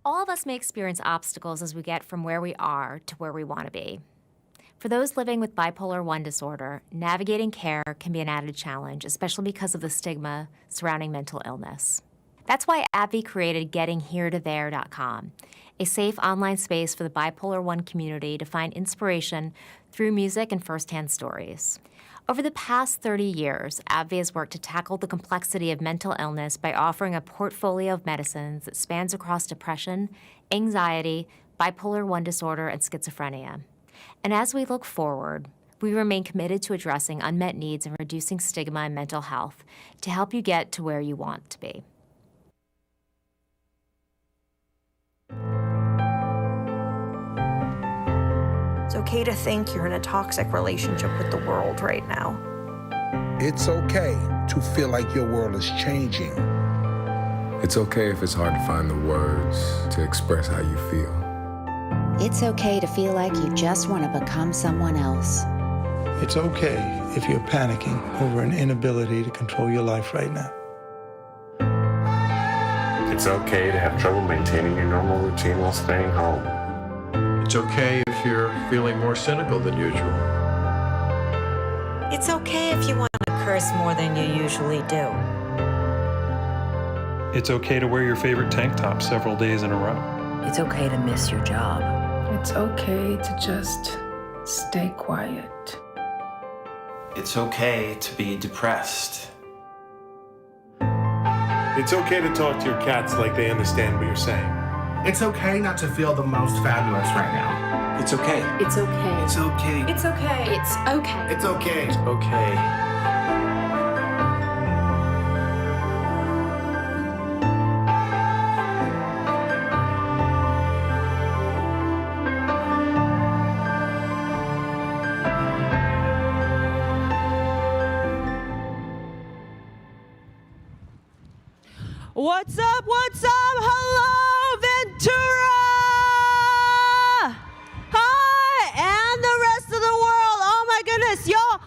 All of us may experience obstacles as we get from where we are to where we want to be. For those living with bipolar I disorder, navigating care can be an added challenge, especially because of the stigma surrounding mental illness. That's why AbbVie created GettingHereToThere.com, a safe online space for the bipolar I community to find inspiration through music and firsthand stories. Over the past 30 years, AbbVie has worked to tackle the complexity of mental illness by offering a portfolio of medicines that spans across depression, anxiety, bipolar I disorder, and schizophrenia. And as we look forward, we remain committed to addressing unmet needs and reducing stigma in mental health to help you get to where you want to be. It's okay to think you're in a toxic relationship with the world right now. It's okay to feel like your world is changing. It's okay if it's hard to find the words to express how you feel. It's okay to feel like you just want to become someone else. It's okay if you're panicking over an inability to control your life right now. It's okay to have trouble maintaining your normal routine while staying home. It's okay if you're feeling more cynical than usual. It's okay if you want to curse more than you usually do. It's okay to wear your favorite tank top several days in a row. It's okay to miss your job. It's okay to just stay quiet. It's okay to be depressed. It's okay to talk to your cats like they understand what you're saying. It's okay not to feel the most fabulous right now. It's okay. It's okay. It's okay. It's okay. It's okay. It's okay. It's okay. What's up? What's up? Hello, Ventura! Hi, and the rest of the world. Oh my goodness, y'all,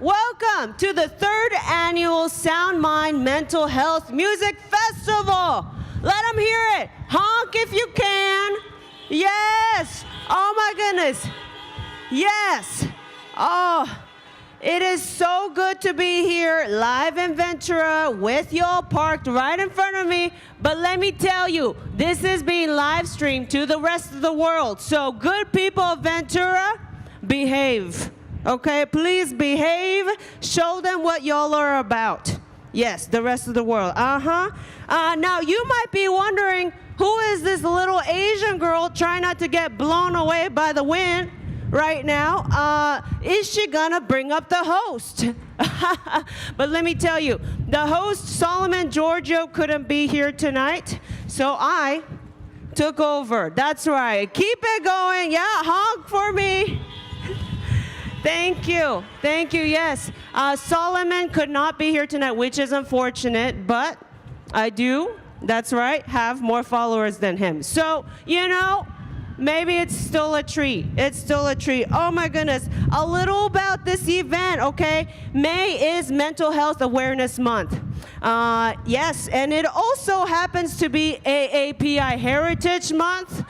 welcome to the 3rd annual Sound Mind Mental Health Music Festival. Let them hear it. Honk if you can. Yes. Oh my goodness. Yes. Oh. It is so good to be here live in Ventura with y'all parked right in front of me. But let me tell you, this is being live streamed to the rest of the world. So good people of Ventura, behave. Okay, please behave. Show them what y'all are about. Yes, the rest of the world. Now you might be wondering, who is this little Asian girl trying not to get blown away by the wind right now? Is she gonna bring up the host? But let me tell you, the host, Solomon Giorgio, couldn't be here tonight, so I took over. That's right. Keep it going. Yeah, honk for me. Thank you. Thank you, yes. Solomon could not be here tonight, which is unfortunate, but I do, that's right, have more followers than him. So, you know, maybe it's still a treat. It's still a treat. Oh my goodness. A little about this event, okay? May is Mental Health Awareness Month. Yes, and it also happens to be AAPI Heritage Month.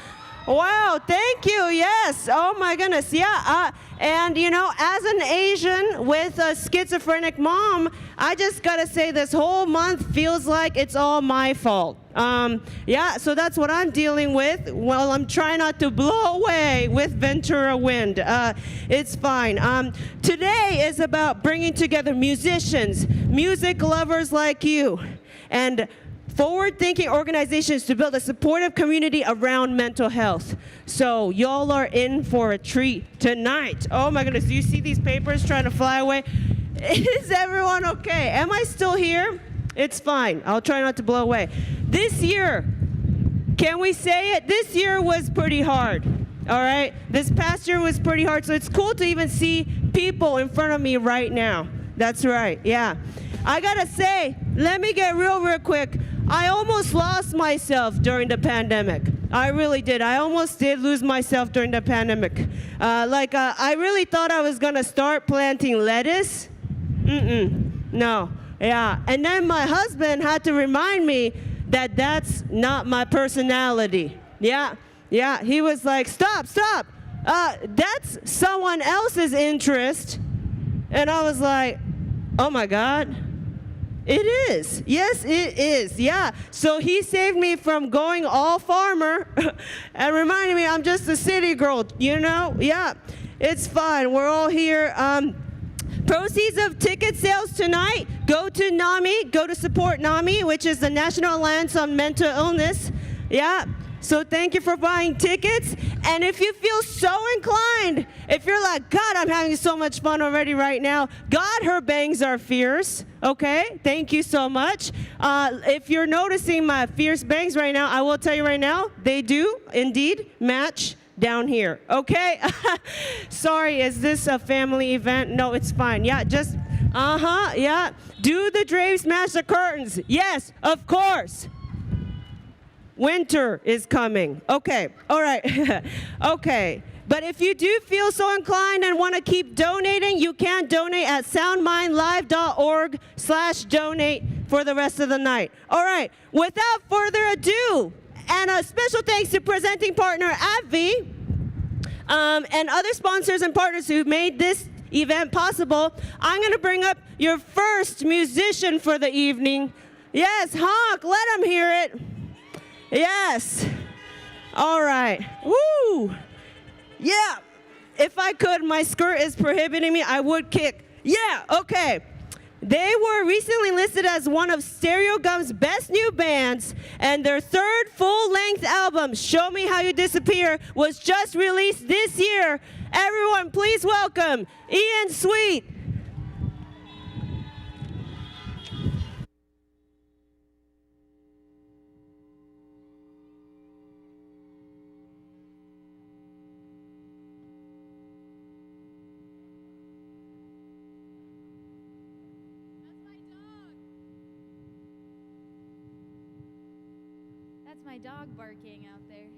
Wow, thank you, yes. Oh my goodness, yeah. And you know, as an Asian with a schizophrenic mom, I just gotta say this whole month feels like it's all my fault. Yeah, so that's what I'm dealing with. Well, I'm trying not to blow away with Ventura wind. It's fine. Today is about bringing together musicians, music lovers like you, and forward-thinking organizations to build a supportive community around mental health. So y'all are in for a treat tonight. Oh my goodness, do you see these papers trying to fly away? Is everyone okay? Am I still here? It's fine. I'll try not to blow away. This year, can we say it? This year was pretty hard, all right? This past year was pretty hard, so it's cool to even see people in front of me right now. That's right, yeah. I gotta say, let me get real quick. I almost lost myself during the pandemic. I really did. I almost did lose myself during the pandemic. I really thought I was gonna start planting lettuce. No, yeah. And then my husband had to remind me that that's not my personality. Yeah, he was like, stop. That's someone else's interest. And I was like, oh my God. It is. Yes, it is. Yeah. So he saved me from going all farmer and reminded me I'm just a city girl, you know? Yeah. It's fine. We're all here. Proceeds of ticket sales tonight go to NAMI. Go to support NAMI, which is the National Alliance on Mental Illness. Yeah. So thank you for buying tickets. And if you feel so inclined, if you're like, God, I'm having so much fun already right now, God, her bangs are fierce. Okay, thank you so much. If you're noticing my fierce bangs right now, I will tell you right now, they do indeed match down here. Okay? Sorry, is this a family event? No, it's fine. Yeah, just, yeah. Do the drapes match the curtains? Yes, of course. Winter is coming. Okay, all right. Okay, but if you do feel so inclined and want to keep donating, you can donate at soundmindlive.org/donate for the rest of the night. All right, without further ado, and a special thanks to presenting partner AbbVie and other sponsors and partners who made this event possible, I'm going to bring up your first musician for the evening. Yes, honk, let him hear it. Yes. All right. Woo. Yeah. If I could, my skirt is prohibiting me, I would kick. Yeah, okay. They were recently listed as one of Stereogum's best new bands, and their third full-length album, Show Me How You Disappear, was just released this year. Everyone, please welcome Ian Sweet. That's my dog barking out there.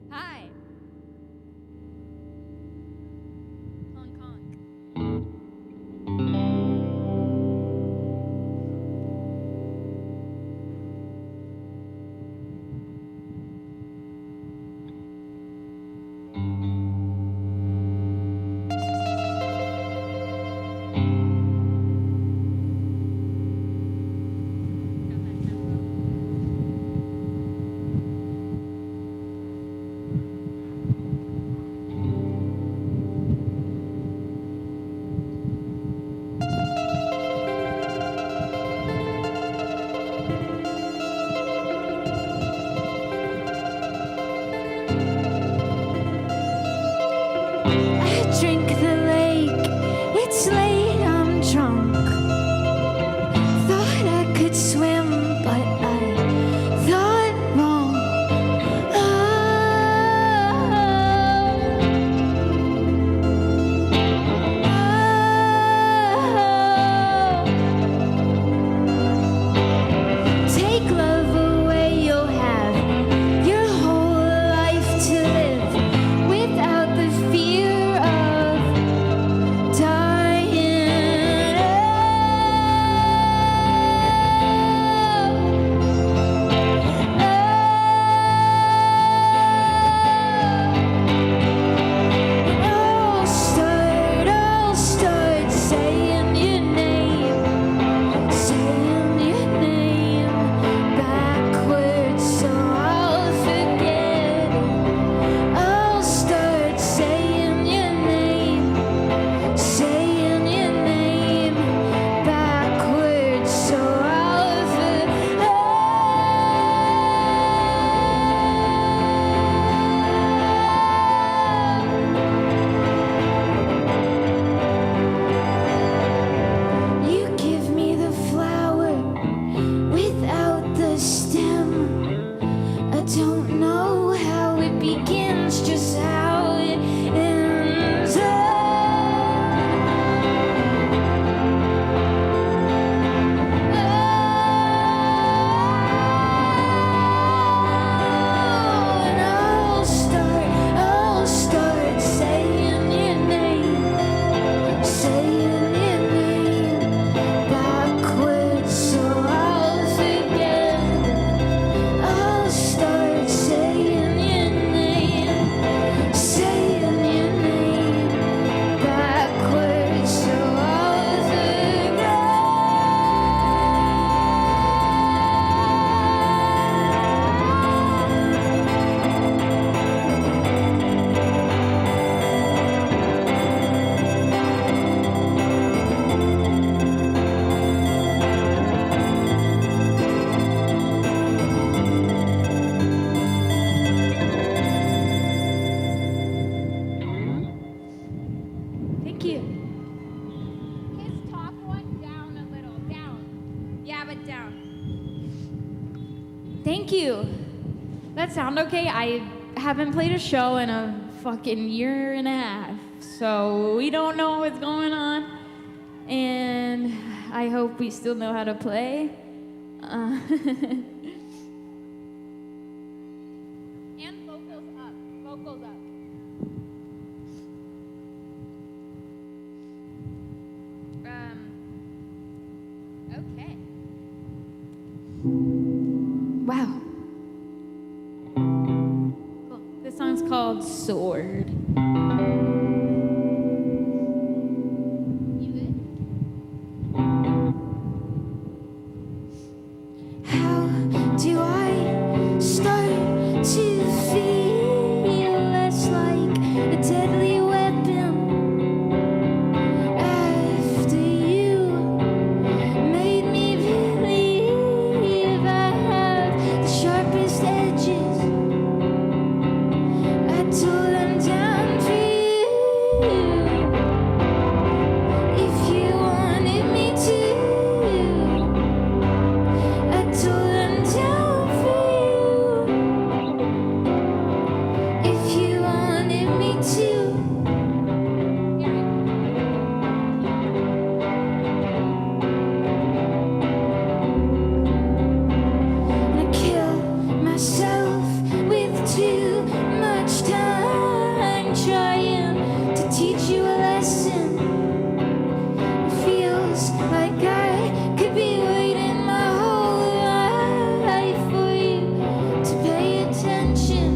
Hi. Honk honk. Drink the lake, it's late, I'm drunk. Thought I could swim, but I thought wrong. Take love away, you'll have your whole life to live without the fear of dying. I'll start saying your name backwards so I'll forget it. I'll start saying your name backwards so I'll forget. You give me the flower without the stem. I don't know how it begins, just how it ends. And I'll start that sound okay? I haven't played a show in a fucking year and a half, so we don't know what's going on, and I hope we still know how to play. And vocals up, vocals up. Okay. Wow. Cool. This song's called Sword. You good? How do I start to feel less like a deadly weapon after you made me believe I have the sharpest edges? I tore them down for you. If you wanted me to, I tore them down for you. If you wanted me to. And I kill myself with too much time trying to teach you a lesson. It feels like I could be waiting my whole life for you to pay attention.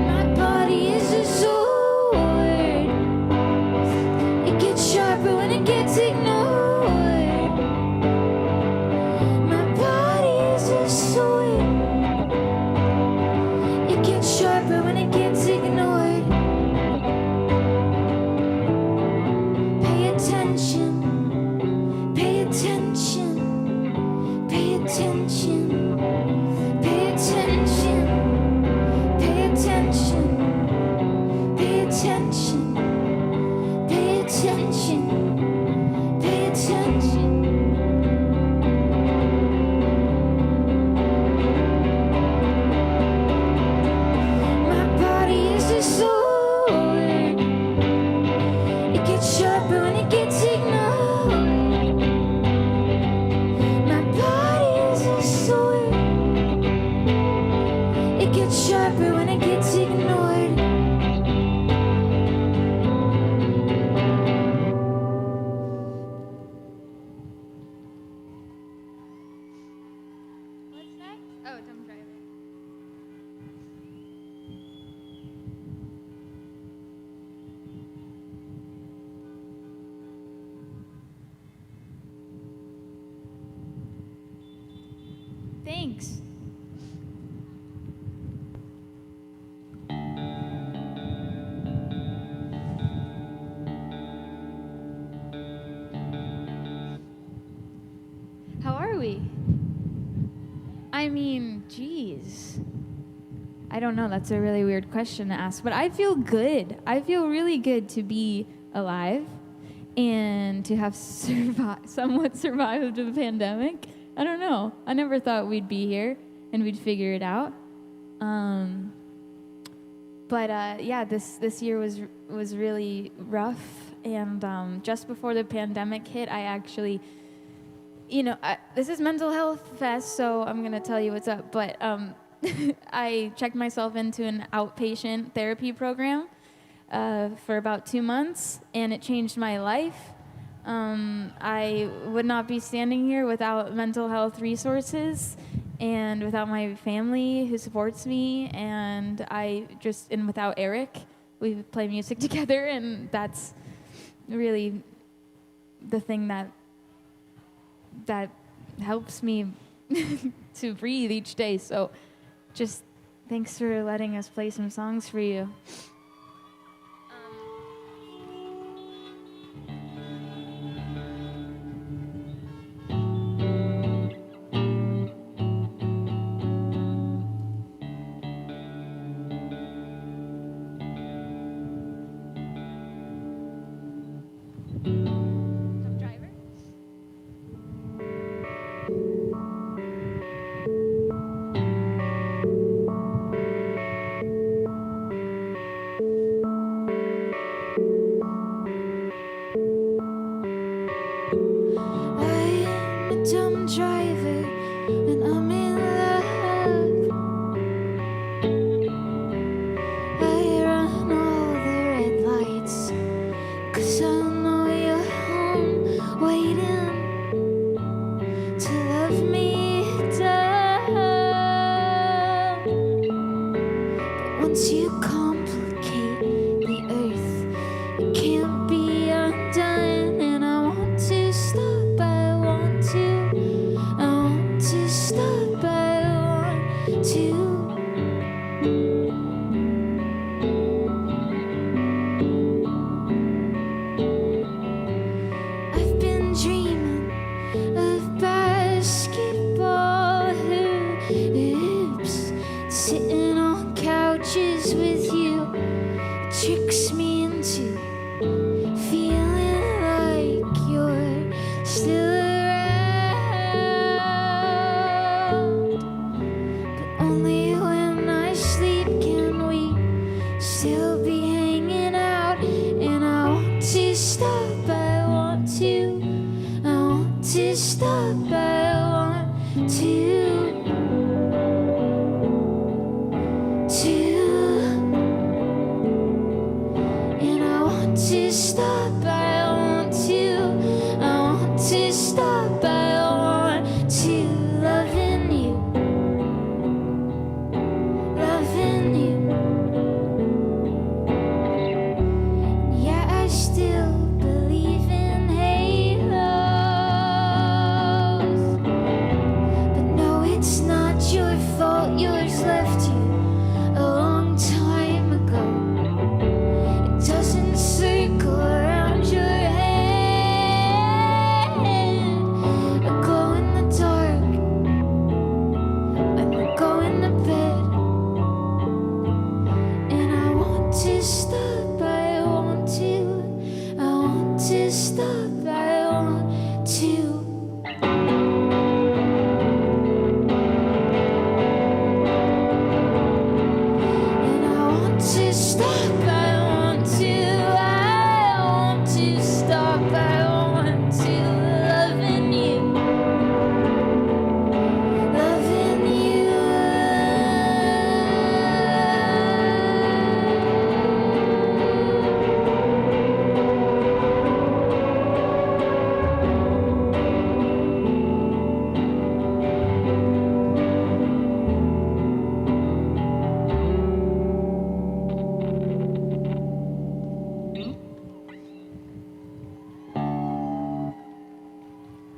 My body is a sword. It gets sharper when it gets ignored. My body is a sword. It gets sharper when it gets ignored. Pay attention. Pay attention. Pay attention. Pay attention. Pay attention. Pay attention. Pay attention. Pay attention. My body is a sword. It gets sharper when it gets ignored. My body is a sword. It gets sharper when it gets ignored. What's next? Oh, dumb driver. Thanks. How are we? I mean, geez. I don't know. That's a really weird question to ask, but I feel good. I feel really good to be alive and to have somewhat survived the pandemic. I don't know. I never thought we'd be here and we'd figure it out. Yeah, this year was really rough, and just before the pandemic hit, I actually, this is Mental Health Fest, so I'm gonna tell you what's up. But I checked myself into an outpatient therapy program for about 2 months, and it changed my life. I would not be standing here without mental health resources and without my family who supports me, and without Eric. We play music together, and that's really the thing that helps me to breathe each day. So just thanks for letting us play some songs for you. once you complicate the earth, it can't be undone. And I want to stop, I want to stop, I want to. I've been dreaming of basketball hoops, sitting on couches with you. It tricks me into feeling like you're still around, but only when I sleep can we still be hanging out. And I want to stop, I want to stop, I want to. And I want to stop, I want to stop, I want to. Loving you, loving you. Yeah, I still believe in halos, but no, it's not your fault. Yours left you a long time ago. It doesn't circle around your head or glow in the dark when we're going to bed. And I want to stop, I want to stop, I want to. And I want to stop, I want to stop, I want to. Loving you, loving you.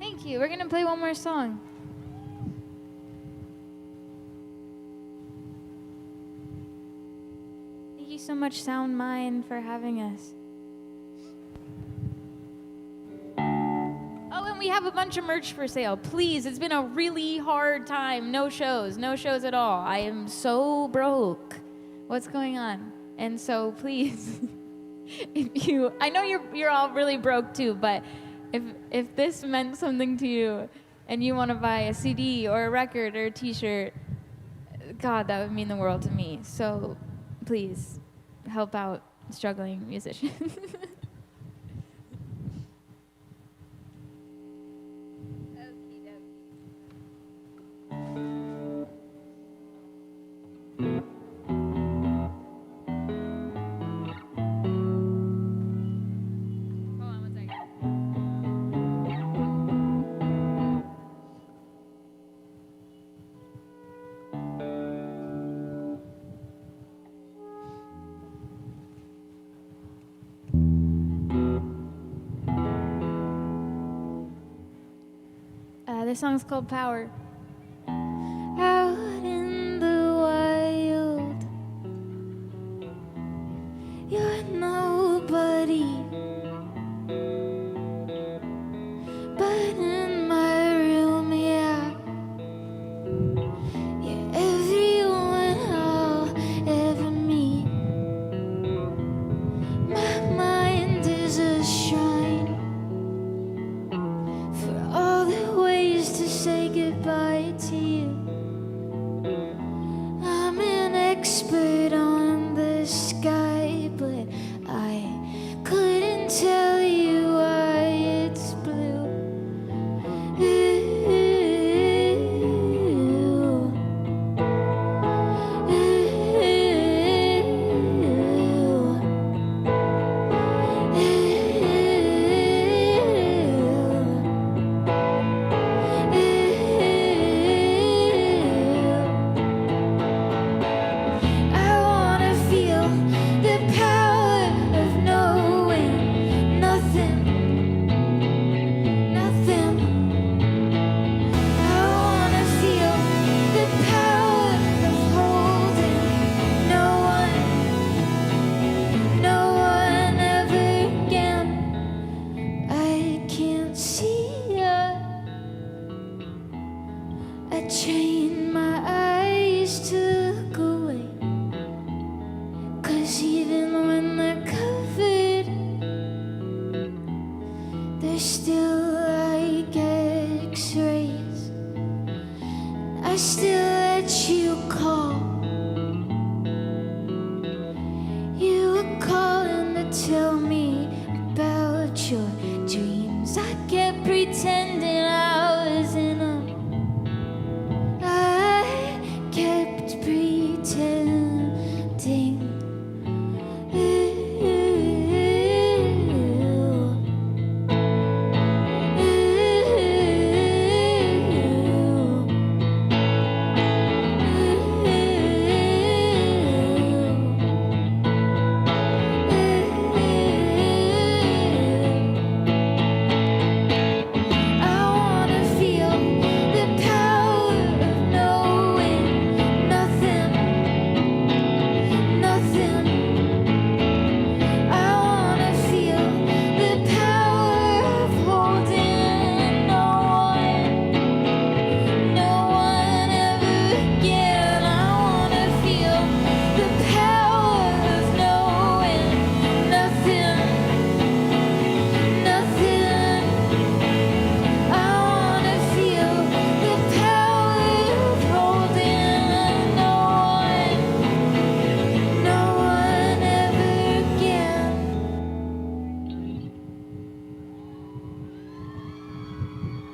Thank you. We're going to play one more song. Thank you so much, Sound Mind, for having us. Oh, and we have a bunch of merch for sale. Please, it's been a really hard time. No shows at all. I am so broke. What's going on? And so please, I know you're all really broke too, but if this meant something to you and you want to buy a CD or a record or a t-shirt, God, that would mean the world to me. So please help out struggling musicians. This song's called Power. Out in the wild, you're nobody, but in my room, yeah, you're everyone I'll ever meet. My mind is a shrine for all the ways to say goodbye. still let you call. You were calling to tell me about your dreams. I kept pretending I was in them. I kept pretending.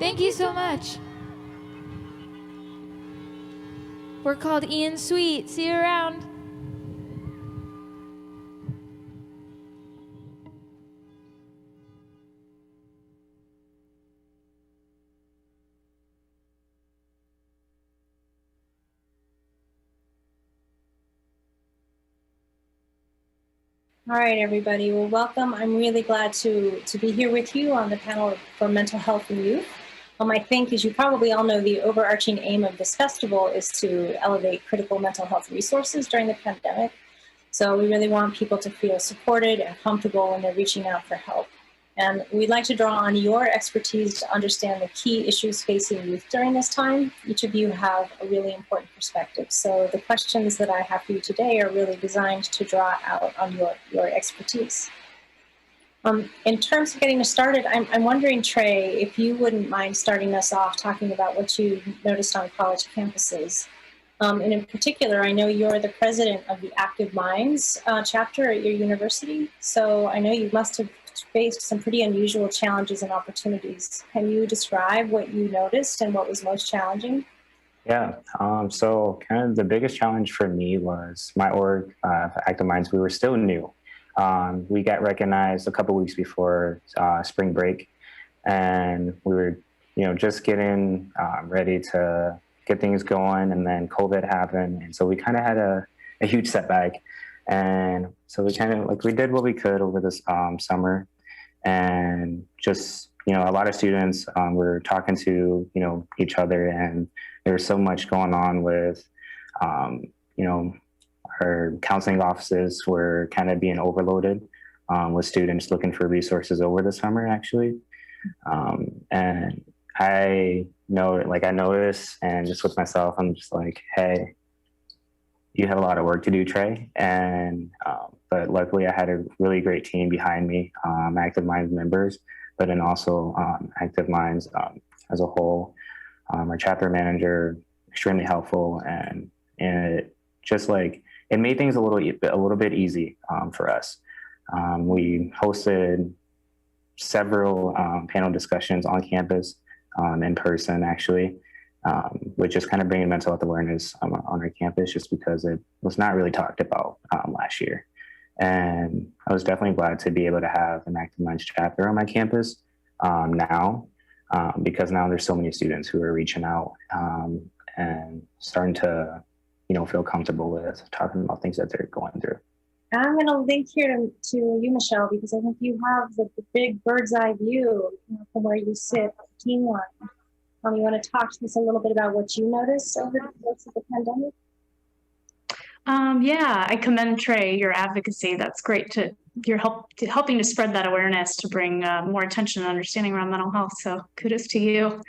Thank you so much. We're called Ian Sweet. See you around. All right, everybody. Well, welcome. I'm really glad to be here with you on the panel for mental health and youth. I think, as you probably all know, the overarching aim of this festival is to elevate critical mental health resources during the pandemic. So we really want people to feel supported and comfortable when they're reaching out for help. And we'd like to draw on your expertise to understand the key issues facing youth during this time. Each of you have a really important perspective. So the questions that I have for you today are really designed to draw out on your expertise. In terms of getting us started, I'm wondering, Trey, if you wouldn't mind starting us off talking about what you noticed on college campuses. And in particular, I know you're the president of the Active Minds chapter at your university. So I know you must have faced some pretty unusual challenges and opportunities. Can you describe what you noticed and what was most challenging? Yeah, so kind of the biggest challenge for me was my org, Active Minds. We were still new. We got recognized a couple weeks before spring break, and we were, just getting ready to get things going, and then COVID happened, and so we kind of had a huge setback. And so we kind of we did what we could over this summer, and just a lot of students were talking to each other, and there was so much going on with our counseling offices were kind of being overloaded with students looking for resources over the summer, actually. And I noticed, and just with myself, I'm just like, hey, you have a lot of work to do, Trey. And but luckily I had a really great team behind me, Active Minds members, but then also Active Minds as a whole. Our chapter manager, extremely helpful, and it just it made things a little bit easy for us. We hosted several panel discussions on campus, in person actually, which just kind of bringing mental health awareness on our campus, just because it was not really talked about last year. And I was definitely glad to be able to have an Active Minds chapter on my campus now, because now there's so many students who are reaching out and starting to, feel comfortable with talking about things that they're going through. I'm going to link here to you, Michelle, because I think you have the big bird's eye view from where you sit team line. You want to talk to us a little bit about what you noticed over the course of the pandemic? Yeah, I commend Trey, your advocacy. That's great you're helping to spread that awareness to bring more attention and understanding around mental health. So kudos to you.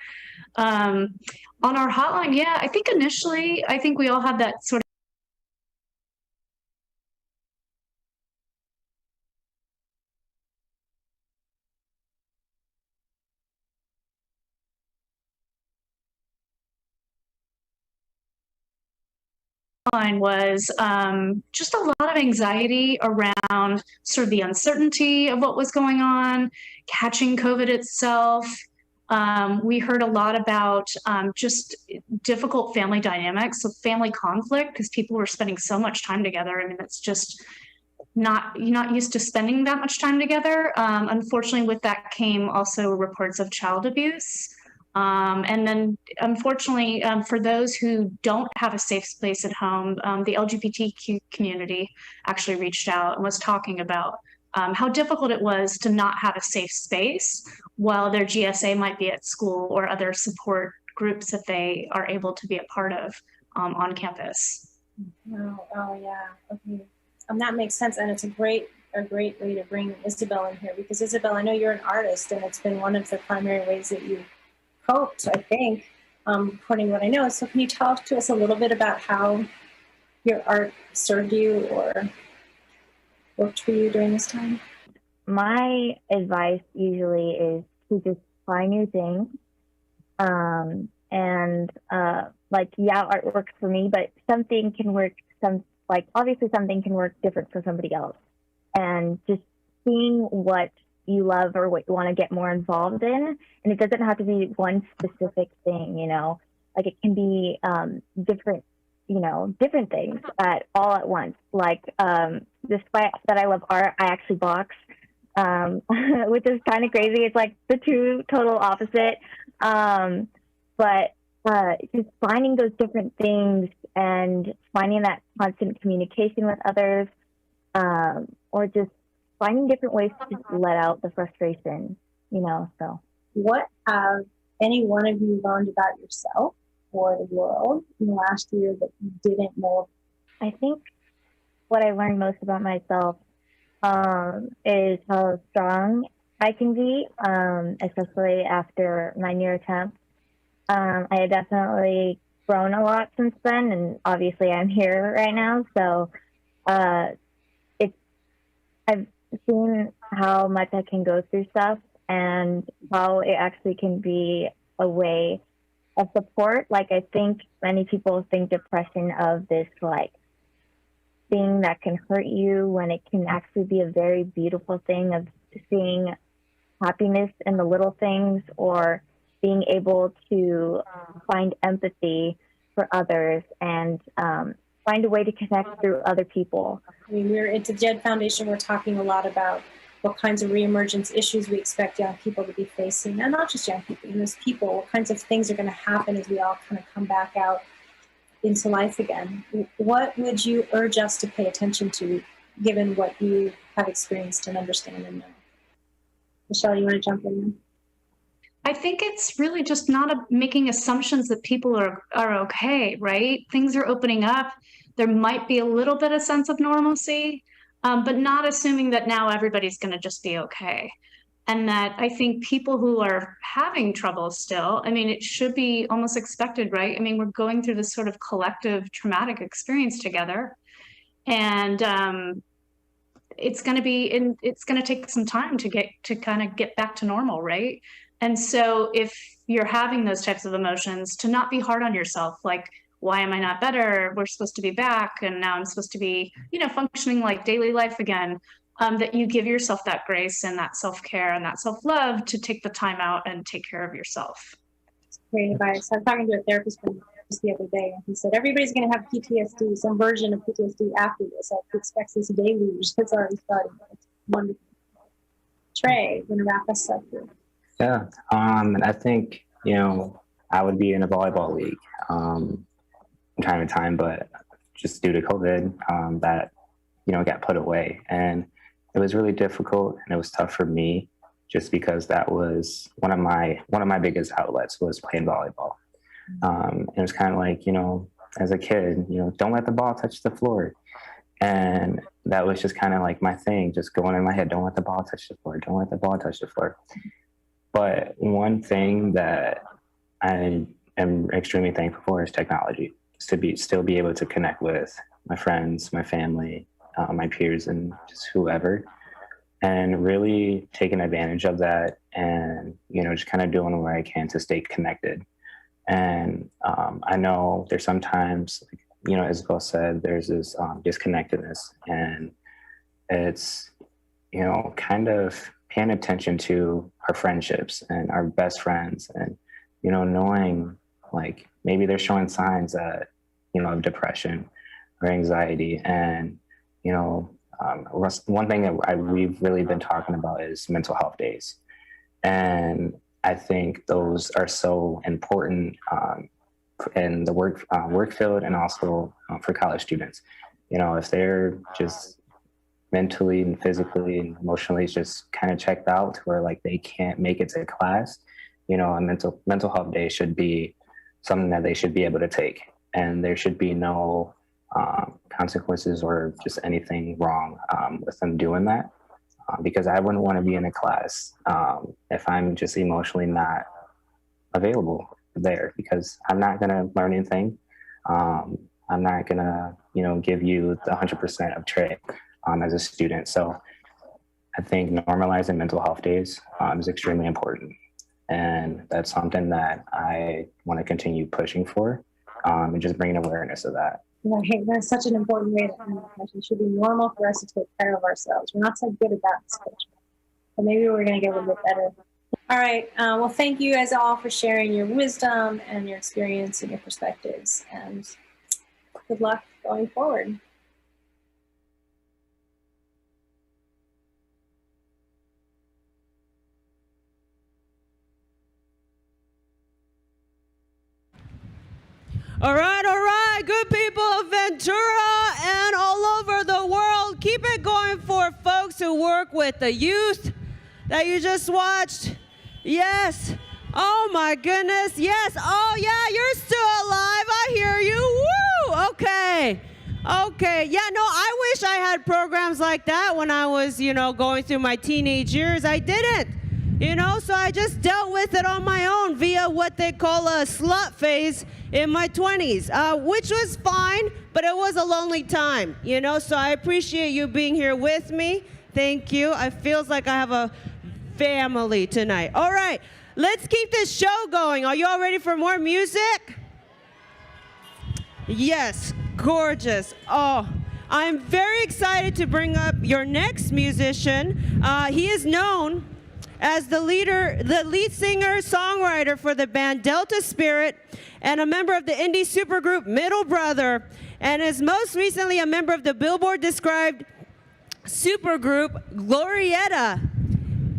On our hotline, yeah, I think initially, we all had that sort of hotline was just a lot of anxiety around sort of the uncertainty of what was going on, catching COVID itself. We heard a lot about just difficult family dynamics, so family conflict, because people were spending so much time together. I mean, it's just you're not used to spending that much time together. Unfortunately, with that came also reports of child abuse. And then, unfortunately, for those who don't have a safe space at home, the LGBTQ community actually reached out and was talking about how difficult it was to not have a safe space while their GSA might be at school or other support groups that they are able to be a part of on campus. Oh yeah, okay. That makes sense, and it's a great way to bring Isabel in here, because Isabel, I know you're an artist, and it's been one of the primary ways that you coped, I think, according to what I know. So can you talk to us a little bit about how your art served you or worked for you during this time? My advice usually is to just try new things. Art works for me, but something can work, obviously something can work different for somebody else. And just seeing what you love or what you want to get more involved in. And it doesn't have to be one specific thing, like it can be different things all at once. Despite that I love art, I actually box, which is kind of crazy. It's like the two total opposite. But just finding those different things and finding that constant communication with others, or just finding different ways to just let out the frustration, so. What have any one of you learned about yourself or the world in the last year that you didn't know? I think what I learned most about myself is how strong I can be, especially after my near attempt. I had definitely grown a lot since then, and obviously I'm here right now, so I've seen how much I can go through stuff and how it actually can be a way of support. Like, I think many people think depression of this thing that can hurt you, when it can actually be a very beautiful thing of seeing happiness in the little things, or being able to find empathy for others and find a way to connect through other people. I mean, we're at the JED Foundation, we're talking a lot about what kinds of reemergence issues we expect young people to be facing, and not just young people, as people, what kinds of things are going to happen as we all kind of come back out into life again. What would you urge us to pay attention to, given what you have experienced and understand and know? Michelle, you want to jump in? I think it's really just not making assumptions that people are okay, right? Things are opening up. There might be a little bit of sense of normalcy, but not assuming that now everybody's going to just be okay. And that I think people who are having trouble still, I mean, it should be almost expected, right? I mean, we're going through this sort of collective traumatic experience together. And it's going to take some time to kind of get back to normal, right? And so if you're having those types of emotions, to not be hard on yourself, like, why am I not better? We're supposed to be back, and now I'm supposed to be, functioning like daily life again. That you give yourself that grace and that self-care and that self-love to take the time out and take care of yourself. Great advice. I was talking to a therapist the other day, and he said everybody's going to have PTSD, some version of PTSD after this. Like, he expects this deluge that's already starting. It's wonderful. Trey, going to wrap us up here. Yeah, I think, I would be in a volleyball league from time to time, but just due to COVID, that, got put away. And it was really difficult, and it was tough for me, just because that was one of my biggest outlets was playing volleyball. And it was kind of like, as a kid, don't let the ball touch the floor. And that was just kind of like my thing, just going in my head, don't let the ball touch the floor, don't let the ball touch the floor. But one thing that I am extremely thankful for is technology, to still be able to connect with my friends, my family, my peers, and just whoever, and really taking advantage of that, and just kind of doing what I can to stay connected. And I know there's sometimes you know, Isabel said, there's this disconnectedness, and it's, you know, kind of paying attention to our friendships and our best friends, and, you know, knowing like maybe they're showing signs that, you know, of depression or anxiety. And, you know, one thing that we've really been talking about is mental health days. And I think those are so important in the work field, and also for college students. You know, if they're just mentally and physically and emotionally just kind of checked out to where like they can't make it to class, you know, a mental health day should be something that they should be able to take, and there should be no consequences or just anything wrong with them doing that, because I wouldn't want to be in a class if I'm just emotionally not available there, because I'm not going to learn anything. I'm not going to, you know, give you the 100% of Trey as a student. So I think normalizing mental health days is extremely important. And that's something that I want to continue pushing for, and just bringing awareness of that. Right, that's such an important way to end the question. It should be normal for us to take care of ourselves. We're not so good at that this culture, but maybe we're going to get a little bit better. All right. Well, thank you guys all for sharing your wisdom and your experience and your perspectives, and good luck going forward. All right, good people of Ventura and all over the world. Keep it going for folks who work with the youth that you just watched. Yes. Oh my goodness. Yes. Oh yeah, you're still alive. I hear you. Woo. Okay. Okay. Yeah, no, I wish I had programs like that when I was, you know, going through my teenage years. I didn't. You know, so I just dealt with it on my own via what they call a slut phase in my 20s, which was fine, but it was a lonely time, you know, so I appreciate you being here with me. Thank you. It feels like I have a family tonight. All right, let's keep this show going. Are you all ready for more music? Yes, gorgeous. Oh, I'm very excited to bring up your next musician. He is known as the lead singer, songwriter for the band Delta Spirit, and a member of the indie supergroup Middle Brother, and is most recently a member of the Billboard-described supergroup Glorietta.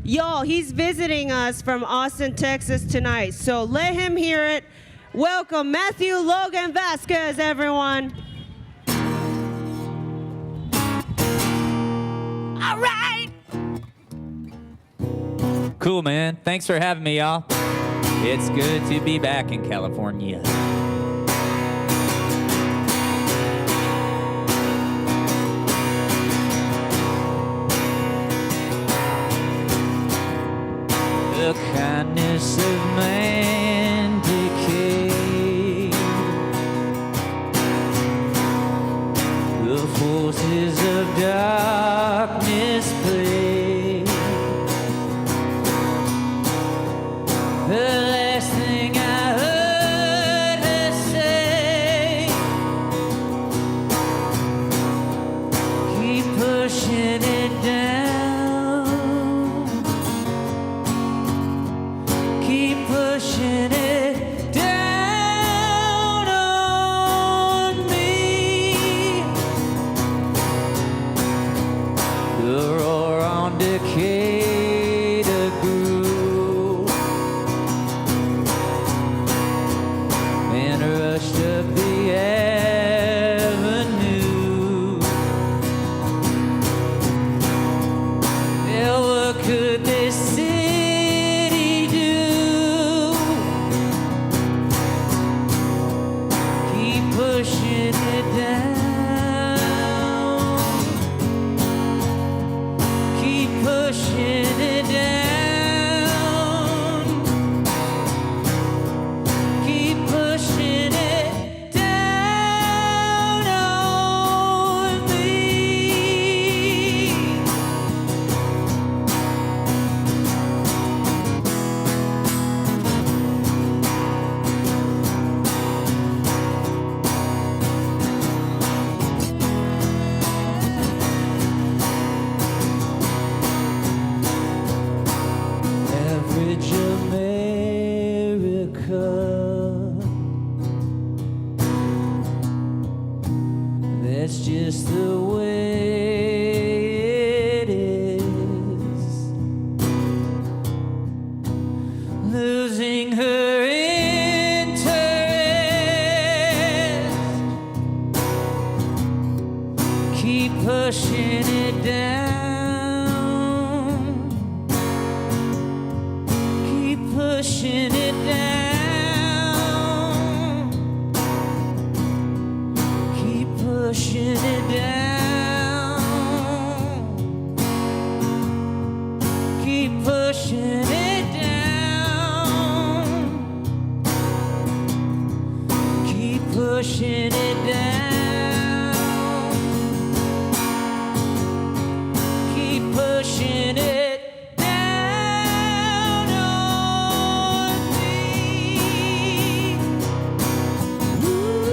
Y'all, he's visiting us from Austin, Texas tonight, so let him hear it. Welcome, Matthew Logan Vasquez, everyone. All right. Cool, man. Thanks for having me, y'all. It's good to be back in California. The kindness of man decay. The forces of darkness play. The last thing I heard her say, keep pushing it down, keep pushing it down on me. The roar on decay to groove. Rushed up the avenue. Well, what could this city do? Keep pushing it down. just the way it is. Losing her interest, keep pushing it down, keep pushing it down, keep pushing it down, keep pushing it down, keep pushing it down, keep pushing it down on me. Ooh,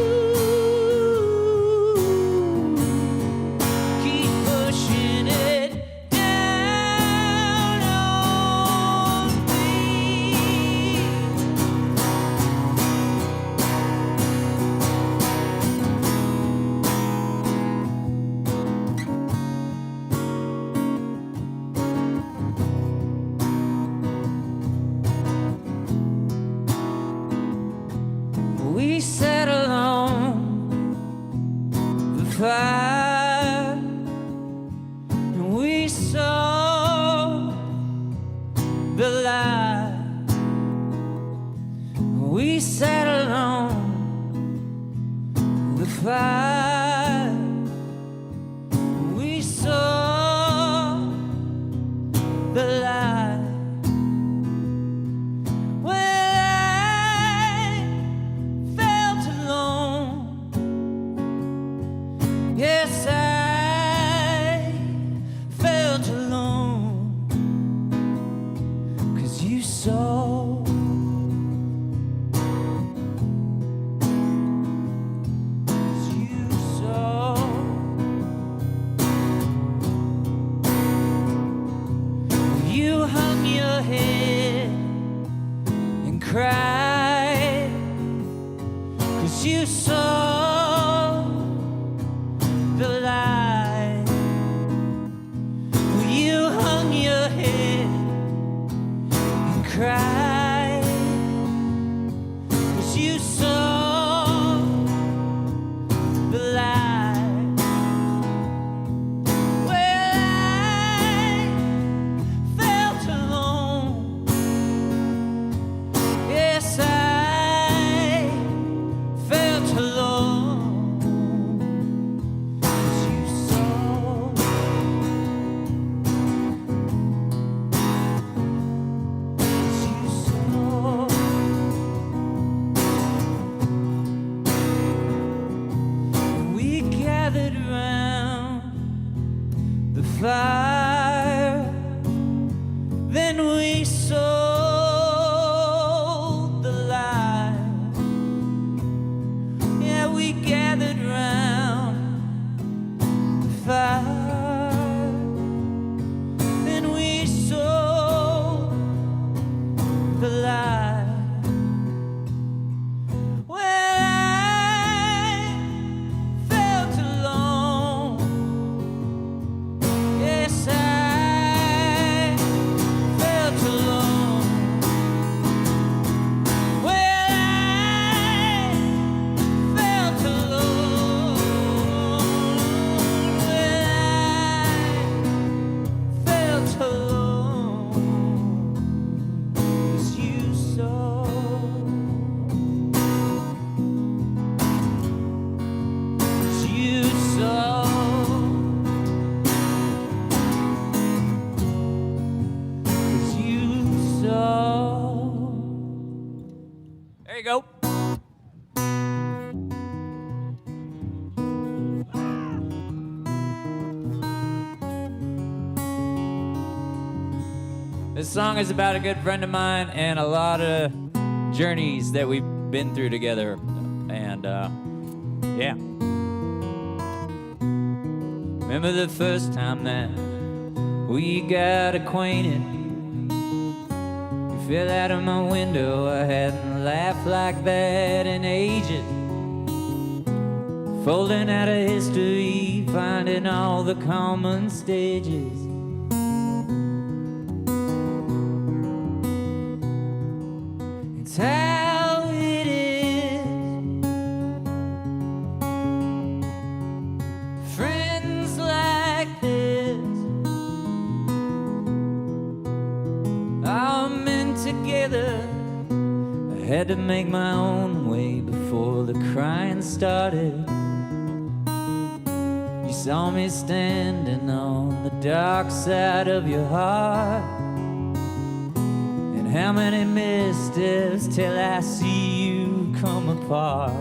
keep pushing it down on me. We sat alone, the fire, and we saw the light. We sat alone, the fire, we saw the light. Well, I felt alone. Yes, I felt alone. 'Cause you saw. 'Cause you saw. You hung your head and cried, 'cause you saw the light. You hung your head and cried, 'cause you saw the light. Well, I felt alone. Yes, I felt alone. 'Cause you saw. 'Cause you saw. We gathered round the fire, then we sold the light. Yeah, we gathered round the fire, then we sold the light. Well, I felt alone. Yes, I felt alone. Well, I felt alone. Well, I felt alone. 'Cause you saw. 'Cause you saw. 'Cause you saw. There you go. This song is about a good friend of mine and a lot of journeys that we've been through together. And yeah. Remember the first time that we got acquainted? You fell out of my window, I hadn't laughed like that in ages. folding out of history, finding all the common stages. It's how it is. Friends like this are meant together. I had to make my own way before the crying started. You saw me standing on the dark side of your heart. And how many missteps till I see you come apart?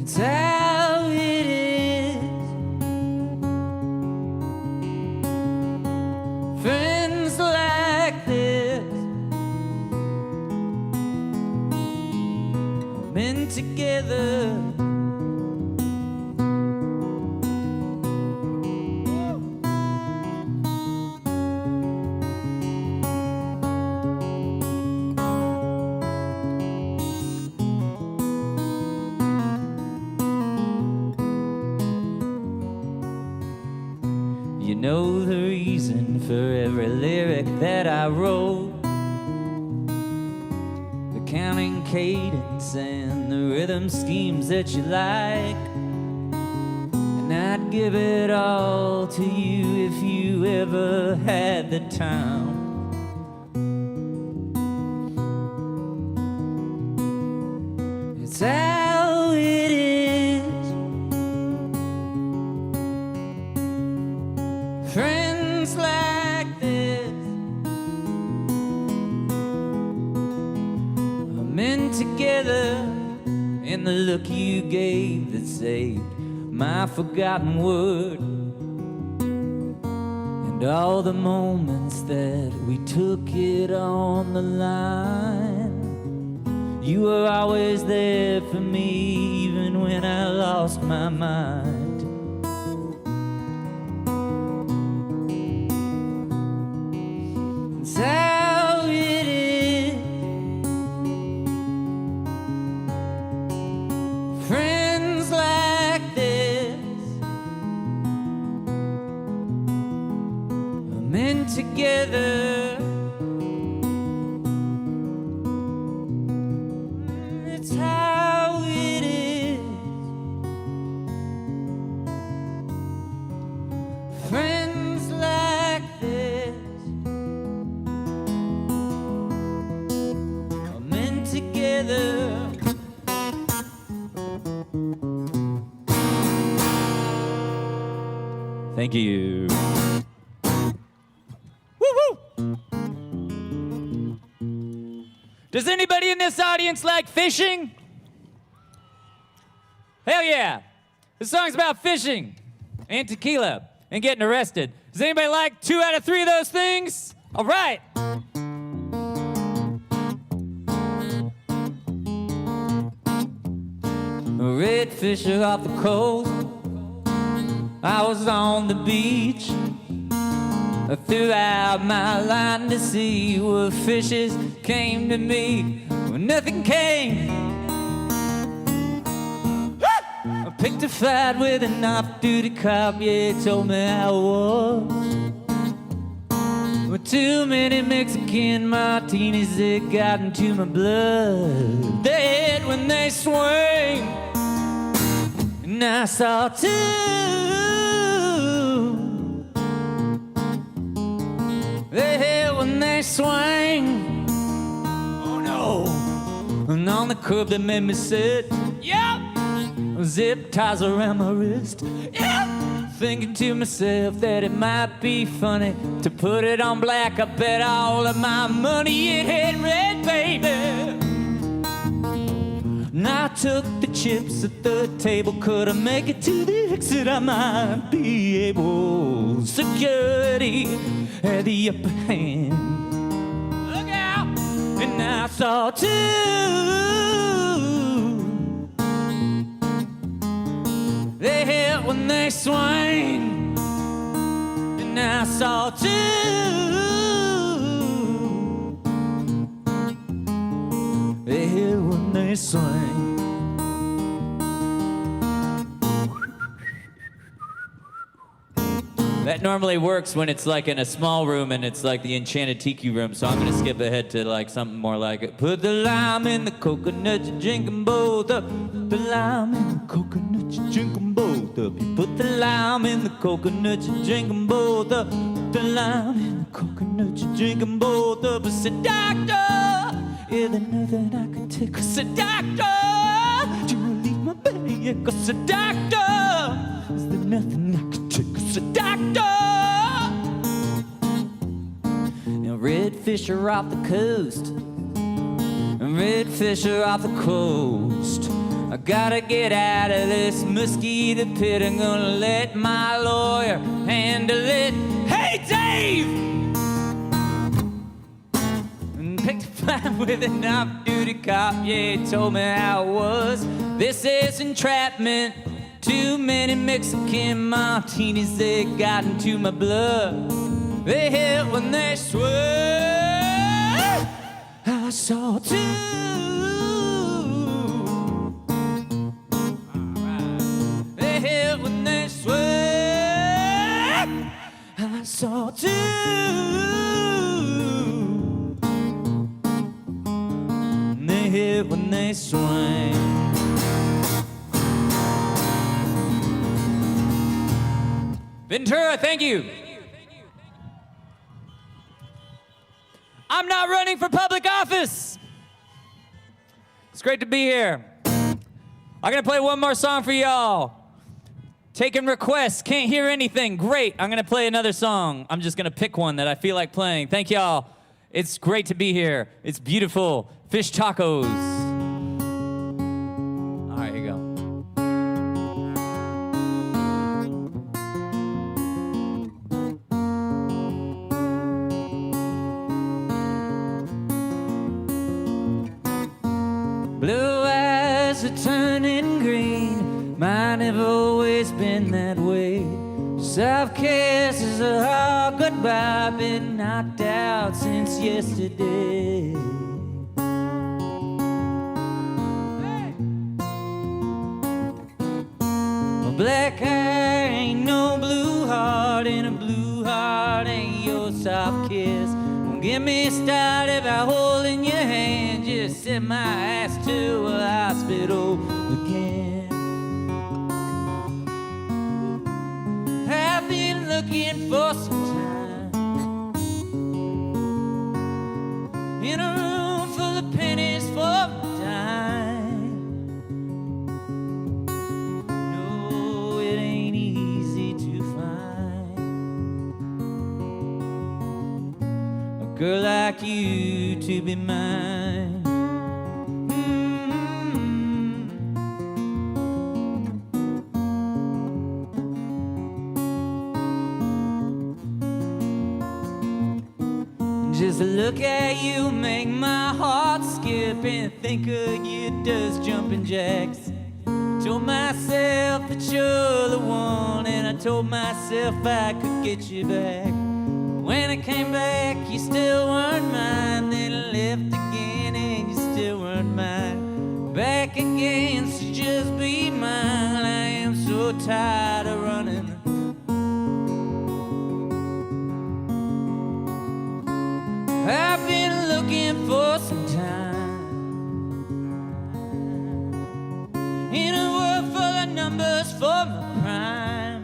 It's how it is. Friends like this, men together. You know the reason for every lyric that I wrote, the counting cadence and the rhythm schemes that you like. And I'd give it all to you if you ever had the time. It's how it is. Friends like this are meant together. And the look you gave that saved my forgotten word, and all the moments that we took it on the line. You were always there for me even when I lost my mind. It's how it is. Friends like this are meant together. It's how it is. Friends like this are meant together. Thank you. Woo-woo! Does anybody in this audience like fishing? Hell yeah. This song's about fishing and tequila and getting arrested. Does anybody like 2 out of 3 of those things? All right. A red fisher off the coast. I was on the beach. I threw out my line to see what fishes came to me. When nothing came, I picked a fight with an off-duty cop. Yeah, he told me I was. With too many Mexican martinis, that got into my blood. They hit when they swing, and I saw two. They hit when they swing. Oh no. And on the curb they made me sit. Yep. Zip ties around my wrist. Yep. Thinking to myself that it might be funny to put it on black. I bet all of my money it had red, baby. And I took the chips at the table. Could I make it to the exit? I might be able. Security had the upper hand. Look out! And I saw two. They hit when they swing. And I saw two. they swing. That normally works when it's like in a small room and it's like the enchanted tiki room, so I'm gonna skip ahead to like something more like it. Put the lime in the coconut, you drink them both up. Put the lime in the coconut, you drink them both up. You put the lime in the coconut, you drink them both up. Put the lime in the coconut, you drink them both up. I said, doctor, is there nothing I could take? I said, doctor, to relieve my belly ache. I said, doctor, is there nothing I could take? I said, doctor. Now redfish are off the coast. Redfish are off the coast. I gotta get out of this mosquito pit. I'm gonna let my lawyer handle it. Hey, Dave! Picked a fight with an off-duty cop. Yeah, he told me how it was. This is entrapment. Too many Mexican martinis, they got into my blood. They hit when they swear. I saw two. Right. They hit when they swear. I saw two. And they hit when they swing. Ventura, thank you. I'm not running for public office. It's great to be here. I'm gonna play one more song for y'all. Taking requests, can't hear anything. Great, I'm gonna play another song. I'm just gonna pick one that I feel like playing. Thank y'all. It's great to be here. It's beautiful. Fish tacos. All right, here you go. Blue eyes are turning green. Mine have always been that way. Soft kisses a hard goodbye. Been knocked out since yesterday. A black eye ain't no blue heart, and a blue heart ain't your soft kiss. Don't get me started by holding your hand. Just send my ass to a hospital again. I've been looking for some time in a room full of pennies for a dime. No, it ain't easy to find a girl like you to be mine. Just look at you, make my heart skip, and think of you does jumping jacks. Told myself that you're the one, and I told myself I could get you back. When I came back, you still weren't mine. Then I left again, and you still weren't mine. Back again, so just be mine. I am so tired of running. I've been looking for some time in a world full of numbers for my prime.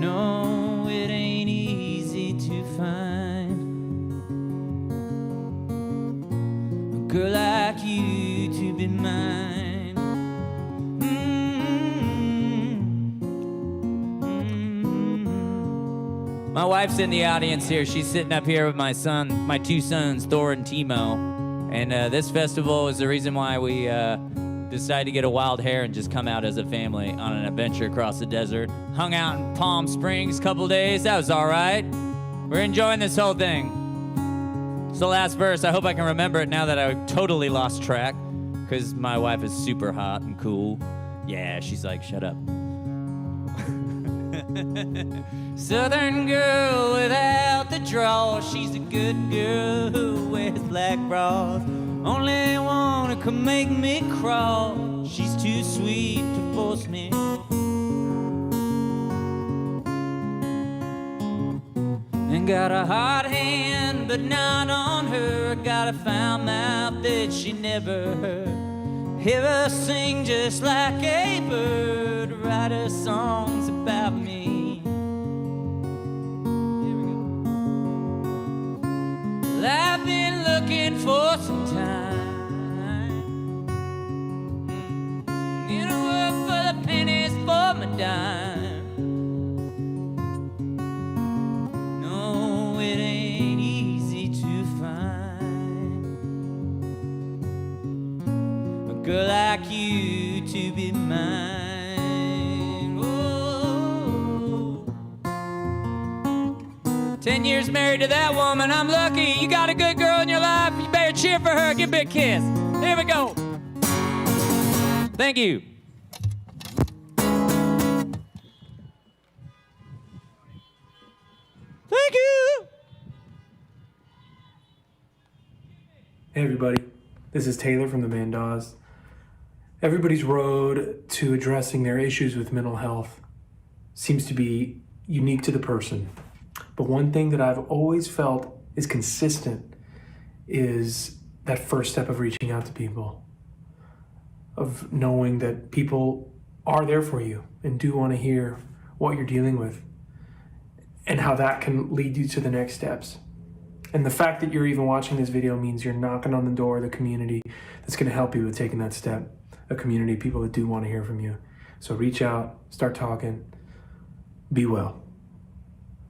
No, it ain't easy to find a girl like you to be mine. My wife's in the audience here. She's sitting up here with my two sons, Thor and Timo. And this festival is the reason why we decided to get a wild hair and just come out as a family on an adventure across the desert. Hung out in Palm Springs a couple days. That was all right. We're enjoying this whole thing. It's the last verse. I hope I can remember it now that I totally lost track, because my wife is super hot and cool. Yeah, she's like, shut up. Southern girl without the draw. She's a good girl who wears black bras. Only one who can make me crawl. She's too sweet to force me. And got a hard hand, but not on her. Got a foul mouth that she never heard. Hear her sing just like a bird. Write her songs about me. Here we go. Well, I've been looking for some time. You know, work for the pennies for my dime. Girl like you to be mine. Whoa. 10 years married to that woman, I'm lucky. You got a good girl in your life, you better cheer for her. Give me a kiss. Here we go. Thank you. Thank you. Hey everybody, this is Taylor from the Mandaws. Everybody's road to addressing their issues with mental health seems to be unique to the person. But one thing that I've always felt is consistent is that first step of reaching out to people, of knowing that people are there for you and do want to hear what you're dealing with and how that can lead you to the next steps. And the fact that you're even watching this video means you're knocking on the door of the community that's going to help you with taking that step. A community of people that do want to hear from you. So reach out, start talking, be well.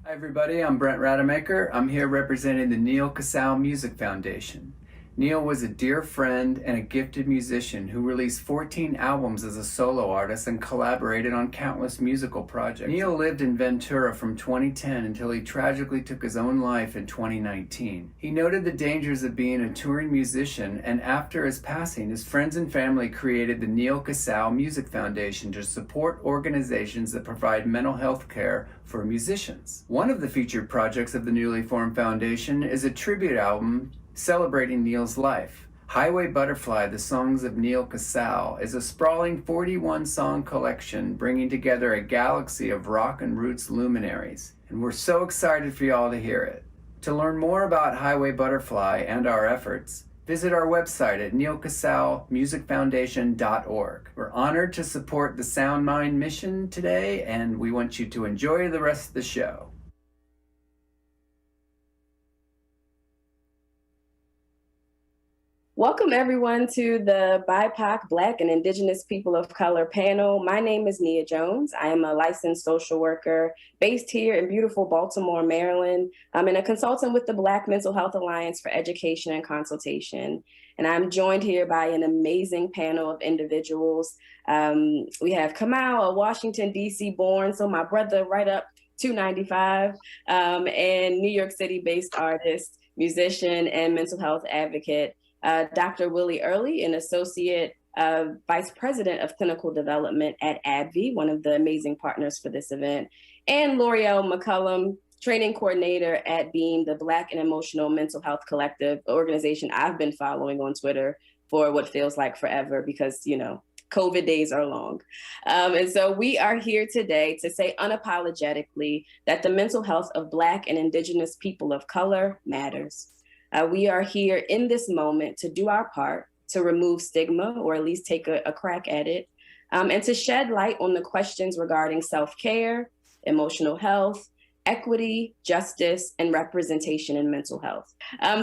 Hi everybody, I'm Brent Rademacher. I'm here representing the Neil Casal Music Foundation. Neil was a dear friend and a gifted musician who released 14 albums as a solo artist and collaborated on countless musical projects. Neil lived in Ventura from 2010 until he tragically took his own life in 2019. He noted the dangers of being a touring musician, and after his passing, his friends and family created the Neil Casal Music Foundation to support organizations that provide mental health care for musicians. One of the featured projects of the newly formed foundation is a tribute album celebrating Neil's life. Highway Butterfly, The Songs of Neil Casal, is a sprawling 41-song collection bringing together a galaxy of rock and roots luminaries. And we're so excited for y'all to hear it. To learn more about Highway Butterfly and our efforts, visit our website at neilcasalmusicfoundation.org. We're honored to support the Sound Mind mission today, and we want you to enjoy the rest of the show. Welcome everyone to the BIPOC, Black and Indigenous People of Color panel. My name is Nia Jones. I am a licensed social worker based here in beautiful Baltimore, Maryland. I'm a consultant with the Black Mental Health Alliance for Education and Consultation. And I'm joined here by an amazing panel of individuals. We have Kamal, a Washington, D.C. born, so my brother right up 295, and New York City-based artist, musician, and mental health advocate. Dr. Willie Early, an associate vice president of clinical development at AbbVie, one of the amazing partners for this event, and L'Oreal McCullum, training coordinator at BEAM, the Black and Emotional Mental Health Collective, organization I've been following on Twitter for what feels like forever because, you know, COVID days are long. And so we are here today to say unapologetically that the mental health of Black and Indigenous people of color matters. We are here in this moment to do our part to remove stigma, or at least take a crack at it, and to shed light on the questions regarding self-care, emotional health, equity, justice, and representation in mental health.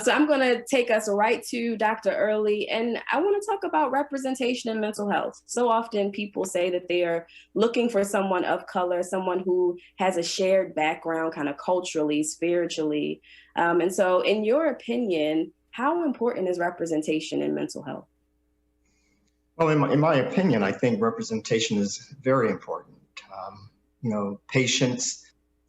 So I'm going to take us right to Dr. Early, and I want to talk about representation in mental health. So often people say that they are looking for someone of color, someone who has a shared background kind of culturally, spiritually. And so in your opinion, how important is representation in mental health? Well, in my opinion, I think representation is very important. You know, patients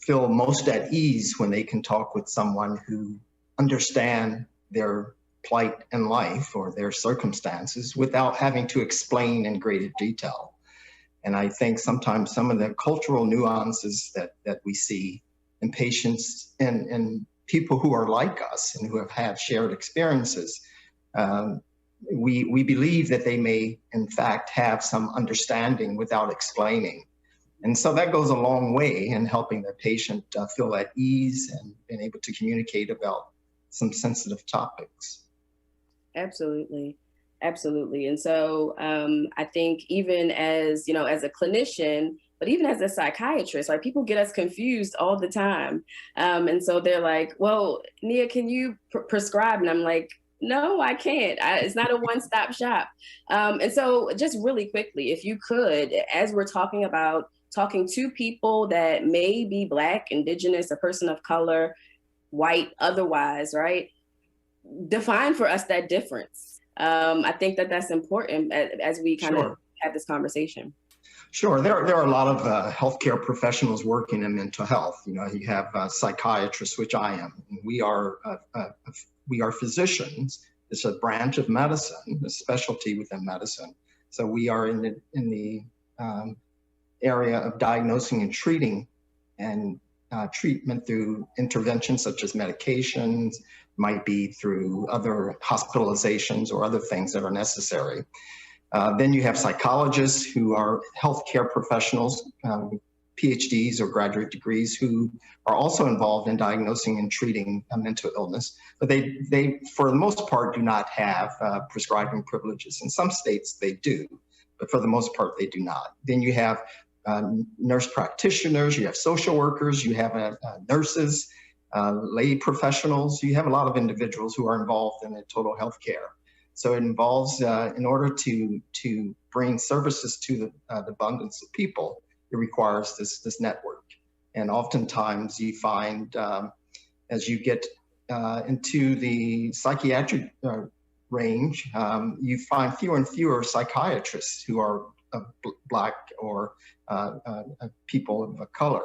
feel most at ease when they can talk with someone who understands their plight in life or their circumstances without having to explain in greater detail. And I think sometimes some of the cultural nuances that we see in patients and people who are like us and who have had shared experiences we believe that they may, in fact, have some understanding without explaining. And so that goes a long way in helping the patient feel at ease and being able to communicate about some sensitive topics. Absolutely. Absolutely. And so I think even as, as a clinician, but even as a psychiatrist, like people get us confused all the time. And so they're like, well, Nia, can you prescribe? And I'm like, no, I can't. It's not a one-stop shop. And so just really quickly, if you could, as we're talking about talking to people that may be Black, Indigenous, a person of color, white, otherwise, right? Define for us that difference. I think that that's important as we kind of have this conversation. Sure. There are a lot of healthcare professionals working in mental health. You have psychiatrists, which I am. We are physicians. It's a branch of medicine, a specialty within medicine. So we are in the area of diagnosing and treating, and treatment through interventions such as medications, might be through other hospitalizations or other things that are necessary. Then you have psychologists who are healthcare professionals, PhDs or graduate degrees, who are also involved in diagnosing and treating mental illness. But they, for the most part, do not have prescribing privileges. In some states they do, but for the most part they do not. Then you have nurse practitioners, you have social workers, you have nurses, lay professionals. You have a lot of individuals who are involved in the total health care. So it involves, in order to bring services to the abundance of people, it requires this network. And oftentimes you find, as you get into the psychiatric range, you find fewer and fewer psychiatrists who are Black or people of color.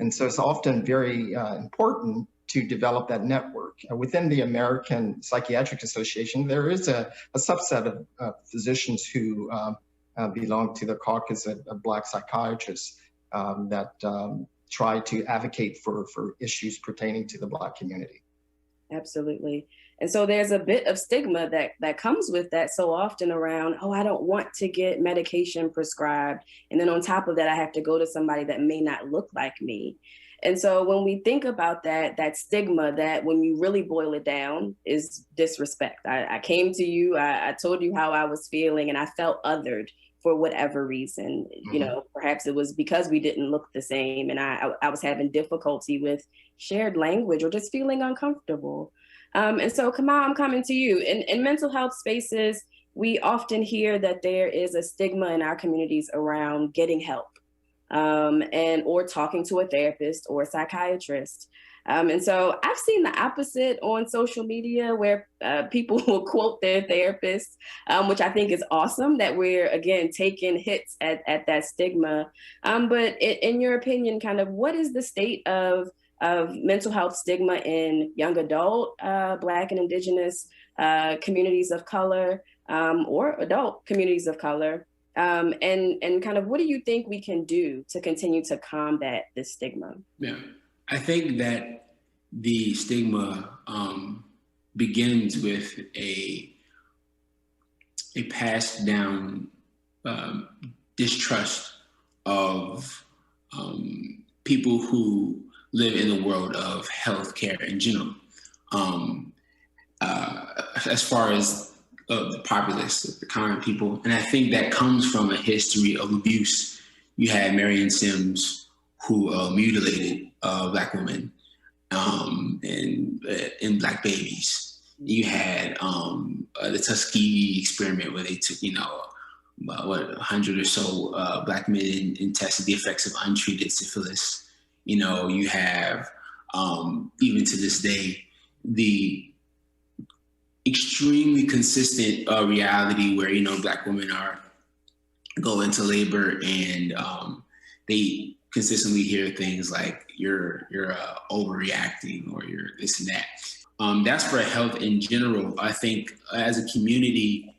And so it's often very important to develop that network. Within the American Psychiatric Association, there is a subset of physicians who belong to the caucus of Black psychiatrists that try to advocate for issues pertaining to the Black community. Absolutely. And so there's a bit of stigma that comes with that so often around, oh, I don't want to get medication prescribed. And then on top of that, I have to go to somebody that may not look like me. And so when we think about that stigma, that when you really boil it down is disrespect. I came to you, I told you how I was feeling, and I felt othered for whatever reason. Mm-hmm. Perhaps it was because we didn't look the same, and I was having difficulty with shared language or just feeling uncomfortable. And so, Kamal, I'm coming to you. In mental health spaces, we often hear that there is a stigma in our communities around getting help. Or talking to a therapist or a psychiatrist. And so I've seen the opposite on social media where people will quote their therapists, which I think is awesome that we're, again, taking hits at that stigma. But in your opinion, kind of what is the state of mental health stigma in young adult, Black and Indigenous communities of color, or adult communities of color? And kind of what do you think we can do to continue to combat this stigma? Yeah, I think that the stigma begins with a passed down distrust of people who live in the world of healthcare in general. As far as the populace, the common people. And I think that comes from a history of abuse. You had Marion Sims, who mutilated Black women and Black babies. You had the Tuskegee experiment where they took, 100 or so Black men and tested the effects of untreated syphilis. You have, even to this day, the extremely consistent reality where, Black women go into labor and they consistently hear things like you're overreacting or you're this and that. That's for health in general. I think as a community,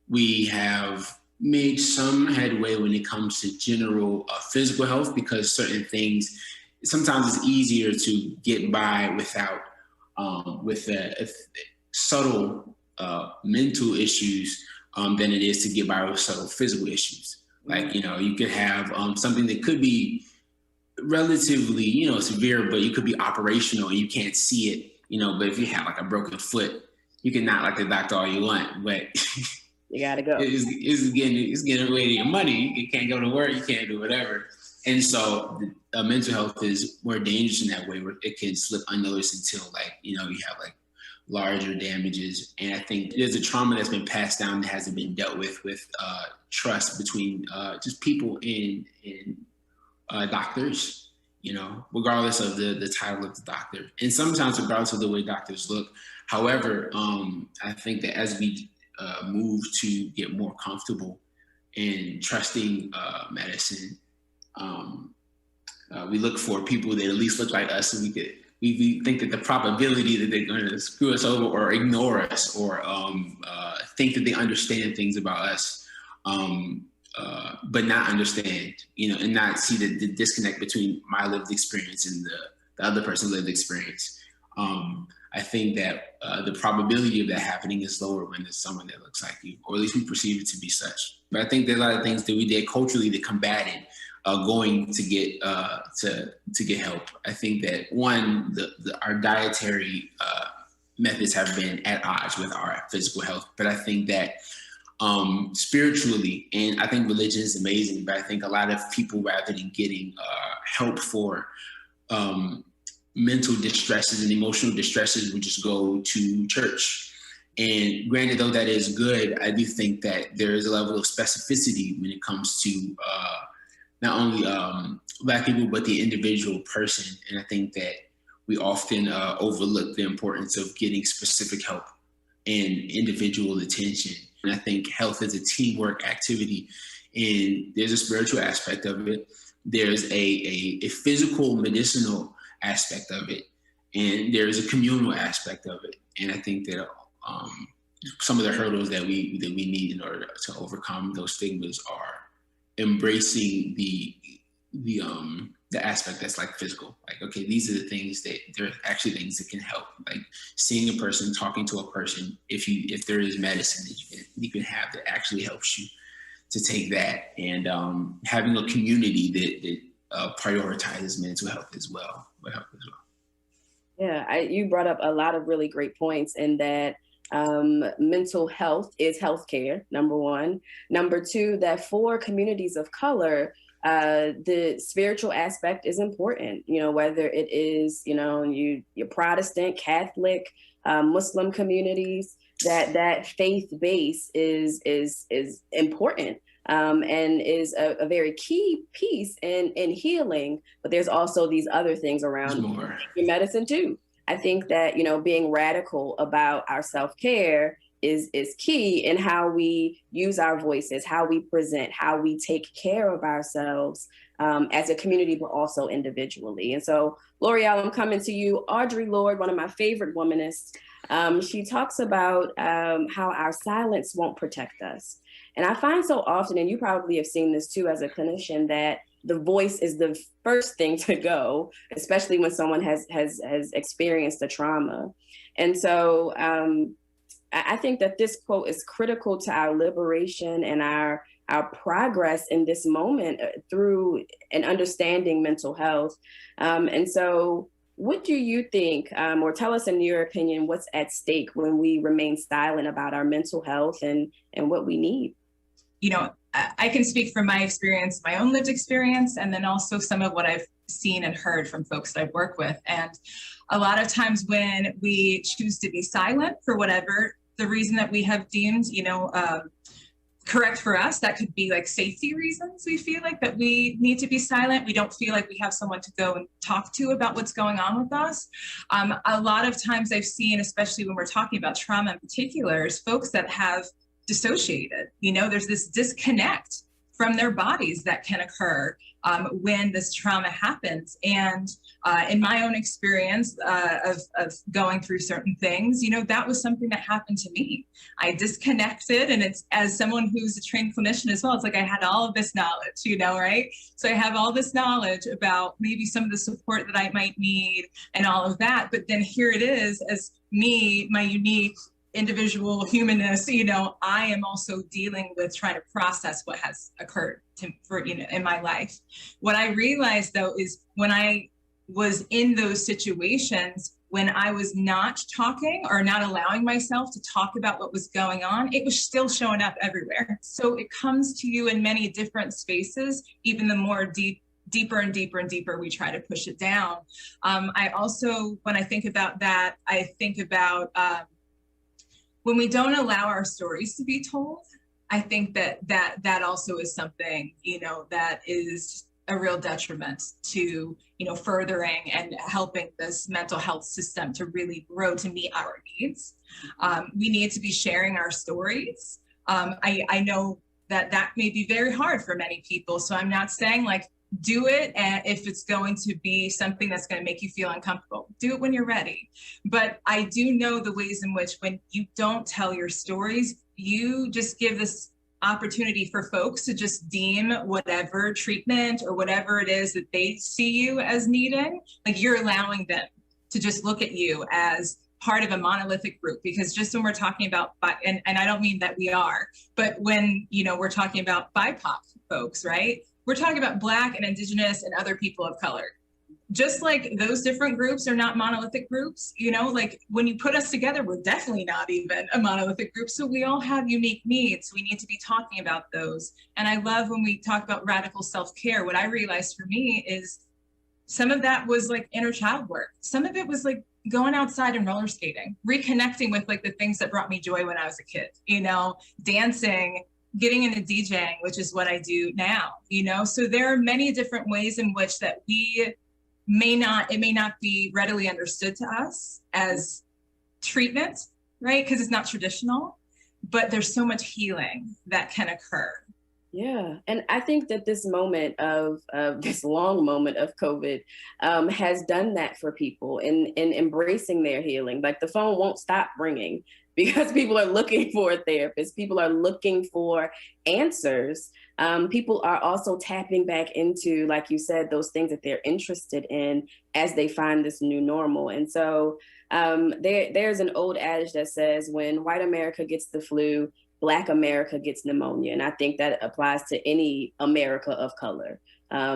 we have made some headway when it comes to general physical health, because certain things, sometimes it's easier to get by without with a subtle mental issues than it is to get by with subtle physical issues. Like, you know, you could have something that could be relatively, you know, severe, but you could be operational and you can't see it, you know, but if you have like a broken foot, you can not like the doctor all you want, but you gotta go. It's getting away to your money. You can't go to work, you can't do whatever. And so mental health is more dangerous in that way, where it can slip unnoticed until, like, you know, you have like larger damages. And I think there's a trauma that's been passed down that hasn't been dealt with trust between just people and doctors, you know, regardless of the title of the doctor. And sometimes regardless of the way doctors look. However, I think that as we move to get more comfortable in trusting medicine, we look for people that at least look like us, and we think that the probability that they're going to screw us over or ignore us or think that they understand things about us, but not understand, you know, and not see the disconnect between my lived experience and the other person's lived experience. I think that the probability of that happening is lower when there's someone that looks like you, or at least we perceive it to be such. But I think there's a lot of things that we did culturally to combat it, going to get help. I think that one, our dietary methods have been at odds with our physical health, but I think that spiritually, and I think religion is amazing, but I think a lot of people, rather than getting help for mental distresses and emotional distresses, would just go to church. And granted, though that is good, I do think that there is a level of specificity when it comes to not only Black people, but the individual person. And I think that we often overlook the importance of getting specific help and individual attention. And I think health is a teamwork activity, and there's a spiritual aspect of it. There's a physical, medicinal aspect of it, and there's a communal aspect of it. And I think that some of the hurdles that we need in order to overcome those stigmas are embracing the aspect that's like physical. Like, okay, these are the things that there are actually things that can help. Like seeing a person, talking to a person. If there is medicine that you can have that actually helps you to take that, and having a community that prioritizes mental health as well. Yeah, you brought up a lot of really great points in that. Mental health is healthcare, number one. Number two, that for communities of color, the spiritual aspect is important, you know, whether it is, you know, your Protestant, Catholic, Muslim communities, that faith base is important. And is a very key piece in healing, but there's also these other things around your medicine too. I think that, you know, being radical about our self-care is key in how we use our voices, how we present, how we take care of ourselves as a community, but also individually. And so, L'Oreal, I'm coming to you. Audre Lorde, one of my favorite womanists, she talks about how our silence won't protect us. And I find so often, and you probably have seen this too as a clinician, that the voice is the first thing to go, especially when someone has experienced a trauma. And so I think that this quote is critical to our liberation and our progress in this moment through an understanding mental health. And so what do you think, or tell us in your opinion, what's at stake when we remain silent about our mental health and what we need? You know, I can speak from my experience, my own lived experience, and then also some of what I've seen and heard from folks that I've worked with. And a lot of times when we choose to be silent for whatever the reason that we have deemed, you know, correct for us, that could be like safety reasons. We feel like that we need to be silent. We don't feel like we have someone to go and talk to about what's going on with us. A lot of times I've seen, especially when we're talking about trauma in particular, is folks that have dissociated. You know, there's this disconnect from their bodies that can occur when this trauma happens. And in my own experience of going through certain things, you know, that was something that happened to me. I disconnected, and it's, as someone who's a trained clinician as well, it's like I had all of this knowledge, you know, right? So I have all this knowledge about maybe some of the support that I might need and all of that. But then here it is as me, my unique individual humanness, you know, I am also dealing with trying to process what has occurred in my life. What I realized though is when I was in those situations, when I was not talking or not allowing myself to talk about what was going on, it was still showing up everywhere. So it comes to you in many different spaces, even the more deeper and deeper and deeper we try to push it down. I also, when I think about that, I think about when we don't allow our stories to be told. I think that also is something, you know, that is a real detriment to, you know, furthering and helping this mental health system to really grow to meet our needs. We need to be sharing our stories. I know that may be very hard for many people. So I'm not saying like, do it if it's going to be something that's going to make you feel uncomfortable. Do it when you're ready. But I do know the ways in which when you don't tell your stories, you just give this opportunity for folks to just deem whatever treatment or whatever it is that they see you as needing, like you're allowing them to just look at you as part of a monolithic group. Because just when we're talking about, and I don't mean that we are, but when, you know, we're talking about BIPOC folks, right? We're talking about Black and Indigenous and other people of color. Just like those different groups are not monolithic groups, you know, like when you put us together, we're definitely not even a monolithic group. So we all have unique needs. We need to be talking about those. And I love when we talk about radical self-care. What I realized for me is some of that was like inner child work. Some of it was like going outside and roller skating, reconnecting with like the things that brought me joy when I was a kid, you know, dancing, getting into DJing, which is what I do now, you know? So there are many different ways in which that it may not be readily understood to us as treatment, right? Because it's not traditional, but there's so much healing that can occur. Yeah, and I think that this moment of this long moment of COVID has done that for people in embracing their healing. Like the phone won't stop ringing because people are looking for a therapist. People are looking for answers. People are also tapping back into, like you said, those things that they're interested in as they find this new normal. And so there's an old adage that says, when white America gets the flu, Black America gets pneumonia. And I think that applies to any America of color,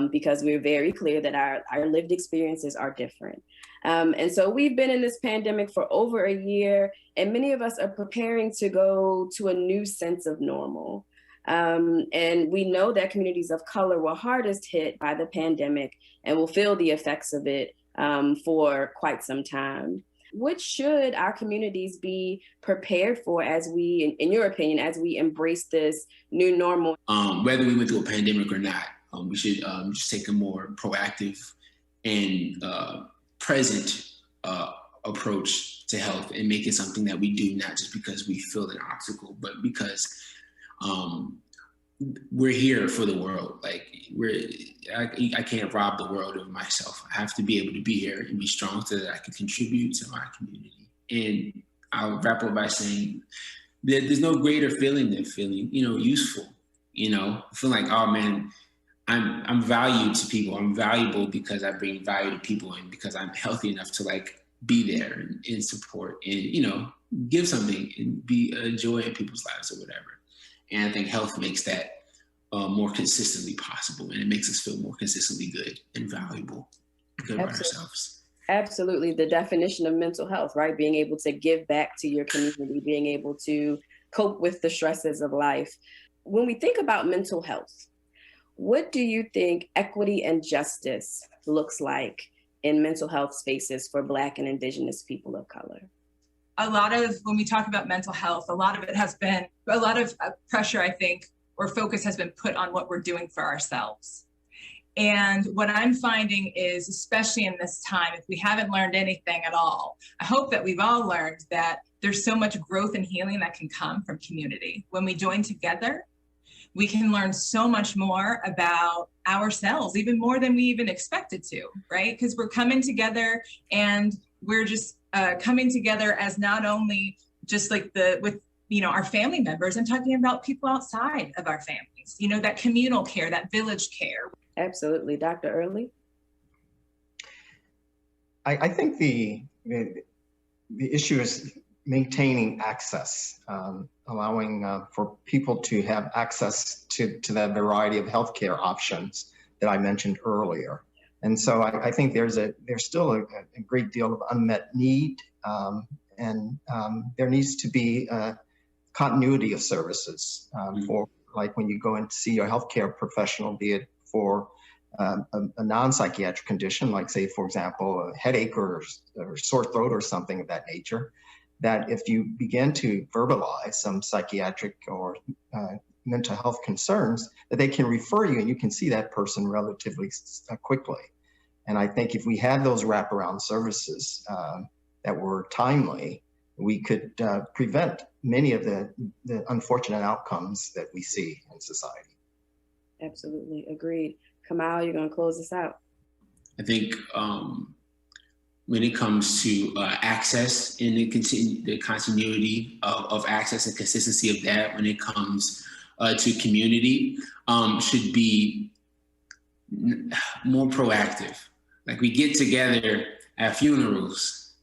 because we're very clear that our lived experiences are different. And so we've been in this pandemic for over a year, and many of us are preparing to go to a new sense of normal. And we know that communities of color were hardest hit by the pandemic and will feel the effects of it for quite some time. What should our communities be prepared for as we, in your opinion, as we embrace this new normal? Whether we went through a pandemic or not, we should just take a more proactive and present approach to health and make it something that we do, not just because we feel an obstacle, but because we're here for the world. Like I can't rob the world of myself. I have to be able to be here and be strong so that I can contribute to my community. And I'll wrap up by saying that there's no greater feeling than feeling, useful. Feeling like, oh man, I'm valued to people. I'm valuable because I bring value to people and because I'm healthy enough to be there and support and, give something and be a joy in people's lives or whatever. And I think health makes that more consistently possible, and it makes us feel more consistently good and valuable, good about ourselves. Absolutely. The definition of mental health, right? Being able to give back to your community, being able to cope with the stresses of life. When we think about mental health, what do you think equity and justice looks like in mental health spaces for Black and Indigenous people of color? When we talk about mental health, a lot of it has been, a lot of pressure, I think, or focus has been put on what we're doing for ourselves. And what I'm finding is, especially in this time, if we haven't learned anything at all, I hope that we've all learned that there's so much growth and healing that can come from community. When we join together, we can learn so much more about ourselves, even more than we even expected to, right? Because we're coming together and we're just coming together as not only just with our family members, and talking about people outside of our families, that communal care, that village care. Absolutely. Dr. Early? I think the issue is maintaining access, allowing for people to have access to that variety of healthcare options that I mentioned earlier. And so I think there's still a great deal of unmet need, and there needs to be a continuity of services for, like, when you go and see your healthcare professional, be it for a non-psychiatric condition, like, say, for example, a headache or sore throat or something of that nature, that if you begin to verbalize some psychiatric or mental health concerns, that they can refer you and you can see that person relatively quickly. And I think if we had those wraparound services that were timely, we could prevent many of the unfortunate outcomes that we see in society. Absolutely, agreed. Kamal, you're going to close this out. I think when it comes to access and the continuity of access and consistency of that, when it comes to community, should be more proactive. Like, we get together at funerals,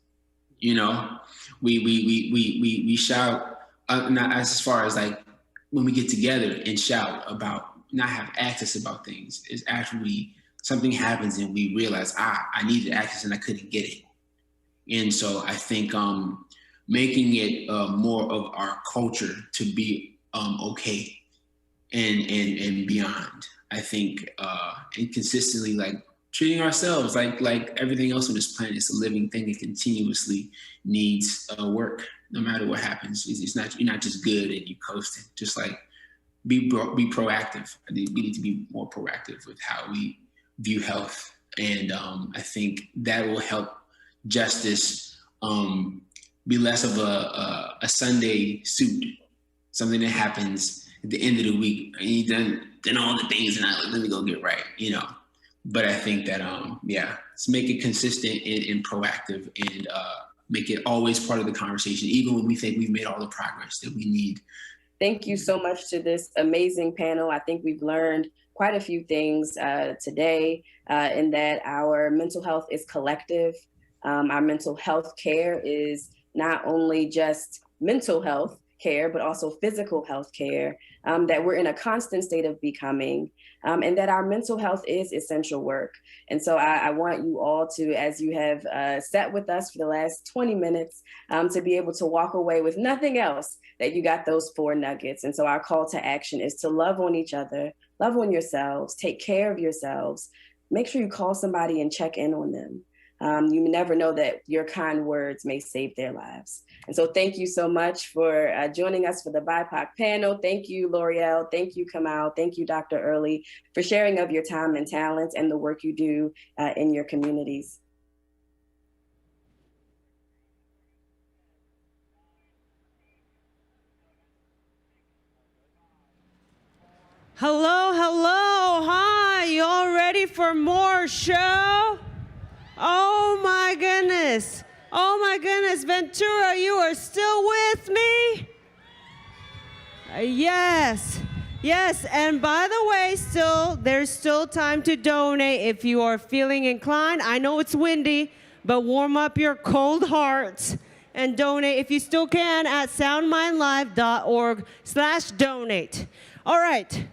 you know, we shout, not as far as like when we get together and shout about not have access about things, is actually something happens and we realize, I needed access and I couldn't get it. And so I think making it more of our culture to be okay and beyond. I think and consistently, like, treating ourselves like everything else on this planet is a living thing and continuously needs work, no matter what happens. It's not, you're not just good and you coasting. Just like be proactive. I think we need to be more proactive with how we view health, and I think that will help justice be less of a Sunday suit, something that happens at the end of the week. And you done all the things, and let me go get right, you know. But I think that let's make it consistent and proactive, and make it always part of the conversation, even when we think we've made all the progress that we need. Thank you so much to this amazing panel. I think we've learned quite a few things today, in that our mental health is collective. Our mental health care is not only just mental health care, but also physical health care, that we're in a constant state of becoming, and that our mental health is essential work. And so I want you all to, as you have sat with us for the last 20 minutes, to be able to walk away with nothing else, that you got those 4 nuggets. And so our call to action is to love on each other, love on yourselves, take care of yourselves, make sure you call somebody and check in on them. You never know that your kind words may save their lives. And so thank you so much for joining us for the BIPOC panel. Thank you, L'Oreal. Thank you, Kamal. Thank you, Dr. Early, for sharing of your time and talents and the work you do in your communities. Hello, hello, hi, you all ready for more show? Oh my goodness, Ventura, you are still with me? Yes, and by the way, there's still time to donate if you are feeling inclined. I know it's windy, but warm up your cold hearts and donate if you still can at soundmindlive.org/donate. All right.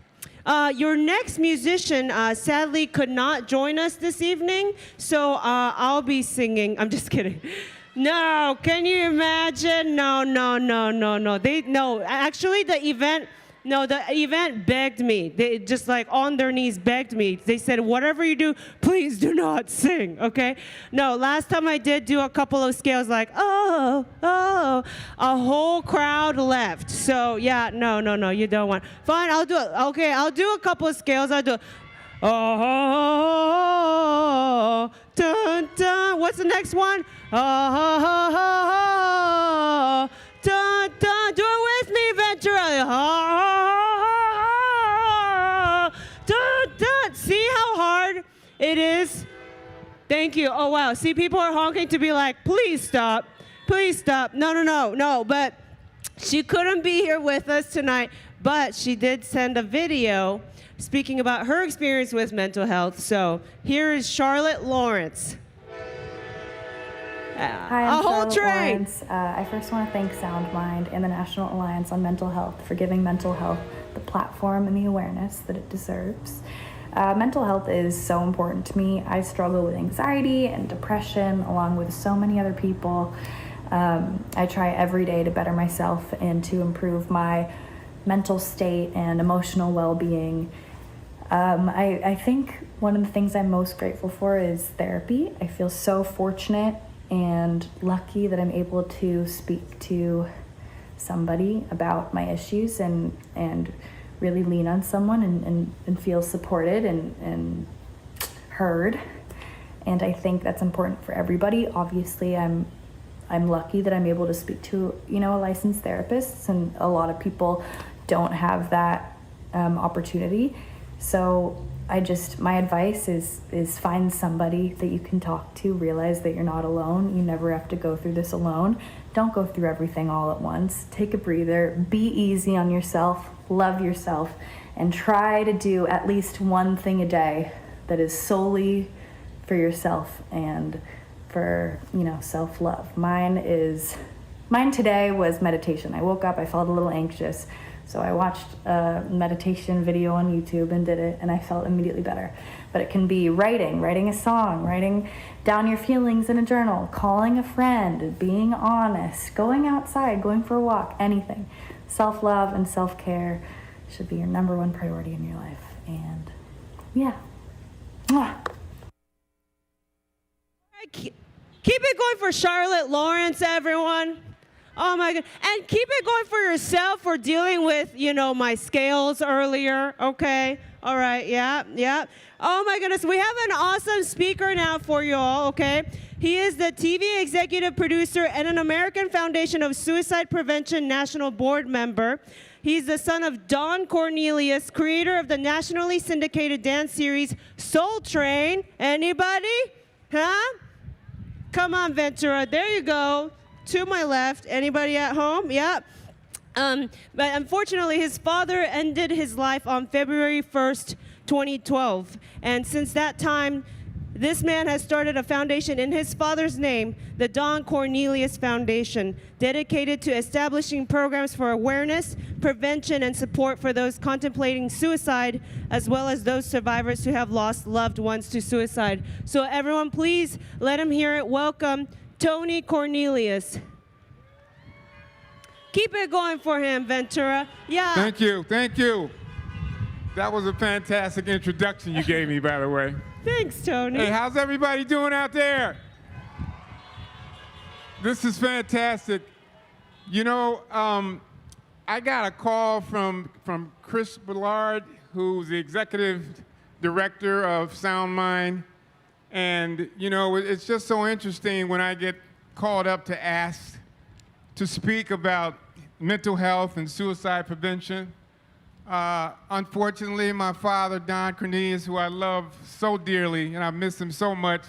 Your next musician sadly could not join us this evening, so I'll be singing. I'm just kidding. No, can you imagine? No. Actually, the event begged me. They just like on their knees begged me. They said, whatever you do, please do not sing, okay? No, last time I did do a couple of scales like, oh, a whole crowd left. So yeah, no, you don't want. Fine, I'll do it. Okay, I'll do a couple of scales. I'll do it. Oh, dun, dun. What's the next one? Oh, dun, dun. Do it with me, Ventura. Oh, dun, dun. See how hard it is? Thank you. Oh, wow. See, people are honking to be like, please stop. Please stop. No. But she couldn't be here with us tonight, but she did send a video speaking about her experience with mental health. So here is Charlotte Lawrence. Hi, A I'm whole Charlotte train. Lawrence. I first want to thank SoundMind and the National Alliance on Mental Health for giving mental health the platform and the awareness that it deserves. Mental health is so important to me. I struggle with anxiety and depression along with so many other people. I try every day to better myself and to improve my mental state and emotional well-being. I think one of the things I'm most grateful for is therapy. I feel so fortunate and lucky that I'm able to speak to somebody about my issues and really lean on someone and feel supported and heard. And I think that's important for everybody. Obviously, I'm lucky that I'm able to speak to, a licensed therapist, and a lot of people don't have that opportunity. So my advice is find somebody that you can talk to, realize that you're not alone. You never have to go through this alone. Don't go through everything all at once. Take a breather, be easy on yourself, love yourself, and try to do at least one thing a day that is solely for yourself and for, self-love. Mine today was meditation. I woke up, I felt a little anxious. So I watched a meditation video on YouTube and did it, and I felt immediately better. But it can be writing a song, writing down your feelings in a journal, calling a friend, being honest, going outside, going for a walk, anything. Self-love and self-care should be your number one priority in your life. And yeah. Mwah. Keep it going for Charlotte Lawrence, everyone. Oh my God. And keep it going for yourself for dealing with, my scales earlier. Okay. All right. Yeah. Oh my goodness. We have an awesome speaker now for you all. Okay. He is the TV executive producer and an American Foundation of Suicide Prevention National Board member. He's the son of Don Cornelius, creator of the nationally syndicated dance series Soul Train. Anybody? Huh? Come on, Ventura. There you go. To my left. Anybody at home? Yeah. But unfortunately, his father ended his life on February 1st, 2012. And since that time, this man has started a foundation in his father's name, the Don Cornelius Foundation, dedicated to establishing programs for awareness, prevention, and support for those contemplating suicide, as well as those survivors who have lost loved ones to suicide. So everyone, please let him hear it. Welcome, Tony Cornelius. Keep it going for him, Ventura. Yeah. Thank you. That was a fantastic introduction you gave me, by the way. Thanks, Tony. Hey, how's everybody doing out there? This is fantastic. I got a call from Chris Ballard, who's the executive director of SoundMind. And, it's just so interesting when I get called up to ask to speak about mental health and suicide prevention. Unfortunately, my father, Don Cornelius, who I love so dearly, and I miss him so much,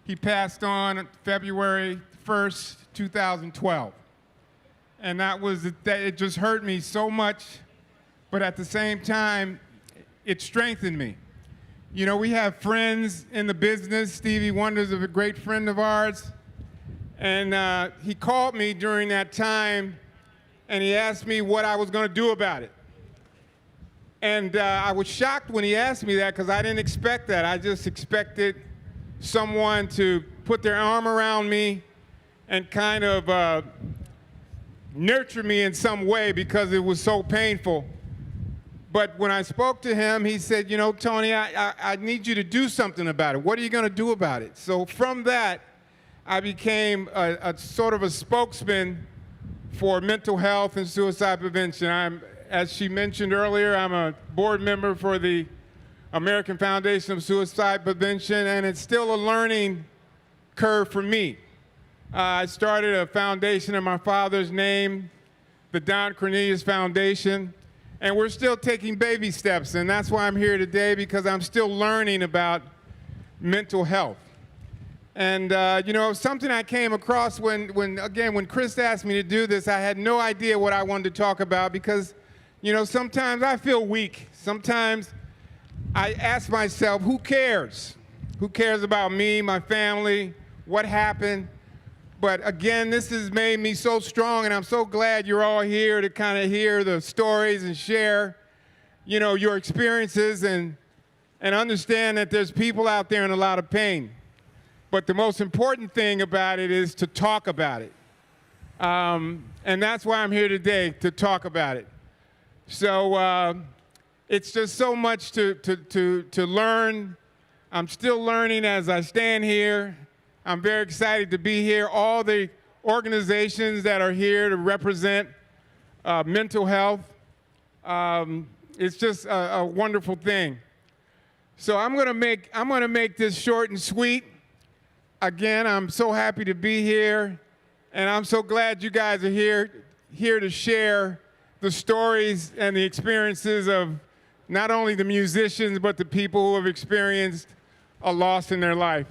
he passed on February 1st, 2012. And it just hurt me so much, but at the same time, it strengthened me. We have friends in the business. Stevie Wonder's a great friend of ours. And he called me during that time, and he asked me what I was going to do about it. And I was shocked when he asked me that because I didn't expect that. I just expected someone to put their arm around me and kind of nurture me in some way because it was so painful. But when I spoke to him, he said, Tony, I need you to do something about it. What are you going to do about it? So from that, I became a sort of a spokesman for mental health and suicide prevention. As she mentioned earlier, I'm a board member for the American Foundation of Suicide Prevention, and it's still a learning curve for me. I started a foundation in my father's name, the Don Cornelius Foundation, and we're still taking baby steps, and that's why I'm here today, because I'm still learning about mental health. And, something I came across when Chris asked me to do this, I had no idea what I wanted to talk about because, sometimes I feel weak. Sometimes I ask myself, who cares? Who cares about me, my family, what happened? But again, this has made me so strong, and I'm so glad you're all here to kind of hear the stories and share, you know, your experiences and understand that there's people out there in a lot of pain. But the most important thing about it is to talk about it. And that's why I'm here today, to talk about it. So it's just so much to learn. I'm still learning as I stand here. I'm very excited to be here. All the organizations that are here to represent mental health. It's just a wonderful thing. So I'm gonna make this short and sweet. Again, I'm so happy to be here, and I'm so glad you guys are here to share the stories and the experiences of not only the musicians, but the people who have experienced a loss in their life.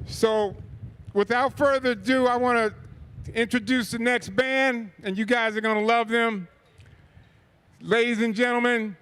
So without further ado, I want to introduce the next band, and you guys are going to love them. Ladies and gentlemen,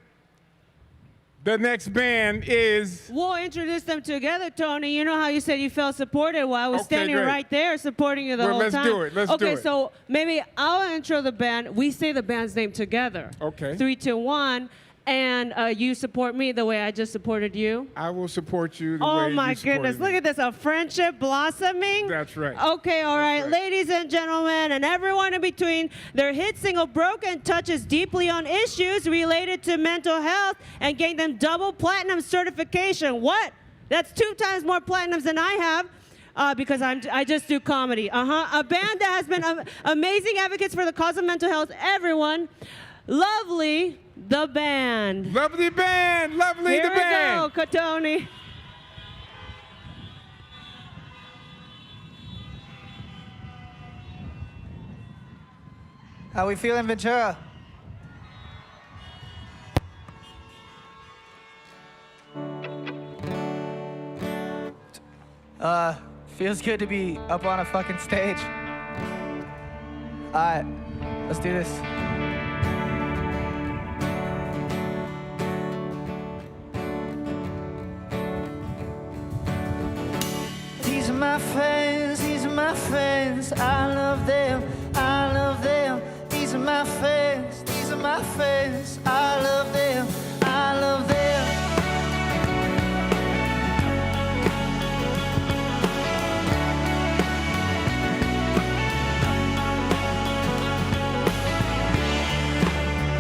the next band is... We'll introduce them together, Tony. You know how you said you felt supported? Well, I was standing great. right there supporting you the whole let's time. do it. Let's do Okay, it. so maybe I'll intro the band. We say the band's name together. Okay. 3, 2, 1. And you support me the way I just supported you? I will support you the way Oh you my supported goodness, me. look at this, a friendship blossoming. That's right. Okay, all right, ladies and gentlemen, and everyone in between, their hit single Broken touches deeply on issues related to mental health and gained them double platinum certification. What? That's 2 times more platinums than I have. Because I just do comedy. A band that has been amazing advocates for the cause of mental health. Everyone, Lovely the Band. Lovely Band, Lovely the Band. Here we go, Tony. How we feeling, Ventura? Feels good to be up on a fucking stage. Alright, let's do this. These are my friends, I love them, I love them. These are my friends, I love them, I love them.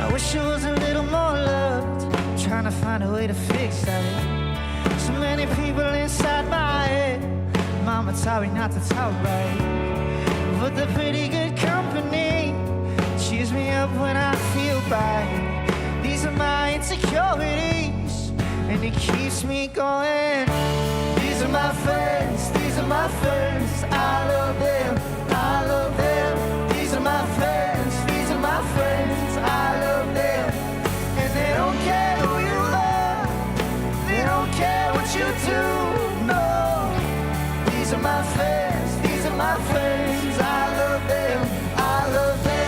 I wish there was a little more love, trying to find a way to fix that. So many people inside my head, Mama taught me not to talk right, but they're pretty good company. Cheers me up when I feel bad. These are my insecurities, and it keeps me going. These are my friends, I love them, I love them. These are my friends, I love them. And they don't care who you love, they don't care what you do, no. These are my friends, I love them, I love them.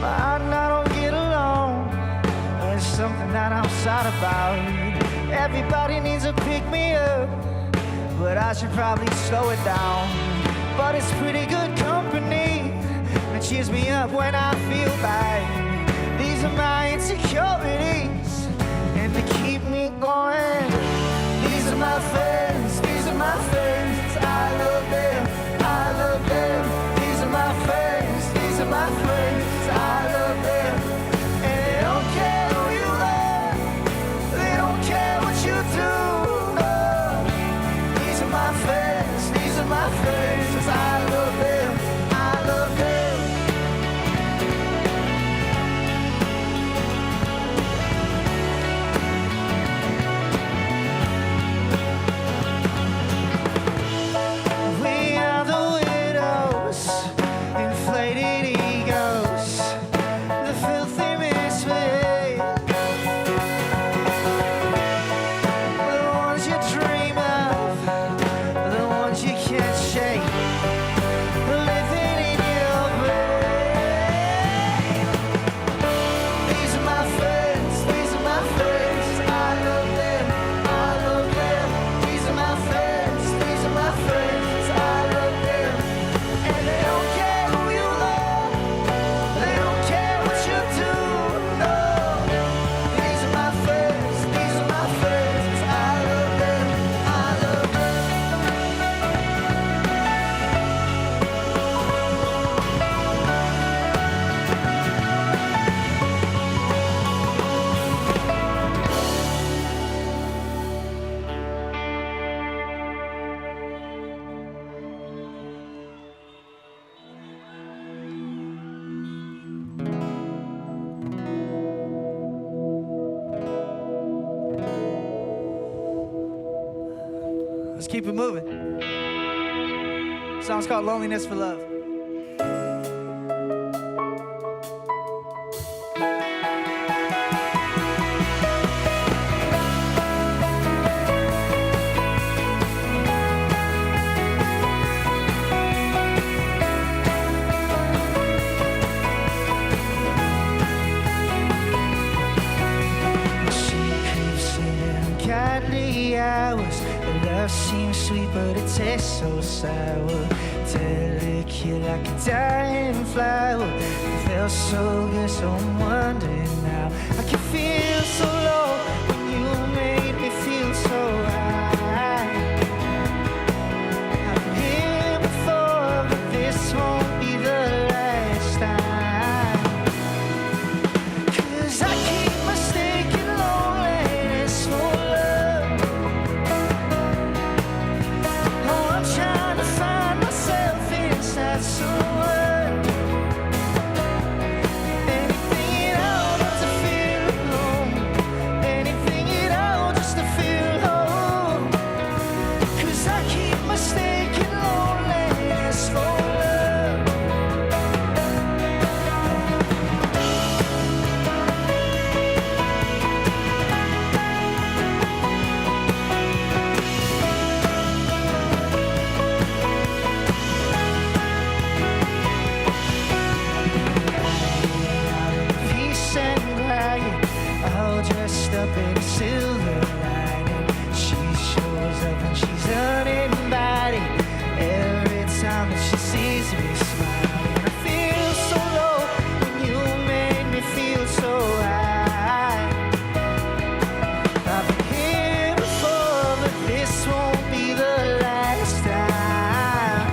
I don't get along, there's something that I'm sad about. Everybody needs to pick me up, but I should probably slow it down. But it's pretty good company that cheers me up when I feel bad. These are my insecurities, and they keep me going. These are my friends, I love them, I love them. These are my friends, I love them. And they don't care who you love, they don't care what you do, no. These are my friends, I love them, I love them. Let's keep it moving. Song's called Loneliness for Love. Love seems sweet, but it tastes so sour. Delicate like a dying flower. It felt so good, so I'm wondering now. I can feel so low when you made me feel so high. I've been here before, but this won't be the last time. 'Cause I keep mistaking loneliness for love. Oh, I'm trying to find myself inside someone. Anything at all just to feel alone. Anything at all just to feel whole. 'Cause I keep mistaking loneliness for love. Peace and quiet, all dressed up in silver lining. She shows up and she's uninvited. Every time that she sees me smiling, I feel so low when you made me feel so high. I've been here before, but this won't be the last time.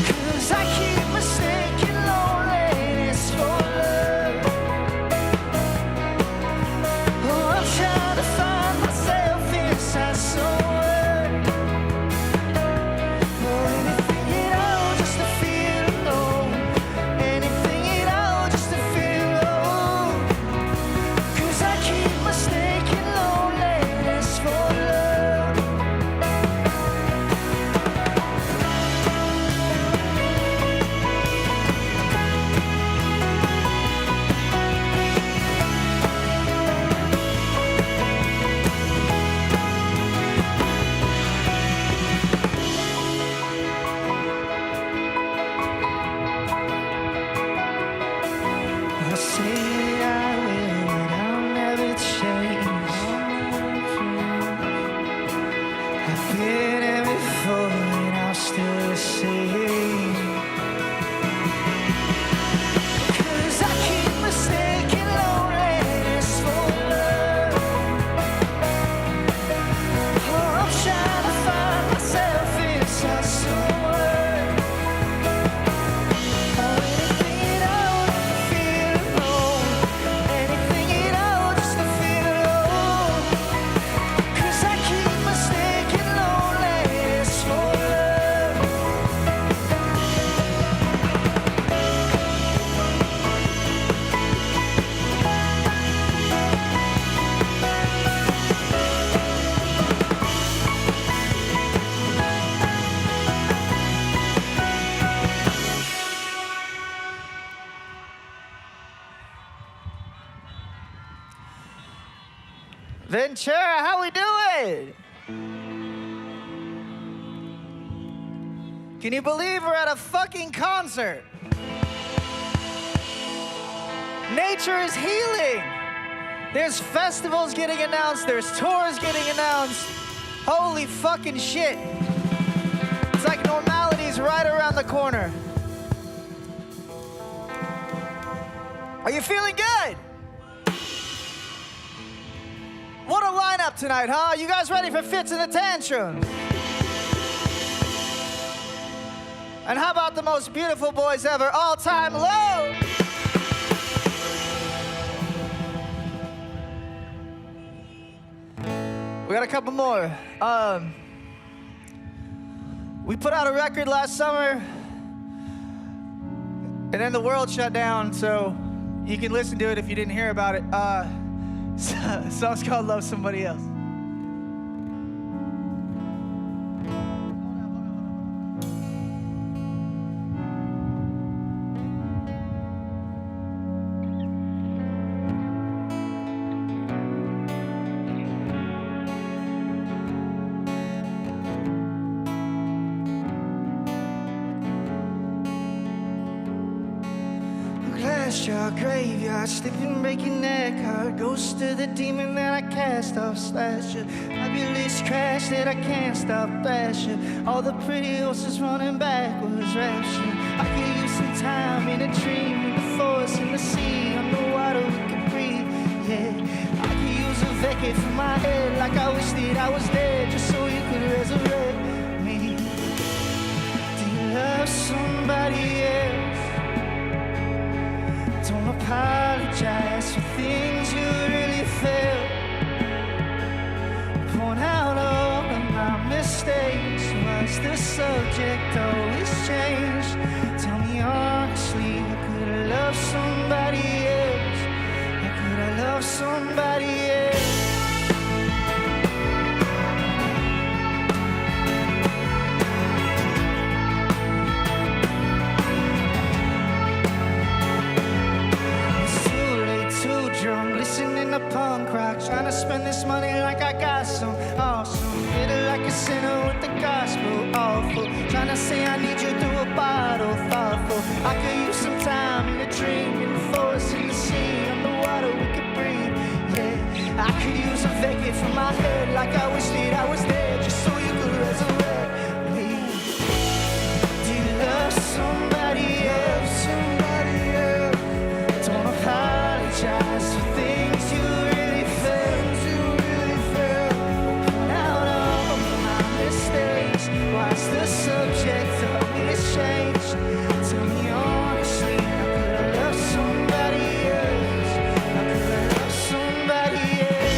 'Cause I keep mistaking loneliness for love. Oh, I'm trying to find myself inside someone. Oh, anything at all just to feel alone. Anything at all just to feel alone. 'Cause I keep mistaking loneliness for love. I say that I will, and I'll never change. I've been here before, and I'm still the same. 'Cause I keep mistaking loneliness for love. Oh, I'm trying to find myself inside someone. Oh, anything at all just to feel alone. Anything at all just to feel alone. 'Cause I keep mistaking loneliness for love. Ventura, how we doing? Can you believe we're at a fucking concert? Nature is healing. There's festivals getting announced, there's tours getting announced. Holy fucking shit. It's like normality's right around the corner. Are you feeling good? What a lineup tonight, huh? You guys ready for Fitz and The Tantrums? And how about the most beautiful boys ever, All Time Low? We got a couple more. We put out a record last summer, and then the world shut down, so you can listen to it if you didn't hear about it. Song's called Love Somebody Else. restaurant, graveyard, sleeping, breaking neck hard. Ghost of the demon that I cast off, slasher. Fabulous crash that I can't stop, basher. All the pretty horses running backwards, rapture. I could use some time in a dream, in the forest, in the sea, underwater we could breathe, yeah. I could use a vacate for my head, like I wish that I was dead, just so you could resurrect me. Do you love somebody else? Don't apologize for things you really felt. Point out all of my mistakes. Why's the subject always changed? Tell me honestly, how could I love somebody else? How could I love somebody else? Drunk, listening to punk rock, trying to spend this money like I got some awesome. Hit it like a sinner with the gospel, awful. Trying to say I need you through a bottle, thoughtful. I could use some time in a dream, in the forest, in the sea, underwater we could breathe, yeah. I could use a vacate from my head, like I wish that I was dead, just so you could resurrect me. Do you love somebody else? Somebody else? Don't apologize for things you really felt. Point out all of my mistakes. Why's the subject always changed? Tell me honestly, how could I love somebody else? How could I love somebody else?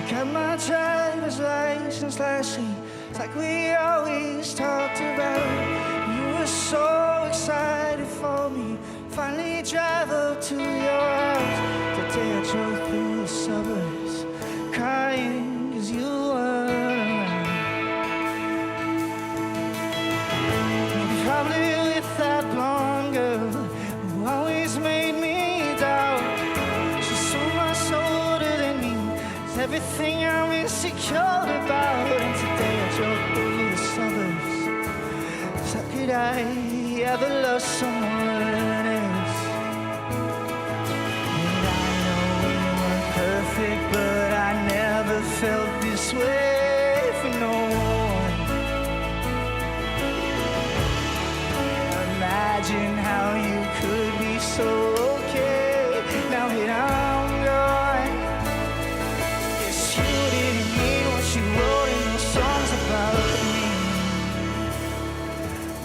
Got my driver's license last week. It's like we always talked about. You were so excited for me. Finally drive up to your house. Today I drove through the suburbs, crying 'cause you weren't around. You're probably with that blonde girl who always made me doubt. She's so much older than me. It's everything I'm insecure about. And today I drove through the suburbs. So could I ever love someone else? And I know we weren't perfect, but I never felt this way for no one. Imagine how you could be so okay now that I'm gone. Guess you didn't mean what you wrote in those songs about me.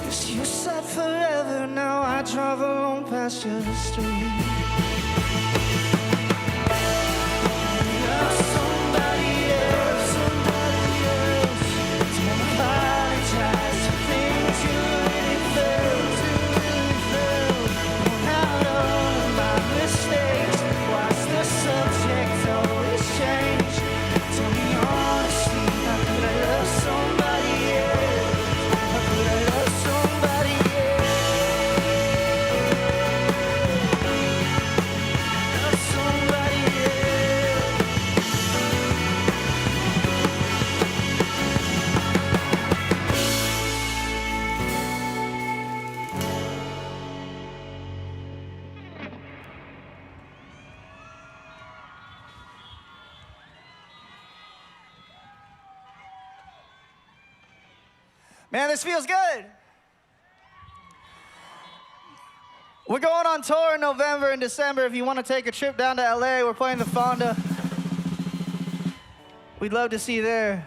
Guess you said forever, now I drive alone past your street. Love somebody else, somebody else. Don't apologize for things you really felt, Point out all of my mistakes. Why's the subject always change? Tell me honestly, how could I love somebody else? How could I love somebody else? Love somebody else. Man, this feels good. We're going on tour in November and December. If you want to take a trip down to LA, we're playing the Fonda. We'd love to see you there.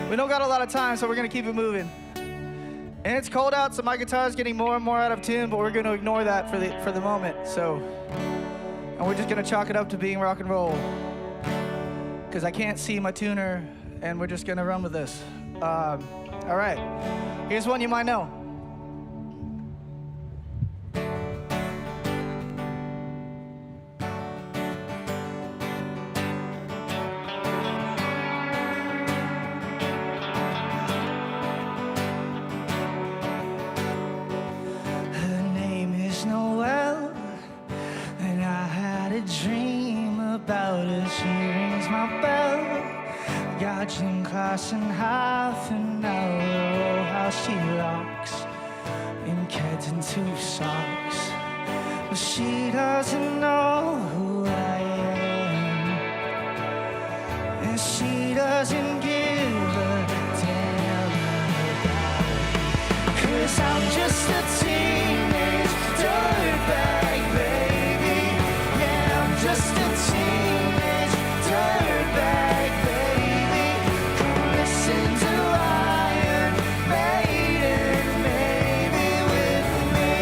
We don't got a lot of time, so we're going to keep it moving. And it's cold out, so my guitar's getting more and more out of tune, but we're going to ignore that for the moment. And we're just going to chalk it up to being rock and roll. Because I can't see my tuner, and we're just going to run with this. All right. Here's one you might know. gym class in half an hour. Oh, how she rocks in kids and 2 socks. But she doesn't know who I am, and she doesn't give a damn about it. 'Cause I'm just a teenage dirtbag, baby. Yeah, I'm just a teenage dirtbag, baby. Come listen to Iron Maiden, maybe with me.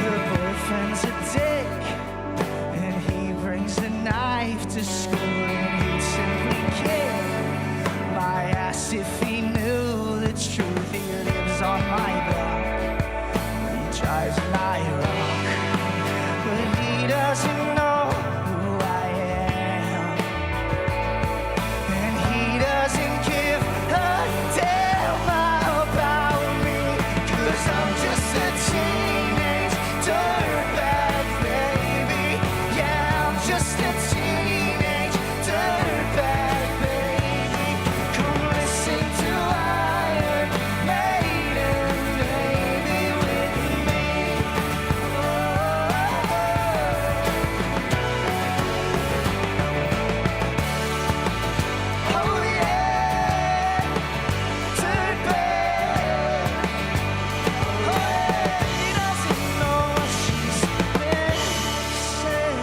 Her boyfriend's a dick, and he brings a knife to school, and he'd simply kick my ass if he knew the truth. He lives on my block, he drives an IROC, but he doesn't know who I am, and he doesn't give a damn about me. 'Cause I'm just a teenage dirtbag, baby. Yeah, I'm just a teenage dirtbag, baby. Come listen to Iron Maiden, baby, with me. Oh yeah, dirtbag. Oh yeah, he doesn't know what she's missing.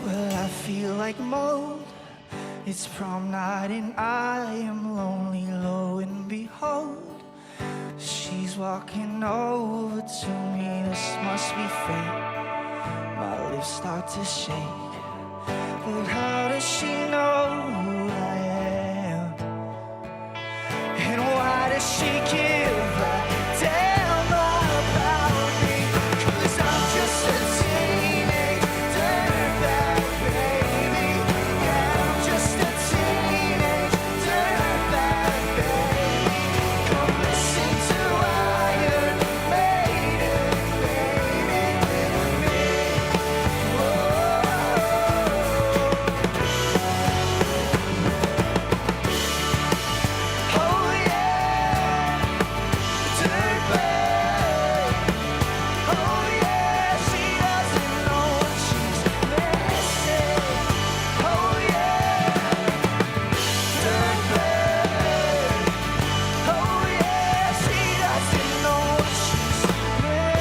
Well, I feel like mold. It's prom night and I am lonely, lo and behold. She's walking over to me, this must be fate. My lips start to shake, but how does she know who I am? And why does she give a damn about me? 'Cause I'm just a teenage dirtbag, baby. Yeah, I'm just a teenage dirtbag, baby. Come listen to Iron Maiden, baby, with me. Oh yeah, dirtbag. Oh yeah, she doesn't know what she's missing. Oh yeah, dirtbag. Oh yeah, she doesn't know what she's missing.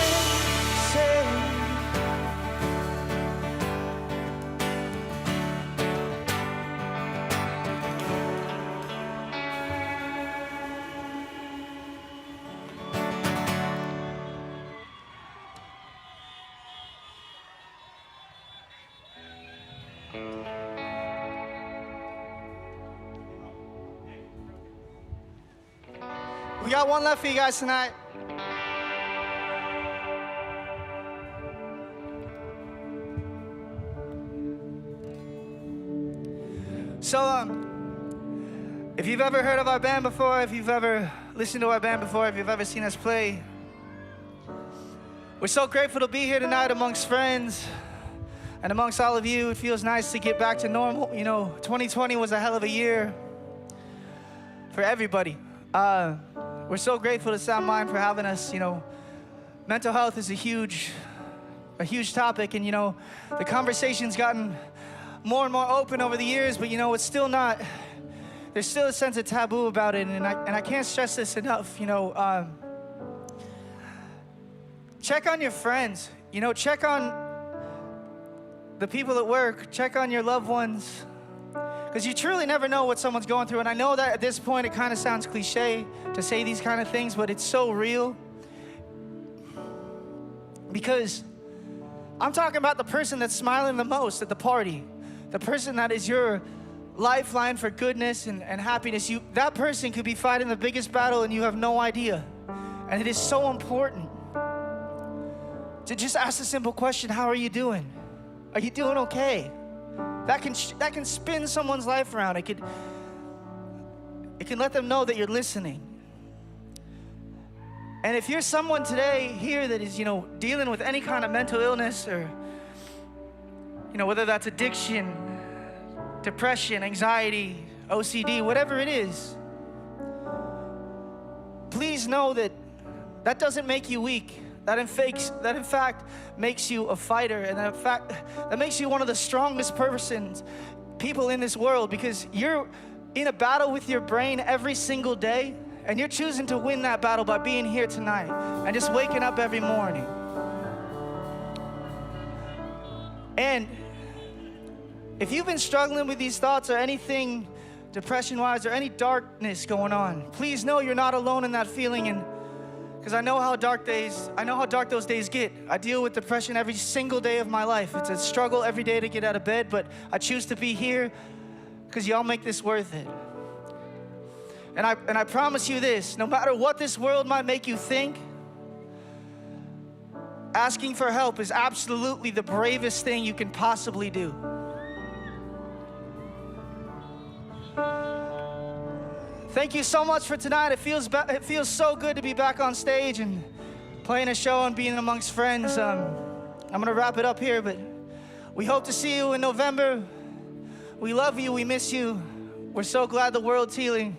We got one left for you guys tonight. So, if you've ever heard of our band before, if you've ever listened to our band before, if you've ever seen us play, we're so grateful to be here tonight amongst friends and amongst all of you. It feels nice to get back to normal. You know, 2020 was a hell of a year for everybody. We're so grateful to Sound Mind for having us. You know, mental health is a huge topic, and you know, the conversation's gotten more and more open over the years, but you know, it's still not, there's still a sense of taboo about it, and I can't stress this enough. You know, check on your friends, you know, check on the people at work, check on your loved ones, because you truly never know what someone's going through. And I know that at this point it kind of sounds cliche to say these kind of things, but it's so real, because I'm talking about the person that's smiling the most at the party, the person that is your lifeline for goodness and happiness. That person could be fighting the biggest battle and you have no idea. And it is so important to just ask a simple question: how are you doing? Are you doing okay? that can spin someone's life around. It can let them know that you're listening. And if you're someone today here that is, dealing with any kind of mental illness, or, whether that's addiction, depression, anxiety, OCD, whatever it is, please know that that doesn't make you weak. That in fact makes you a fighter, and that makes you one of the strongest people in this world, because you're in a battle with your brain every single day, and you're choosing to win that battle by being here tonight and just waking up every morning. And if you've been struggling with these thoughts or anything depression-wise or any darkness going on, please know you're not alone in that feeling. And because I know how dark those days get. I deal with depression every single day of my life. It's a struggle every day to get out of bed, but I choose to be here because y'all make this worth it. And I promise you this, no matter what this world might make you think, asking for help is absolutely the bravest thing you can possibly do. Thank you so much for tonight. It feels so good to be back on stage and playing a show and being amongst friends. I'm gonna wrap it up here, but we hope to see you in November. We love you, we miss you. We're so glad the world's healing.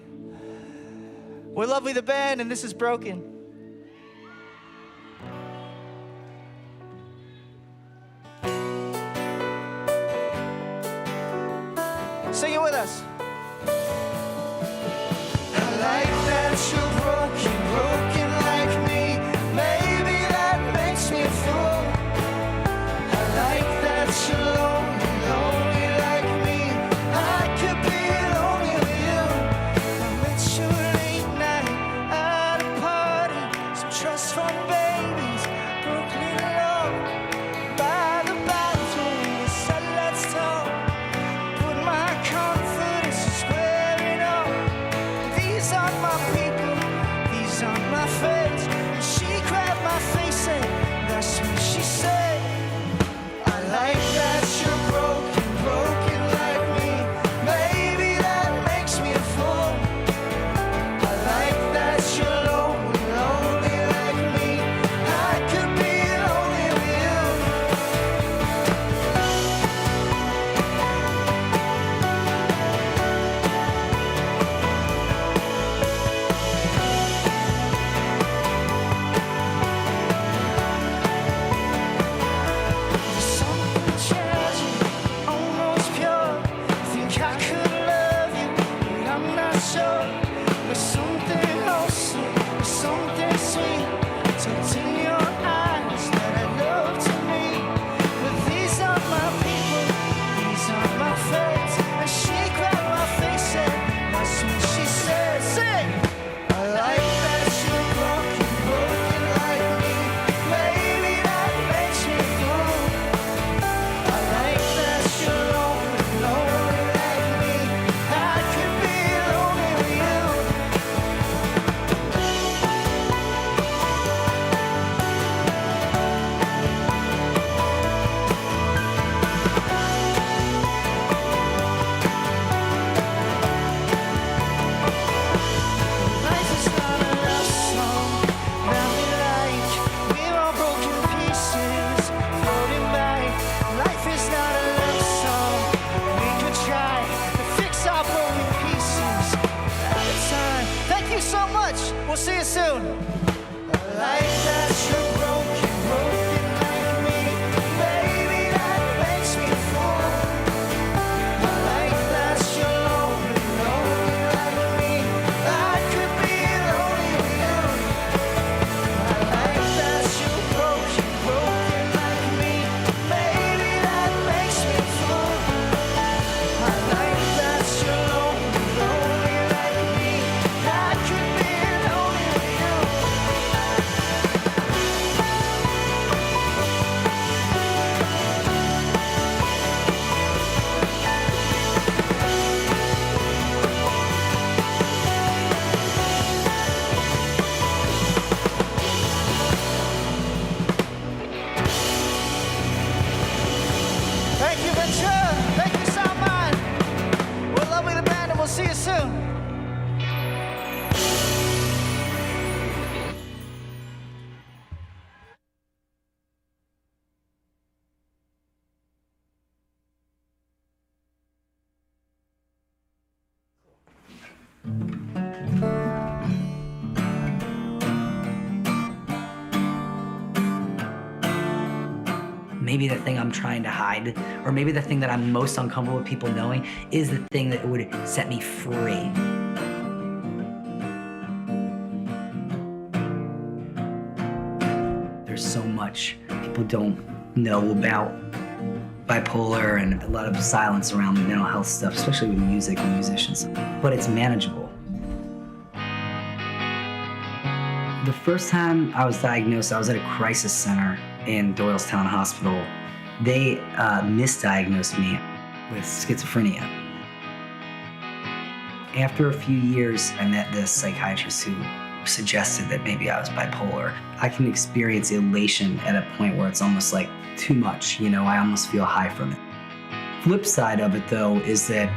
We're Lovely the Band, and this is Broken. Sing it with us. I like that you're broken like me. Maybe that makes me a fool. I like that you're lonely like me. I could be lonely with you. I met you late night at a party. Some trust fund babies, Brooklyn love. By the bathroom, we said let's talk. Put my confidence in squaring up. These are my people, these are my friends. And she grabbed my face and that's when she said, I like that you're broken like me. Maybe that makes me a fool. I like that you're lonely like me. I could be lonely with you. Something tragic, almost pure. Think I could love you, but I'm not sure. There's something wholesome, there's something sweet tucked in your eyes that I love to meet. But these are my people, these are my friends. And she grabbed my face and that's when she said, sing! I like that you're broken like me. Maybe that makes me fool. I like that you're lonely like me. I could be lonely with you. Life is not a love song that we like. We're all broken pieces floating by. Life is not a love song. We could try to fix our broken pieces at a time. Thank you so much. We'll see you soon. I like that you're broken like me. Baby, that makes me a fool. I like that you're lonely like me. I could be lonely with you. I like that you're broken like me. Baby, that makes me a fool. I like that you're lonely like me. I could be lonely with you. maybe the thing I'm trying to hide, or maybe the thing that I'm most uncomfortable with people knowing is the thing that would set me free. There's so much people don't know about bipolar and a lot of silence around mental health stuff, especially with music and musicians, but it's manageable. The first time I was diagnosed, I was at a crisis center in Doylestown Hospital. They misdiagnosed me with schizophrenia. After a few years, I met this psychiatrist who suggested that maybe I was bipolar. I can experience elation at a point where it's almost like too much, you know, I almost feel high from it. Flip side of it though is that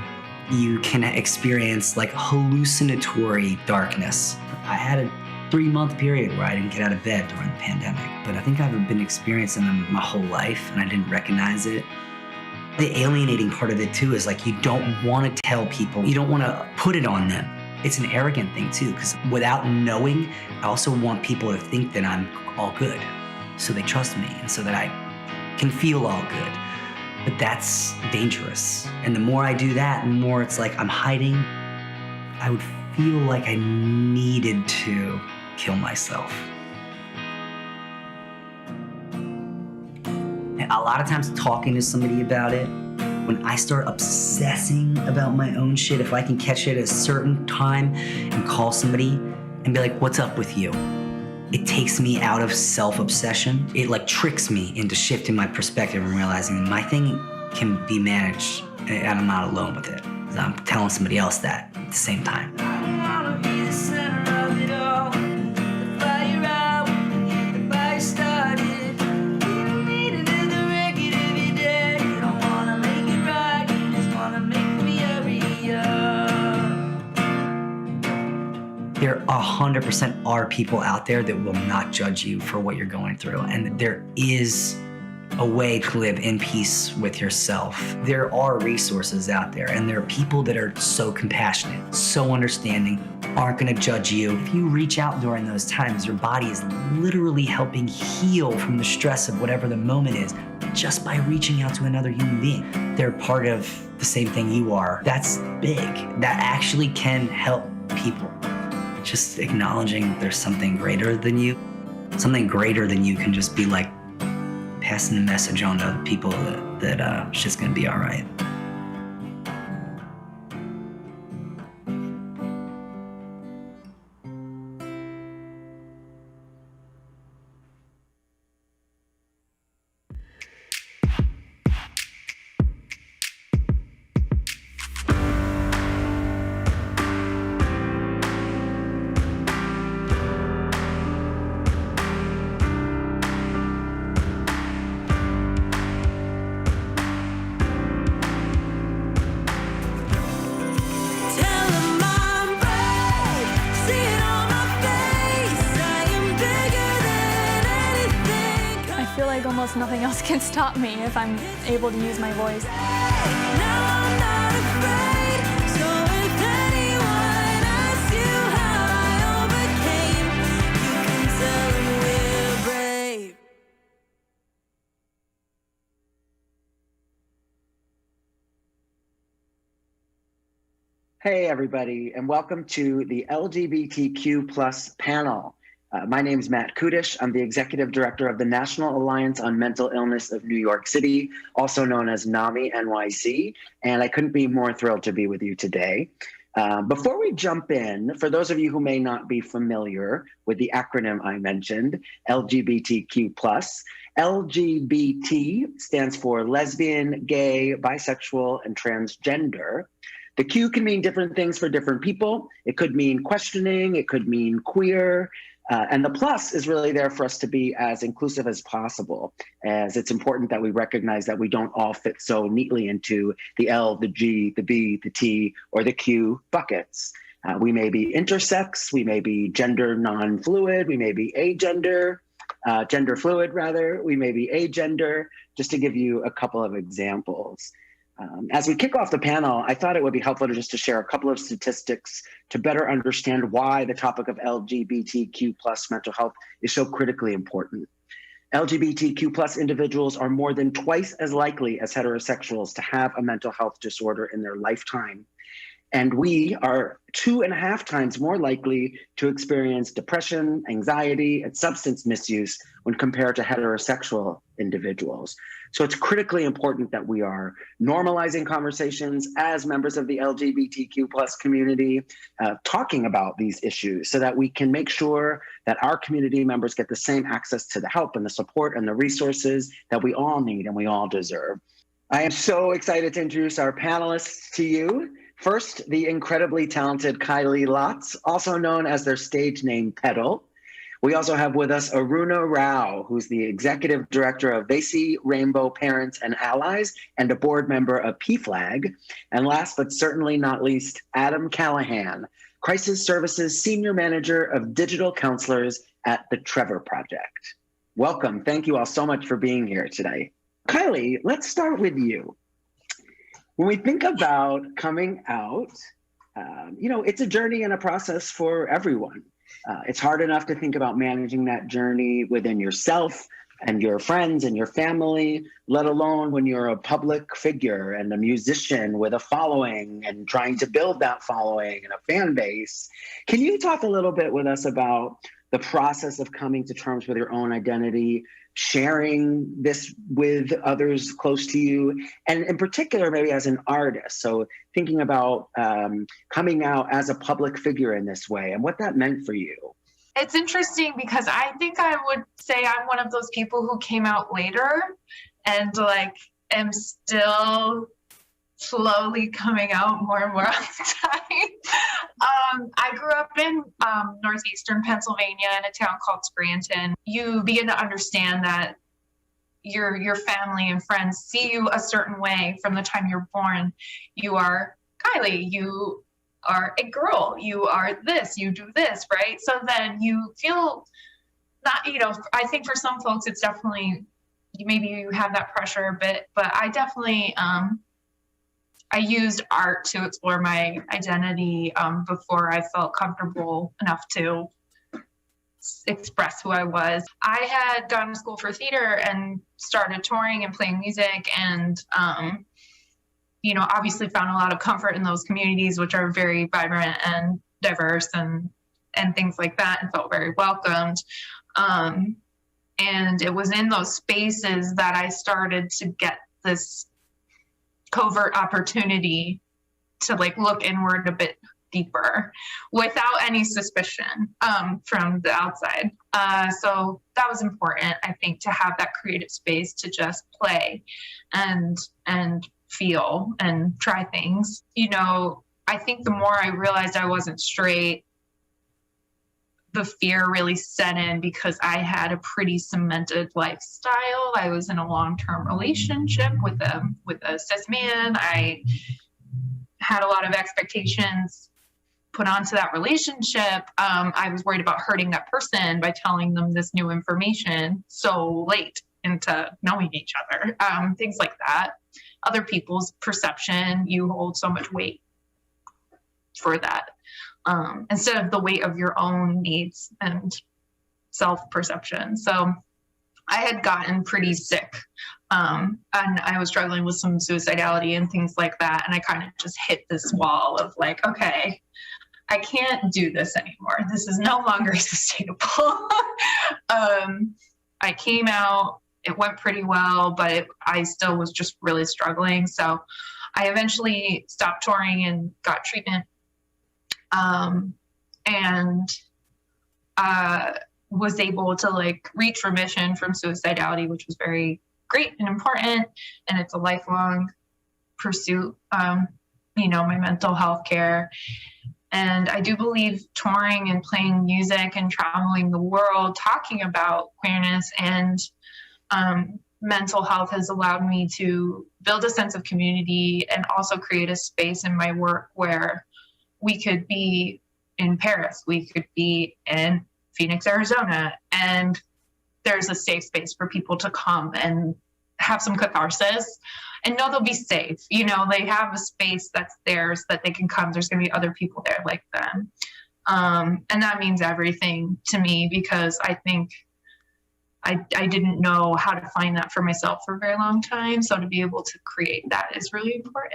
you can experience like hallucinatory darkness. I had a 3-month period where I didn't get out of bed during the pandemic, but I think I've been experiencing them my whole life and I didn't recognize it. The alienating part of it too is like you don't want to tell people, you don't want to put it on them. It's an arrogant thing too, because without knowing, I also want people to think that I'm all good. So they trust me and so that I can feel all good. But that's dangerous. And the more I do that, the more it's like I'm hiding. I would feel like I needed to kill myself. And a lot of times talking to somebody about it, when I start obsessing about my own shit, if I can catch it at a certain time and call somebody and be like, what's up with you? It takes me out of self-obsession. It like tricks me into shifting my perspective and realizing that my thing can be managed and I'm not alone with it. I'm telling somebody else that at the same time. I wanna be the center of it all. The fire out, the fire started. You don't need another record every day. You don't wanna make it right, you just wanna make me hurry up. There 100% are people out there that will not judge you for what you're going through, and there is a way to live in peace with yourself. There are resources out there, and there are people that are so compassionate, so understanding, aren't gonna judge you. If you reach out during those times, your body is literally helping heal from the stress of whatever the moment is, just by reaching out to another human being. They're part of the same thing you are. That's big. That actually can help people. Just acknowledging there's something greater than you. Something greater than you can just be like, passing the message on to other people that shit's gonna be all right. Almost nothing else can stop me if I'm able to use my voice. Hey everybody, and welcome to the LGBTQ plus panel. My name is Matt Kudish. I'm the Executive Director of the National Alliance on Mental Illness of New York City, also known as NAMI NYC, and I couldn't be more thrilled to be with you today. Before we jump in, for those of you who may not be familiar with the acronym I mentioned, LGBTQ+, LGBT stands for lesbian, gay, bisexual, and transgender. The Q can mean different things for different people. It could mean questioning, it could mean queer, and the plus is really there for us to be as inclusive as possible, as it's important that we recognize that we don't all fit so neatly into the L, the G, the B, the T, or the Q buckets. We may be intersex, we may be gender non-fluid, we may be agender, gender fluid rather, we may be agender, just to give you a couple of examples. As we kick off the panel, I thought it would be helpful to share a couple of statistics to better understand why the topic of LGBTQ plus mental health is so critically important. LGBTQ plus individuals are more than twice as likely as heterosexuals to have a mental health disorder in their lifetime. And we are 2.5 times more likely to experience depression, anxiety, and substance misuse when compared to heterosexual individuals. So it's critically important that we are normalizing conversations as members of the LGBTQ plus community, talking about these issues so that we can make sure that our community members get the same access to the help and the support and the resources that we all need and we all deserve. I am so excited to introduce our panelists to you. First, the incredibly talented Kylie Lotz, also known as their stage name Petal. We also have with us Aruna Rao, who's the executive director of Vasi Rainbow Parents and Allies and a board member of PFLAG. And last but certainly not least, Adam Callahan, Crisis Services Senior Manager of Digital Counselors at the Trevor Project. Welcome. Thank you all so much for being here today. Kylie, let's start with you. When we think about coming out, it's a journey and a process for everyone. It's hard enough to think about managing that journey within yourself and your friends and your family, let alone when you're a public figure and a musician with a following and trying to build that following and a fan base. Can you talk a little bit with us about the process of coming to terms with your own identity, sharing this with others close to you, and in particular, maybe as an artist? So thinking about coming out as a public figure in this way and what that meant for you. It's interesting because I think I would say I'm one of those people who came out later and am still slowly coming out more and more all the time. I grew up in northeastern Pennsylvania in a town called Scranton. You begin to understand that your family and friends see you a certain way from the time you're born. You are Kylie, you are a girl, you are this, you do this, right? So then you feel not, I think for some folks it's definitely, maybe you have that pressure a bit, but I definitely, I used art to explore my identity before I felt comfortable enough to express who I was. I had gone to school for theater and started touring and playing music and, obviously found a lot of comfort in those communities, which are very vibrant and diverse and things like that, and felt very welcomed. And it was in those spaces that I started to get this covert opportunity to look inward a bit deeper without any suspicion from the outside. So that was important, I think, to have that creative space to just play and feel and try things. I think the more I realized I wasn't straight, the fear really set in because I had a pretty cemented lifestyle. I was in a long-term relationship with a cis man. I had a lot of expectations put onto that relationship. I was worried about hurting that person by telling them this new information so late into knowing each other. Things like that. Other people's perception, you hold so much weight for that. Instead of the weight of your own needs and self-perception. So I had gotten pretty sick and I was struggling with some suicidality and things like that. And I kind of just hit this wall of okay, I can't do this anymore. This is no longer sustainable. I came out, it went pretty well, but I still was just really struggling. So I eventually stopped touring and got treatment. And was able to reach remission from suicidality, which was very great and important. And it's a lifelong pursuit, my mental health care. And I do believe touring and playing music and traveling the world, talking about queerness and mental health has allowed me to build a sense of community and also create a space in my work where we could be in Paris, we could be in Phoenix, Arizona, and there's a safe space for people to come and have some catharsis and know they'll be safe. They have a space that's theirs that they can come. There's going to be other people there like them. And that means everything to me because I think I didn't know how to find that for myself for a very long time. So to be able to create that is really important.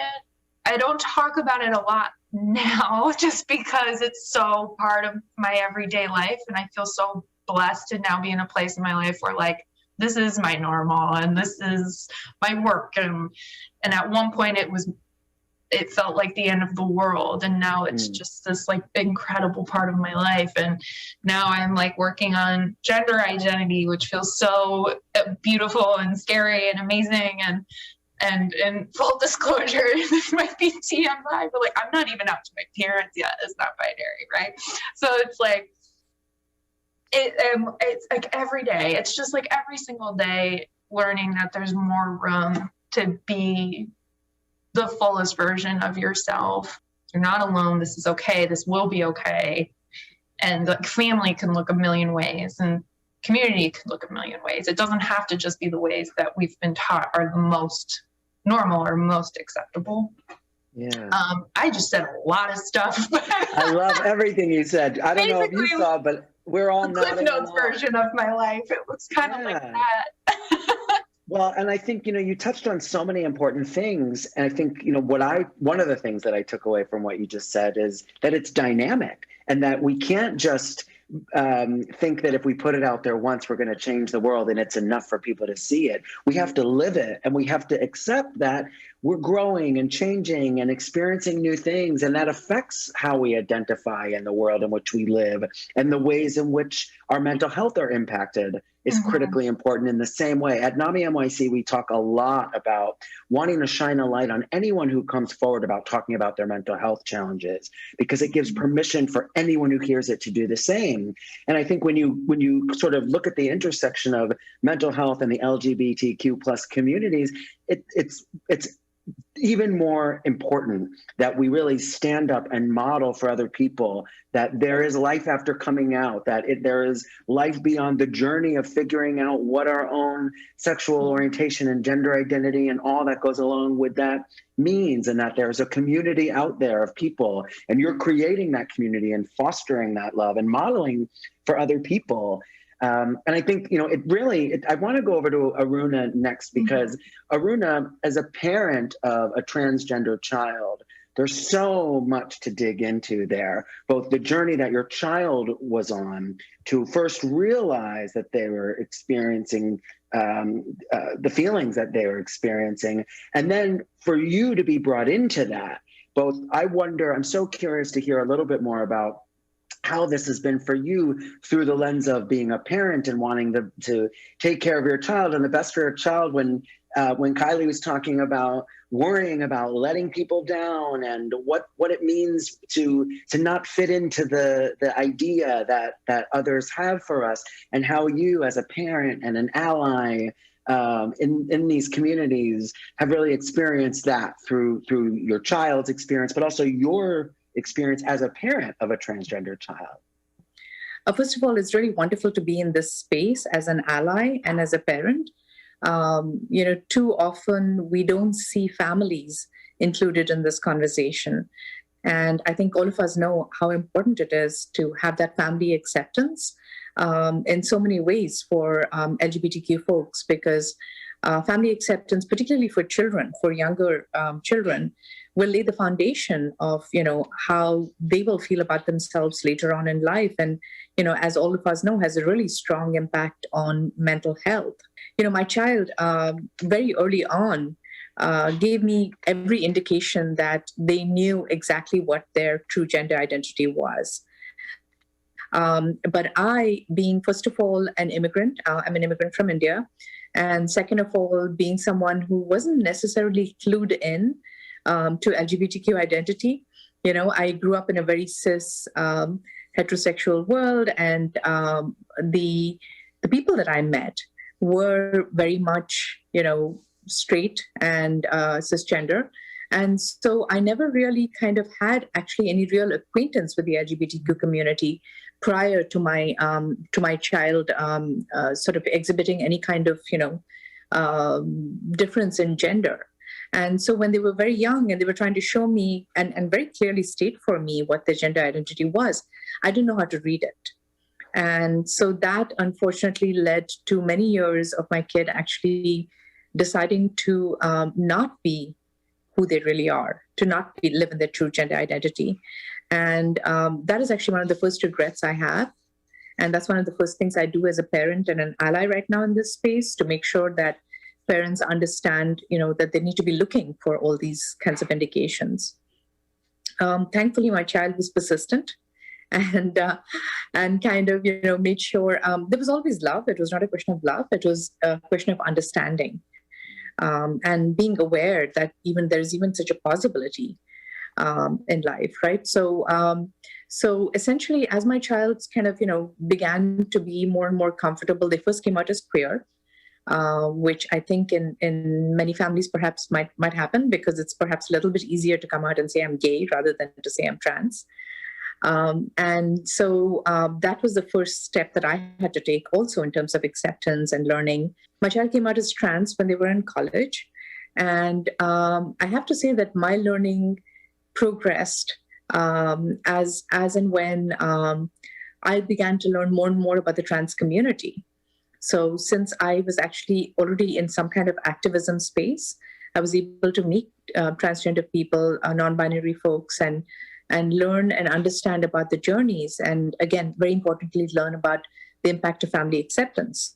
I don't talk about it a lot now just because it's so part of my everyday life. And I feel so blessed to now be in a place in my life where like, this is my normal and this is my work. And at one point it felt like the end of the world. And now it's just this like incredible part of my life. And now I'm like working on gender identity, which feels so beautiful and scary and amazing. And in full disclosure, this might be TMI, but like, I'm not even out to my parents yet. It's not binary, right? So it's like, it's like every day, it's just like every single day learning that there's more room to be the fullest version of yourself. You're not alone. This is okay. This will be okay. And like family can look a million ways and community can look a million ways. It doesn't have to just be the ways that we've been taught are the most normal or most acceptable. Yeah. I just said a lot of stuff. I love everything you said. I don't know if you saw, but we're all the Cliff Notes version of my life. It looks kind of like that. Well, and I think, you touched on so many important things. And I think, one of the things that I took away from what you just said is that it's dynamic and that we can't just think that if we put it out there once, we're going to change the world and it's enough for people to see it. We have to live it and we have to accept that we're growing and changing and experiencing new things. And that affects how we identify in the world in which we live, and the ways in which our mental health are impacted is critically important in the same way. At NAMI NYC, we talk a lot about wanting to shine a light on anyone who comes forward about talking about their mental health challenges, because it gives permission for anyone who hears it to do the same. And I think when you sort of look at the intersection of mental health and the LGBTQ plus communities, it's even more important that we really stand up and model for other people that there is life after coming out, that there is life beyond the journey of figuring out what our own sexual orientation and gender identity and all that goes along with that means, and that there's a community out there of people, and you're creating that community and fostering that love and modeling for other people. And I think, I want to go over to Aruna next, because Aruna, as a parent of a transgender child, there's so much to dig into there, both the journey that your child was on to first realize that they were experiencing the feelings that they were experiencing, and then for you to be brought into that. I'm so curious to hear a little bit more about how this has been for you through the lens of being a parent and wanting to take care of your child and the best for your child. When Kylie was talking about worrying about letting people down and what it means to not fit into the idea that others have for us, and how you as a parent and an ally in these communities have really experienced that through your child's experience, but also your experience as a parent of a transgender child. First of all, it's really wonderful to be in this space as an ally and as a parent. Too often we don't see families included in this conversation. And I think all of us know how important it is to have that family acceptance in so many ways for LGBTQ folks, because family acceptance, particularly for children, for younger children, will lay the foundation of, how they will feel about themselves later on in life. And, as all of us know, has a really strong impact on mental health. My child very early on gave me every indication that they knew exactly what their true gender identity was. But I, being first of all an immigrant, I'm an immigrant from India, and second of all, being someone who wasn't necessarily clued in to LGBTQ identity. I grew up in a very cis heterosexual world, and the people that I met were very much, straight and cisgender. And so I never really kind of had actually any real acquaintance with the LGBTQ community prior to my child sort of exhibiting any kind of, difference in gender. And so when they were very young and they were trying to show me and very clearly state for me what their gender identity was, I didn't know how to read it. And so that unfortunately led to many years of my kid actually deciding to not be who they really are, to not live in their true gender identity. And that is actually one of the first regrets I have. And that's one of the first things I do as a parent and an ally right now in this space, to make sure that parents understand, that they need to be looking for all these kinds of indications. Thankfully, my child was persistent and kind of, made sure there was always love. It was not a question of love. It was a question of understanding and being aware that there's even such a possibility in life, right? So essentially, as my child kind of, began to be more and more comfortable, they first came out as queer, which I think in many families perhaps might happen, because it's perhaps a little bit easier to come out and say I'm gay rather than to say I'm trans. And so that was the first step that I had to take also in terms of acceptance and learning. My child came out as trans when they were in college. And I have to say that my learning progressed as and when I began to learn more and more about the trans community. So since I was actually already in some kind of activism space, I was able to meet transgender people, non-binary folks, and learn and understand about the journeys. And again, very importantly, learn about the impact of family acceptance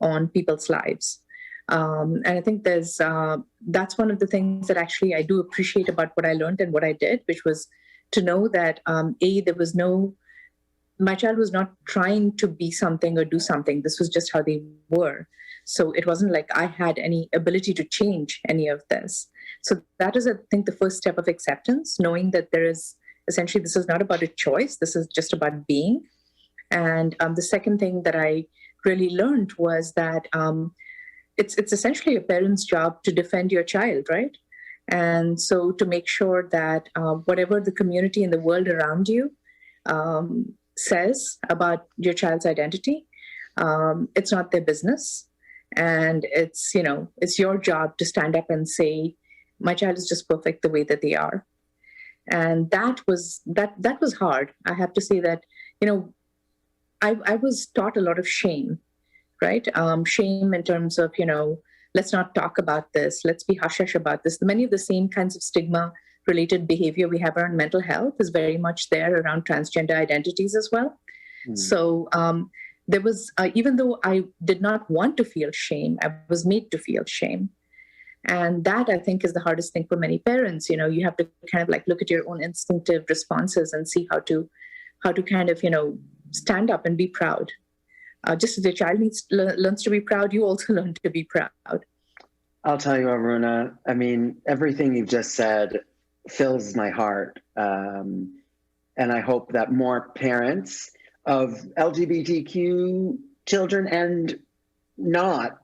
on people's lives. And I think that's one of the things that actually I do appreciate about what I learned and what I did, which was to know that my child was not trying to be something or do something. This was just how they were. So it wasn't like I had any ability to change any of this. So that is, I think, the first step of acceptance, knowing that there is essentially, this is not about a choice. This is just about being. And the second thing that I really learned was that it's essentially a parent's job to defend your child, right? And so to make sure that whatever the community and the world around you says about your child's identity, it's not their business. And it's your job to stand up and say, my child is just perfect the way that they are. And that was hard. I have to say that, I was taught a lot of shame, right? Shame in terms of, let's not talk about this. Let's be hush-hush about this. Many of the same kinds of stigma-related behavior we have around mental health is very much there around transgender identities as well. Mm. So there was, even though I did not want to feel shame, I was made to feel shame. And that, I think, is the hardest thing for many parents. You have to kind of like look at your own instinctive responses and see how to kind of, stand up and be proud. Just as your child learns to be proud, you also learn to be proud. I'll tell you, Aruna, I mean, everything you've just said fills my heart. And I hope that more parents of LGBTQ children and not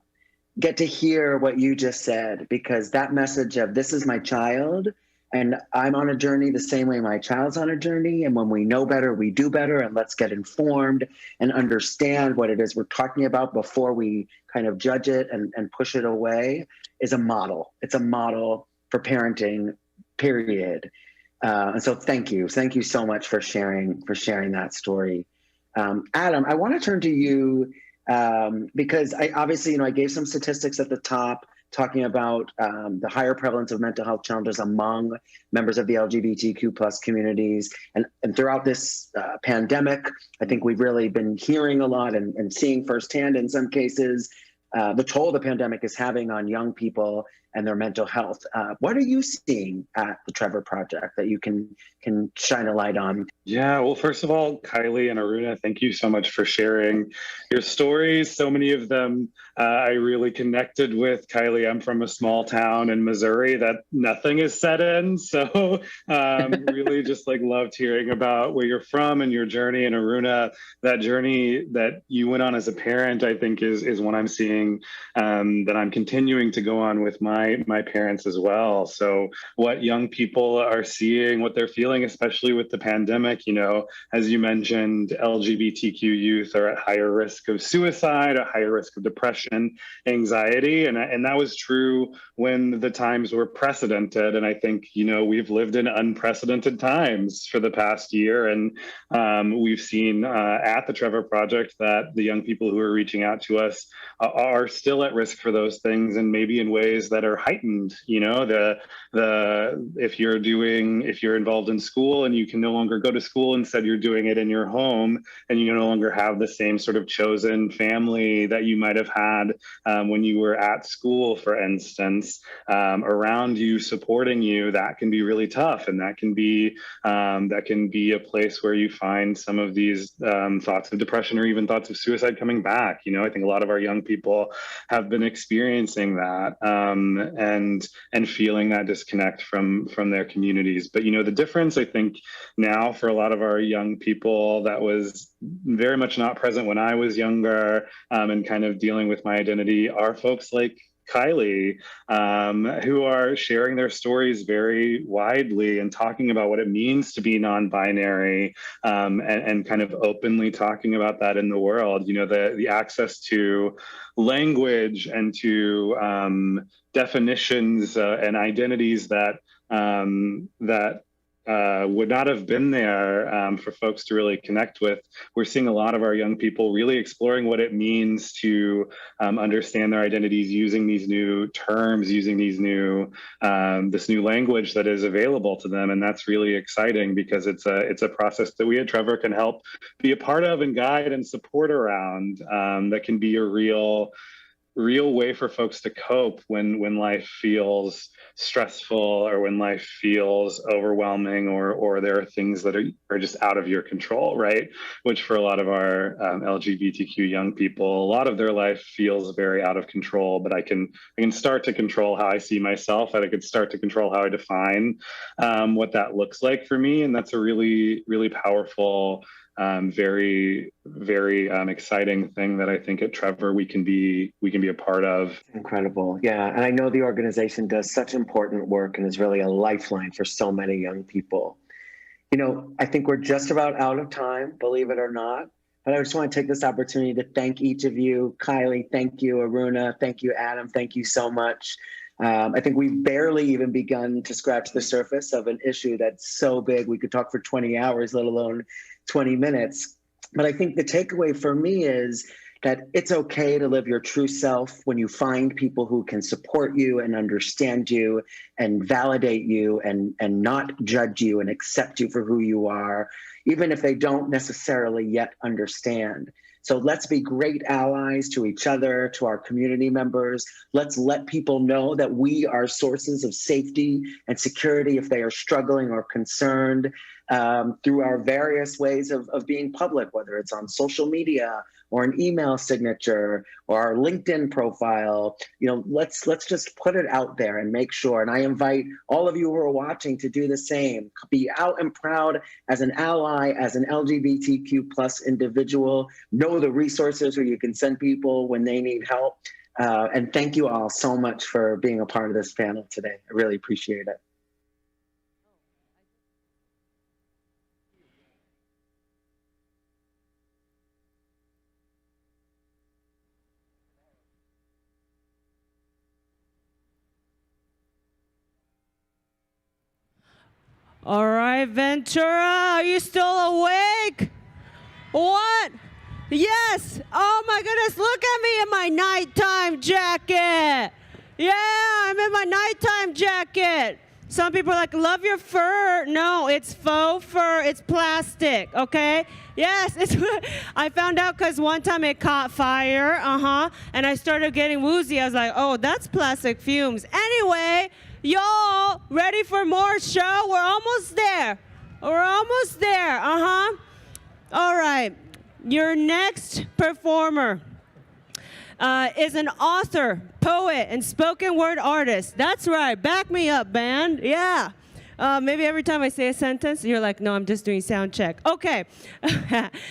get to hear what you just said, because that message of this is my child and I'm on a journey the same way my child's on a journey. And when we know better, we do better, and let's get informed and understand what it is we're talking about before we kind of judge it and push it away is a model. It's a model for parenting, period. And so thank you. Thank you so much for sharing that story. Adam, I want to turn to you because I gave some statistics at the top talking about the higher prevalence of mental health challenges among members of the LGBTQ plus communities. And throughout this pandemic, I think we've really been hearing a lot and seeing firsthand in some cases the toll the pandemic is having on young people and their mental health. What are you seeing at the Trevor Project that you can shine a light on? Yeah, well, first of all, Kylie and Aruna, thank you so much for sharing your stories. So many of them I really connected with. Kylie, I'm from a small town in Missouri that nothing is set in. So really just loved hearing about where you're from and your journey. And Aruna, that journey that you went on as a parent, I think is one I'm seeing that I'm continuing to go on with my my parents as well. So what young people are seeing, what they're feeling, especially with the pandemic, as you mentioned, LGBTQ youth are at higher risk of suicide, at higher risk of depression, anxiety. And that was true when the times were precedented. And I think, we've lived in unprecedented times for the past year. And we've seen at the Trevor Project that the young people who are reaching out to us are still at risk for those things, and maybe in ways that are heightened. If you're involved in school and you can no longer go to school, instead you're doing it in your home, and you no longer have the same sort of chosen family that you might have had when you were at school, for instance, around you, supporting you. That can be really tough, and that can be a place where you find some of these thoughts of depression or even thoughts of suicide coming back. I think a lot of our young people have been experiencing that and feeling that disconnect from their communities. But the difference, I think, now for a lot of our young people that was very much not present when I was younger, and kind of dealing with my identity, are folks like Kylie, who are sharing their stories very widely and talking about what it means to be non-binary, and kind of openly talking about that in the world. The access to language and to definitions and identities that would not have been there for folks to really connect with. We're seeing a lot of our young people really exploring what it means to understand their identities, using these new terms, using these this new language that is available to them, and that's really exciting because it's a process that we at Trevor can help be a part of and guide and support around. That can be a real way for folks to cope when life feels stressful, or when life feels overwhelming, or there are things that are just out of your control, right? Which for a lot of our LGBTQ young people, a lot of their life feels very out of control, but I can start to control how I see myself, and I can start to control how I define what that looks like for me. And that's a really, really powerful, very, very exciting thing that I think at Trevor we can be a part of. Incredible. Yeah. And I know the organization does such important work and is really a lifeline for so many young people. I think we're just about out of time, believe it or not. But I just want to take this opportunity to thank each of you. Kylie, thank you. Aruna, thank you. Adam, thank you so much. I think we've barely even begun to scratch the surface of an issue that's so big. We could talk for 20 hours, let alone 20 minutes. But I think the takeaway for me is that it's okay to live your true self when you find people who can support you and understand you and validate you and not judge you and accept you for who you are, even if they don't necessarily yet understand. So let's be great allies to each other, to our community members. Let's let people know that we are sources of safety and security if they are struggling or concerned, through our various ways of being public, whether it's on social media or an email signature or our LinkedIn profile. Let's just put it out there and make sure. And I invite all of you who are watching to do the same. Be out and proud as an ally, as an LGBTQ plus individual. Know the resources where you can send people when they need help. And thank you all so much for being a part of this panel today. I really appreciate it. All right, Ventura, are you still awake? What? Yes. Oh my goodness, look at me in my nighttime jacket. Yeah, I'm in my nighttime jacket. Some people are like, love your fur. No, it's faux fur. It's plastic, okay? Yes, I found out because one time it caught fire, and I started getting woozy. I was like, oh, that's plastic fumes. Anyway, y'all ready for more show? We're almost there. All right, your next performer is an author, poet, and spoken word artist. That's right, back me up, band, yeah. Maybe every time I say a sentence, you're like, no, I'm just doing sound check. Okay.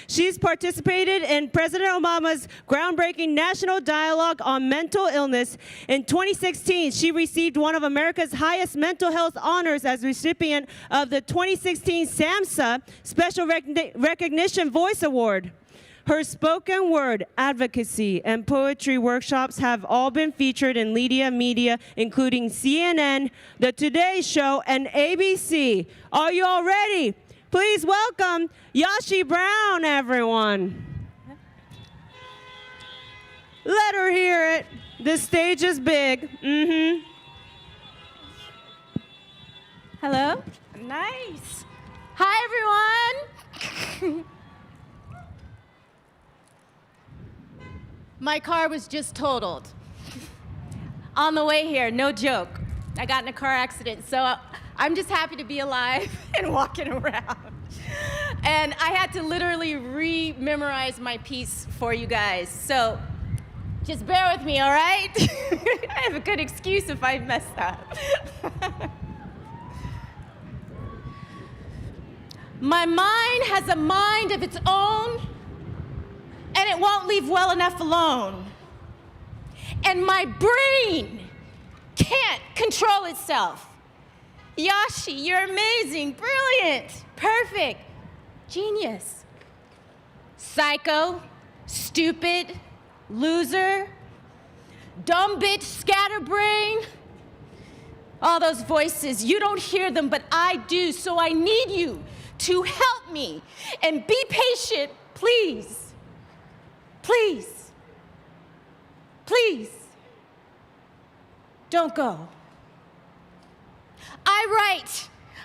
She's participated in President Obama's groundbreaking national dialogue on mental illness. In 2016, she received one of America's highest mental health honors as recipient of the 2016 SAMHSA Special Recognition Voice Award. Her spoken word, advocacy, and poetry workshops have all been featured in media, including CNN, The Today Show, and ABC. Are you all ready? Please welcome Yashi Brown, everyone. Let her hear it. The stage is big. Hello? Nice. Hi, everyone. My car was just totaled. On the way here, no joke. I got in a car accident, so I'm just happy to be alive and walking around. And I had to literally re-memorize my piece for you guys. So just bear with me, all right? I have a good excuse if I mess up. My mind has a mind of its own, and it won't leave well enough alone. And my brain can't control itself. Yashi, you're amazing, brilliant, perfect, genius. Psycho, stupid, loser, dumb bitch, scatterbrain. All those voices, you don't hear them, but I do, so I need you to help me and be patient, please. Please, please, don't go. I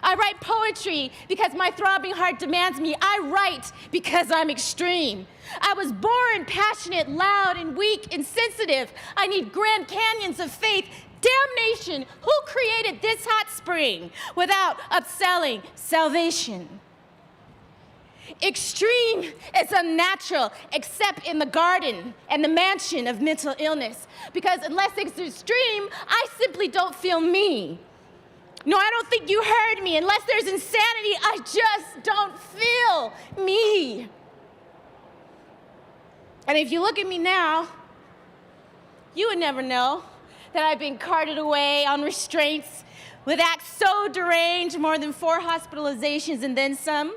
write poetry because my throbbing heart demands me. I write because I'm extreme. I was born passionate, loud, and weak, insensitive. I need grand canyons of faith. Damnation, who created this hot spring without upselling salvation? Extreme is unnatural, except in the garden and the mansion of mental illness. Because unless it's extreme, I simply don't feel me. No, I don't think you heard me. Unless there's insanity, I just don't feel me. And if you look at me now, you would never know that I've been carted away on restraints with acts so deranged, more than 4 hospitalizations and then some.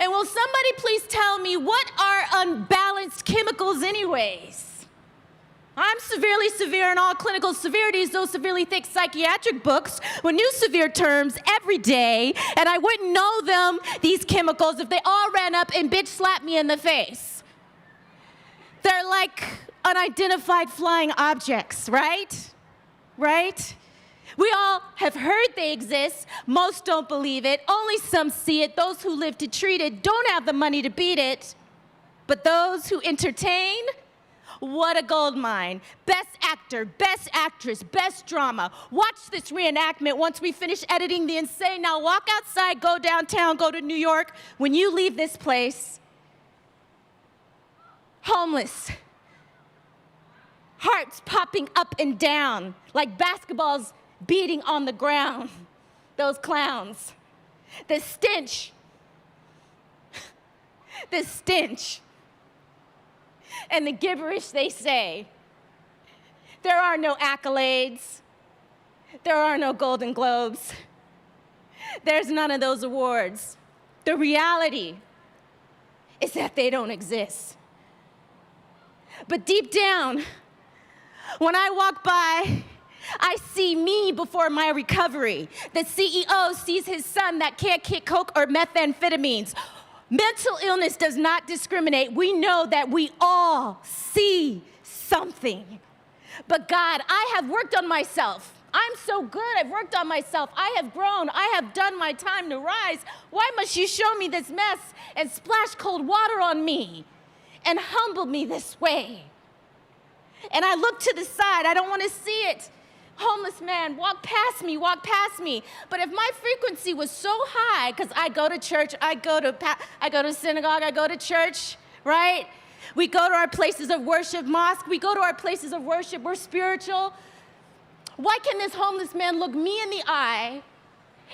And will somebody please tell me, what are unbalanced chemicals anyways? I'm severely severe in all clinical severities, those severely thick psychiatric books with new severe terms every day, and I wouldn't know them, these chemicals, if they all ran up and bitch slapped me in the face. They're like unidentified flying objects, right? Right? We all have heard they exist. Most don't believe it. Only some see it. Those who live to treat it don't have the money to beat it. But those who entertain, what a gold mine. Best actor, best actress, best drama. Watch this reenactment once we finish editing the insane. Now walk outside, go downtown, go to New York. When you leave this place, homeless, hearts popping up and down like basketballs beating on the ground, those clowns. The stench, and the gibberish they say. There are no accolades. There are no Golden Globes. There's none of those awards. The reality is that they don't exist. But deep down, when I walk by, I see me before my recovery. The CEO sees his son that can't kick coke or methamphetamines. Mental illness does not discriminate. We know that we all see something. But God, I have worked on myself. I'm so good. I've worked on myself. I have grown. I have done my time to rise. Why must you show me this mess and splash cold water on me and humble me this way? And I look to the side. I don't want to see it. Homeless man, walk past me. But if my frequency was so high, because I go to church, I go to synagogue, I go to church, right? We go to our places of worship, mosque, we go to our places of worship, we're spiritual. Why can this homeless man look me in the eye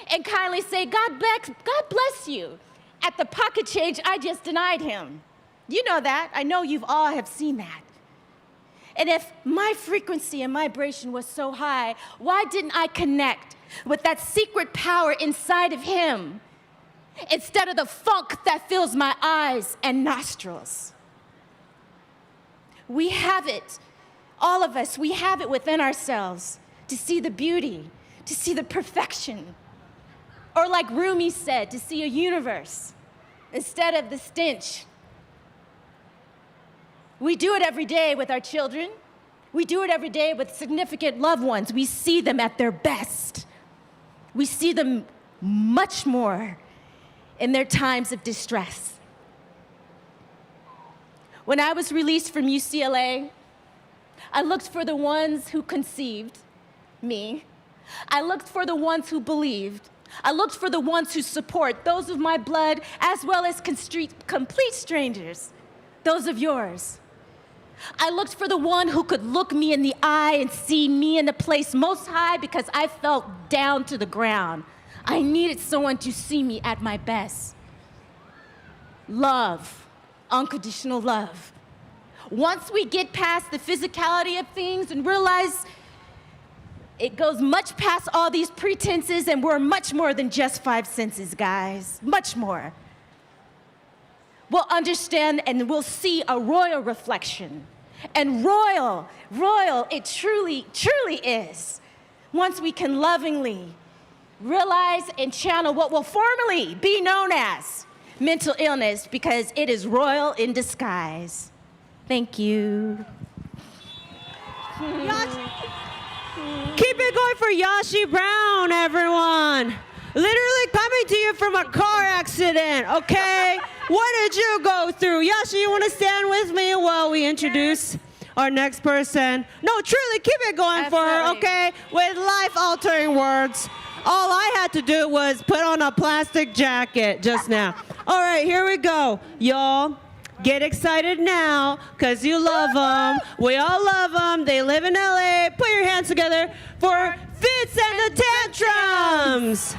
and kindly say, God bless you, at the pocket change I just denied him. You know that. I know you've all have seen that. And if my frequency and vibration was so high, why didn't I connect with that secret power inside of him instead of the funk that fills my eyes and nostrils? We have it, all of us, we have it within ourselves to see the beauty, to see the perfection. Or like Rumi said, to see a universe instead of the stench. We do it every day with our children. We do it every day with significant loved ones. We see them at their best. We see them much more in their times of distress. When I was released from UCLA, I looked for the ones who conceived me. I looked for the ones who believed. I looked for the ones who support, those of my blood, as well as complete strangers, those of yours. I looked for the one who could look me in the eye and see me in the place most high because I felt down to the ground. I needed someone to see me at my best. Love, unconditional love. Once we get past the physicality of things and realize it goes much past all these pretenses and we're much more than just five senses, guys, much more. We'll understand and we'll see a royal reflection. And royal, it truly, truly is. Once we can lovingly realize and channel what will formerly be known as mental illness because it is royal in disguise. Thank you. Keep it going for Yashi Brown, everyone. Literally coming to you from a car accident, okay? What did you go through? Yashi, you want to stand with me while we introduce our next person? No, truly, keep it going for her, okay? With life-altering words. All I had to do was put on a plastic jacket just now. All right, here we go. Y'all, get excited now, because you love them. We all love them. They live in LA. Put your hands together for Fitz and The Tantrums.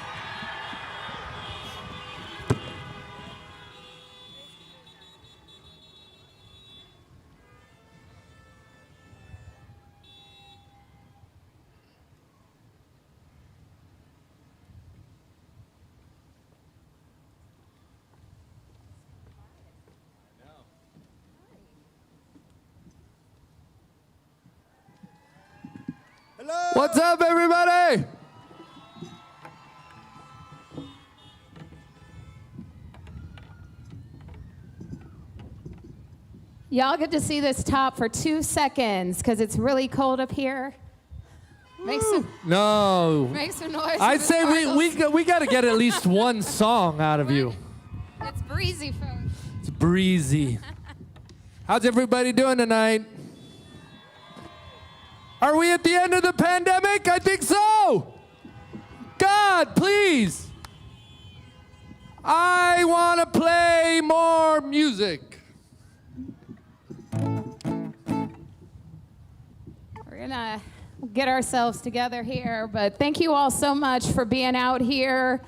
What's up, everybody? Y'all get to see this top for 2 seconds because it's really cold up here. Make some Make some noise. I'd say we got to get at least one song out of you. It's breezy, folks. It's breezy. How's everybody doing tonight? Are we at the end of the pandemic? I think so. God, please. I want to play more music. We're gonna get ourselves together here, but thank you all so much for being out here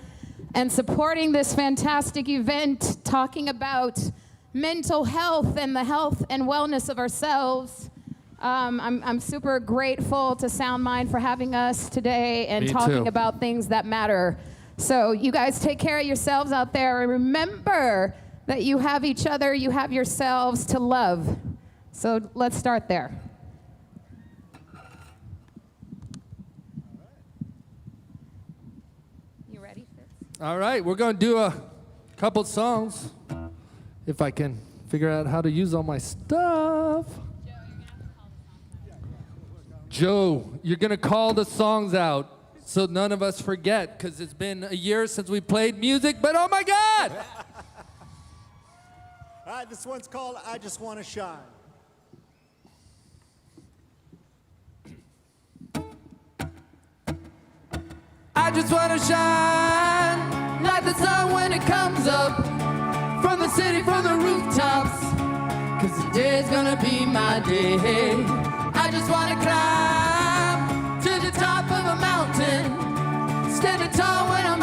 and supporting this fantastic event, talking about mental health and the health and wellness of ourselves. I'm super grateful to Sound Mind for having us today and talking about things that matter. So you guys take care of yourselves out there and remember that you have each other, you have yourselves to love. So let's start there. You ready, Fitz? All right, we're going to do a couple songs if I can figure out how to use all my stuff. Joe, you're going to call the songs out so none of us forget, because it's been a year since we played music, but oh my God! All right, this one's called I Just Want to Shine. I just want to shine like the sun when it comes up from the city, from the rooftops, because today's going to be my day. I just want to climb to the top of a mountain, standing tall when I'm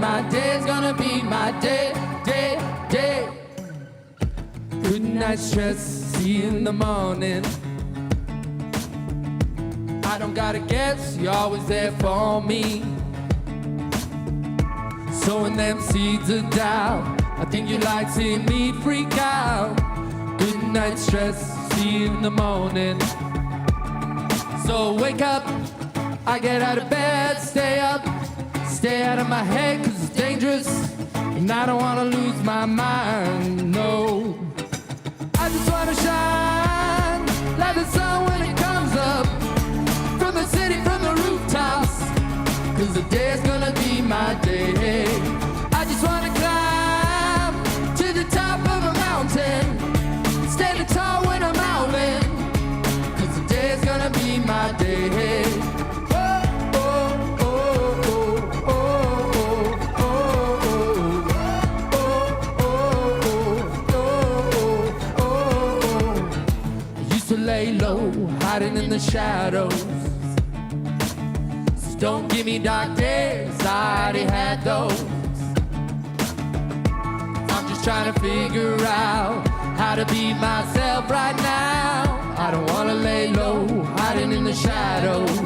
my day, it's gonna be my day, day, day. Good night, stress, see you in the morning. I don't gotta guess, you're always there for me. Sowing them seeds of doubt, I think you like seeing me freak out. Good night, stress, see you in the morning. So wake up, I get out of bed, stay up, stay out of my head, 'cause it's dangerous, and I don't wanna lose my mind, no. I just wanna shine like the sun when it comes up, from the city, from the rooftops, 'cause the day's gonna be my day. I just wanna climb to the top of a mountain, standing tall when I'm howling, 'cause the day's gonna be my day. Lay low, hiding in the shadows. So don't give me dark days, I already had those. I'm just trying to figure out how to be myself right now. I don't wanna lay low, hiding in the shadows.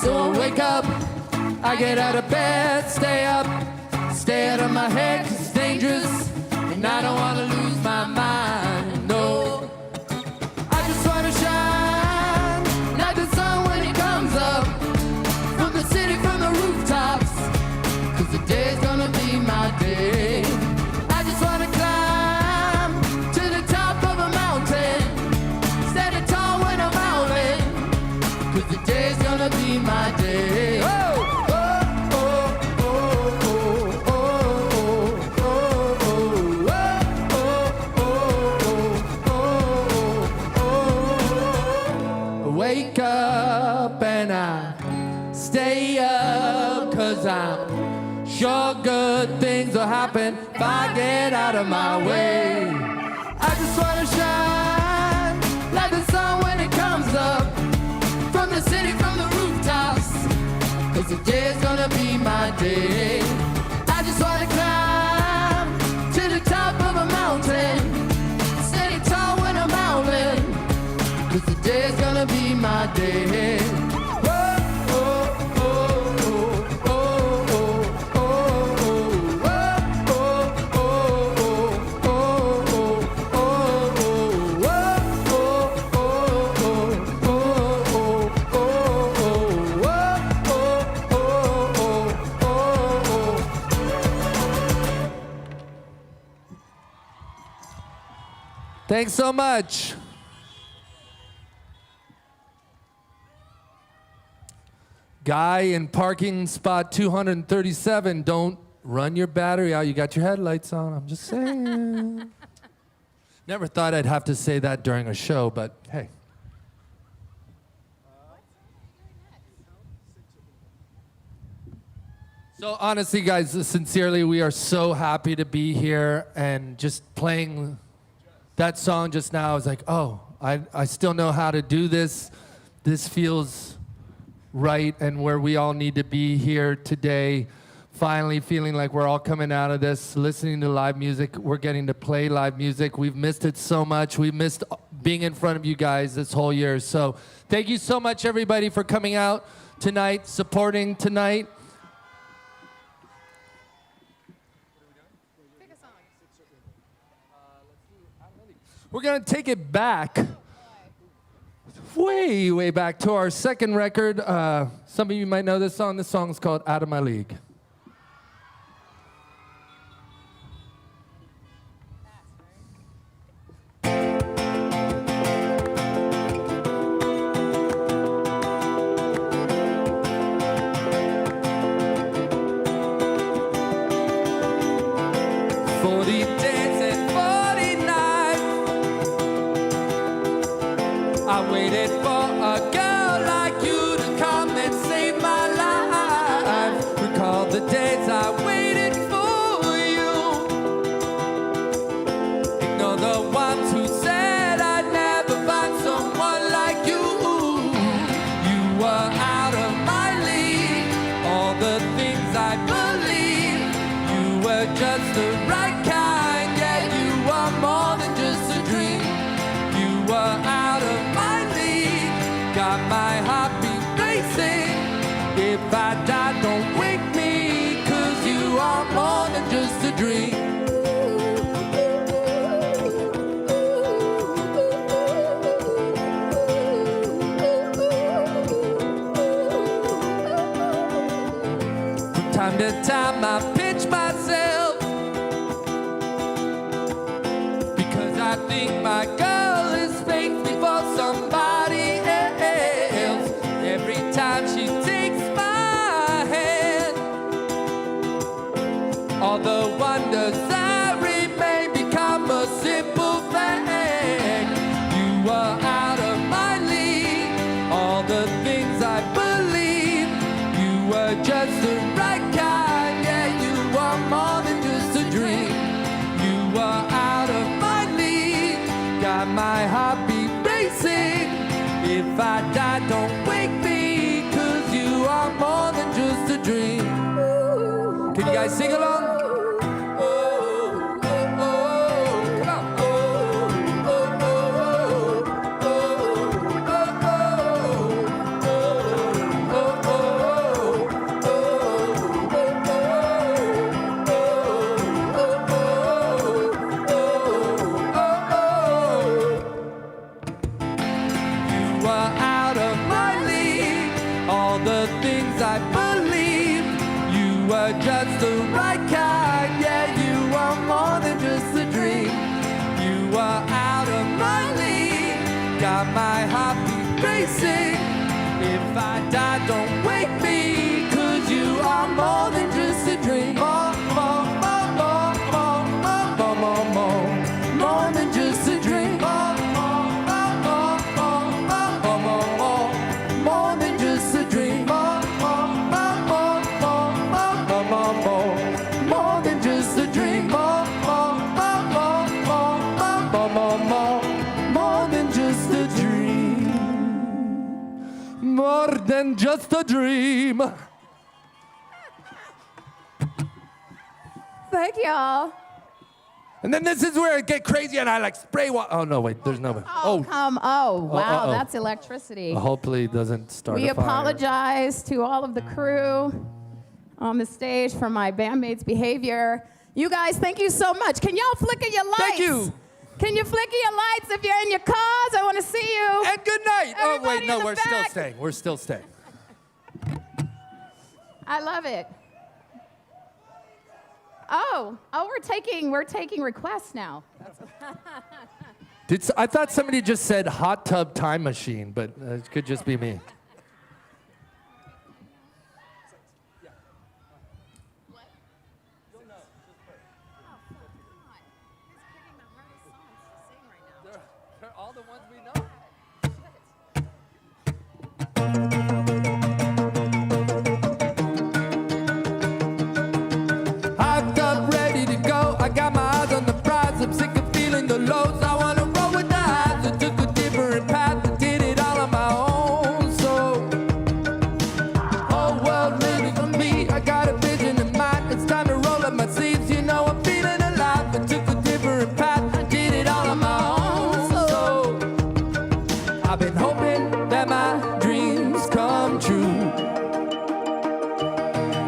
So I wake up, I get out of bed, stay up, stay out of my head, 'cause it's dangerous, and I don't wanna lose my mind, no. Wanna shine like the sun when it comes up, from the city, from the rooftops, 'cause the day's gonna be my day. I just wanna climb to the top of a mountain, standing tall when I'm howling, 'cause the day's gonna be my day. Oh! Wake up and I stay up, 'cause I'm sure good things will happen if I get out of my way. I just wanna shine like the sun when it comes up, from the city, from the rooftops, 'cause the day's gonna be my day. I just wanna climb to the top of a mountain, standing tall when I'm howling, 'cause the day's gonna be my day. Thanks so much. Guy in parking spot 237, don't run your battery out. You got your headlights on, I'm just saying. Never thought I'd have to say that during a show, but hey. So honestly, guys, sincerely, we are so happy to be here, and just playing that song just now, I was like, oh, I still know how to do this. This feels right, and where we all need to be here today, finally feeling like we're all coming out of this, listening to live music. We're getting to play live music. We've missed it so much. We missed being in front of you guys this whole year. So thank you so much, everybody, for coming out tonight, supporting tonight. We're gonna take it back, way, way back to our second record. Some of you might know this song. This song's called Out of My League. I waited for a girl like you to come and save my life. Recall the days I waited for you. Ignore the ones who said I'd never find someone like you. You were out of my league. All the things I believed. the right kind. Yeah, you are more than just a dream. You are out of my league. Got my heartbeat racing. If I die, don't wake me, 'cause you are more than just a dream. From time to time I pinch myself, because I think my girl is faithful for somebody else. Every time she takes my hand, all the wonders I remain become a simple fact. You are out of my league. All the things I believe, you were just the right kind. Yeah, you are more than just a dream. You are out of my league. Got my heartbeat racing. If I die, don't wake me, 'cause you are more than just a dream. Can you guys sing along? Just the right kind. Yeah, you are more than just a dream. You are out of my league. Got my heartbeat racing. If I die, don't wake me, 'cause you are more than just a dream. More, more, more, more, more, more, more, more, more than just a dream. More, more, more, more, more, more, more, more, more than just a dream. More, more, more, more, more, more, more, more than just a dream. More, more, more, more, more, more, more, more, more than just a dream. More than just a dream. Thank y'all. And then this is where it get crazy, and I like spray water. Oh no, wait, there's no. Wow, that's electricity. Hopefully it doesn't start. We a fire. apologize to all of the crew on the stage for my bandmates' behavior. You guys, thank you so much. Can y'all flicker your lights? Thank you. Can you flicker your lights if you're in your cars? I want to see you. And good night. Everybody oh wait, no, in the we're still back. staying. We're still staying. I love it. Oh, we're taking requests now. I thought somebody just said hot tub time machine, but it could just be me. They're all the ones we know. Hyped up, ready to go. I got my eyes on the prize. I'm sick of feeling the lows. I wanna roll with the highs. I took a different path and did it all on my own. So, whole world living for me. I got a vision in mind. It's time to roll up my sleeves. You know I'm feeling alive. I took a different path. I did it all on my own. So, I've been hoping that my dreams come true.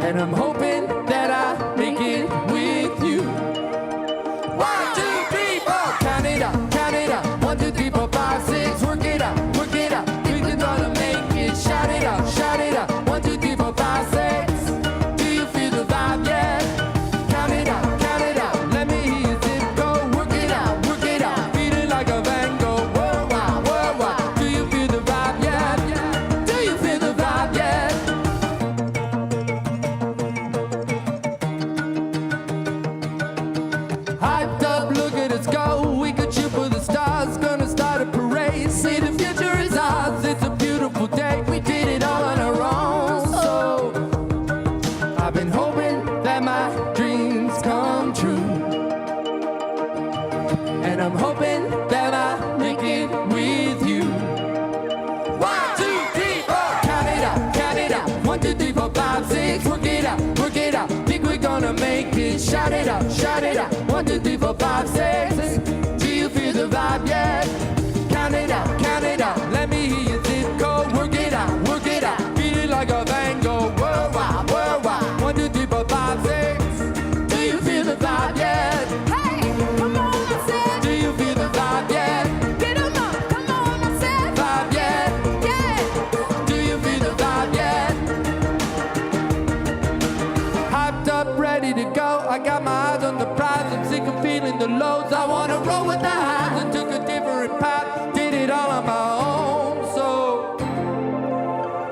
And I'm hoping that I make it with you. 1, 2, 3, 4, count it up, count it up. 1, 2, 3, 4, 5, 6, work it up, work it up. We're gonna make it, shout it up, shout it up. 1, 2, 3, 4, 5, 6. Do you feel the vibe yet? Count it up, let me hear your zip go. Work it out, feeling like a Van Gogh. Worldwide, worldwide. Do you feel the vibe yet? Do you feel the vibe yet? Hyped up, look at us go. We could shoot for the stars. Gonna start a parade. See, the future is ours. It's a beautiful day. We did it all on our own. So I've been hoping that my dreams come true. And I'm hoping that I make it with you. 1, 2, 3, 4, count it up. 1, 2, 3, 4, 5, 6, work it out, work it out. Think we're gonna make it. shout it out, shout it out. 1, 2, 3, 4, 5, 6. Do you feel the vibe yet? Count it out, count it out. Let me hear your zip code. Work it out, work it out. Feel it like a Van Gogh. Worldwide, worldwide. 1, 2, 3, 4, 5, 6. Do you feel the vibe yet? Hey, come on, I said. Do you feel the vibe yet? Get 'em up, come on, I said. Vibe yet? Yeah. Do you feel the vibe yet? Hyped up, ready to go. I got my eyes on the prize. I'm sick of feeling the lows. I wanna roll with the highs. I took a different path. Did it all on my own. So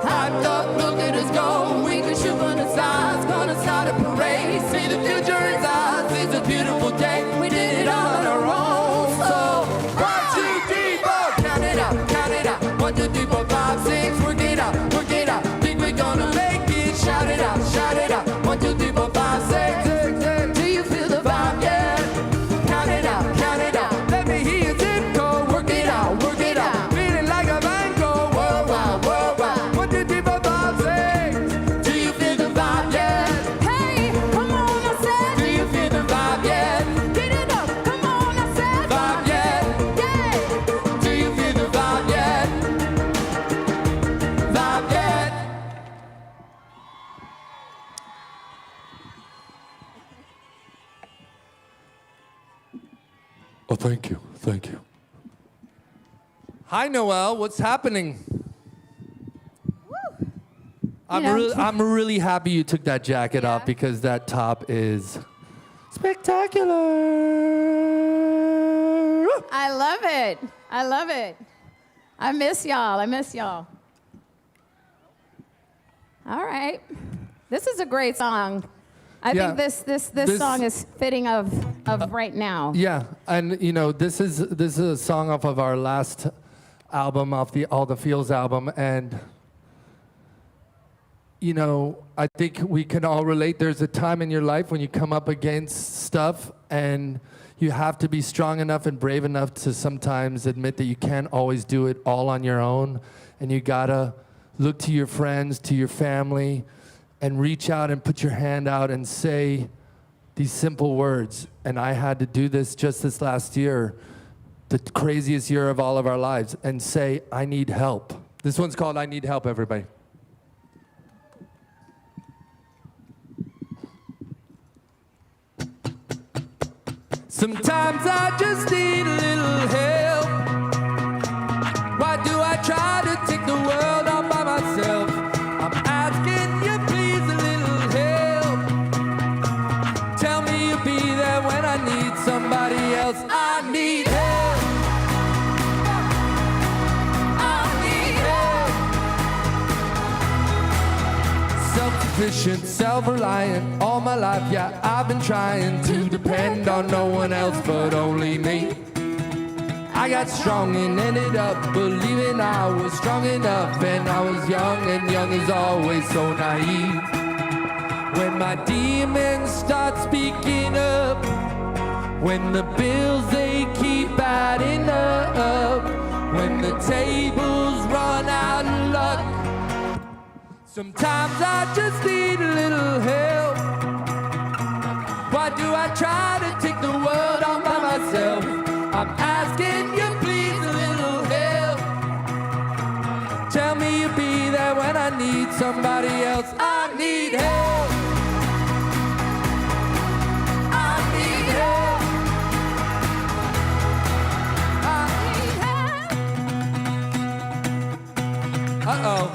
hyped up, look at us go. We can shoot from the sides. Gonna start a parade. See the future in eyes. It's a beautiful day. We did it all on our own. So 1, 2, 3, 4. Count it out, count it out. 1, 2, 3, 4, 5, 6. Work it out, work it out. Think we're gonna make it. Shout it out, shout it out. 1, 2, 3, 4, 5, 6. Do you feel the vibe yet? Count it out, count it out. Let me hear your zip code. Work it out, work it out. Feeling like a Van Gogh. Worldwide, worldwide. 1, 2, 3, 4, 5, 6. Do you feel the vibe yet? Hey, come on, I said. Do you feel the vibe yet? Get it up, come on, I said. Vibe yet? Yeah. Do you feel the vibe yet? Vibe yet? Oh, thank you, thank you. Hi, Noelle. What's happening? I'm really happy you took that jacket off because that top is spectacular. I love it. I love it. I miss y'all. I miss y'all. All right. This is a great song. I think this song is fitting of right now. Yeah, and you know this is a song off of our last album, off the All the Feels album, and you know I think we can all relate. There's a time in your life when you come up against stuff, and you have to be strong enough and brave enough to sometimes admit that you can't always do it all on your own, and you gotta look to your friends, to your family, and reach out and put your hand out and say these simple words. And I had to do this just this last year, the craziest year of all of our lives, and say, I need help. This one's called I Need Help, everybody. Sometimes I just need a little help. Why do I try to take the world all by myself? I'm asking you please a little help. Tell me you'll be there when I need somebody else. I need help. I need help. Self-sufficient, self-reliant, all my life, yeah, I've been trying to depend on no one else but only me. I got strong and ended up believing I was strong enough, and I was young, and young is always so naive. When my demons start speaking up, when the bills they keep adding up, when the tables run out of luck, sometimes I just need a little help. Why do I try to take the world on by myself? I'm asking you please a little help. Tell me you'll be there when I need somebody else. I need help. I need help. I need help. Uh-oh.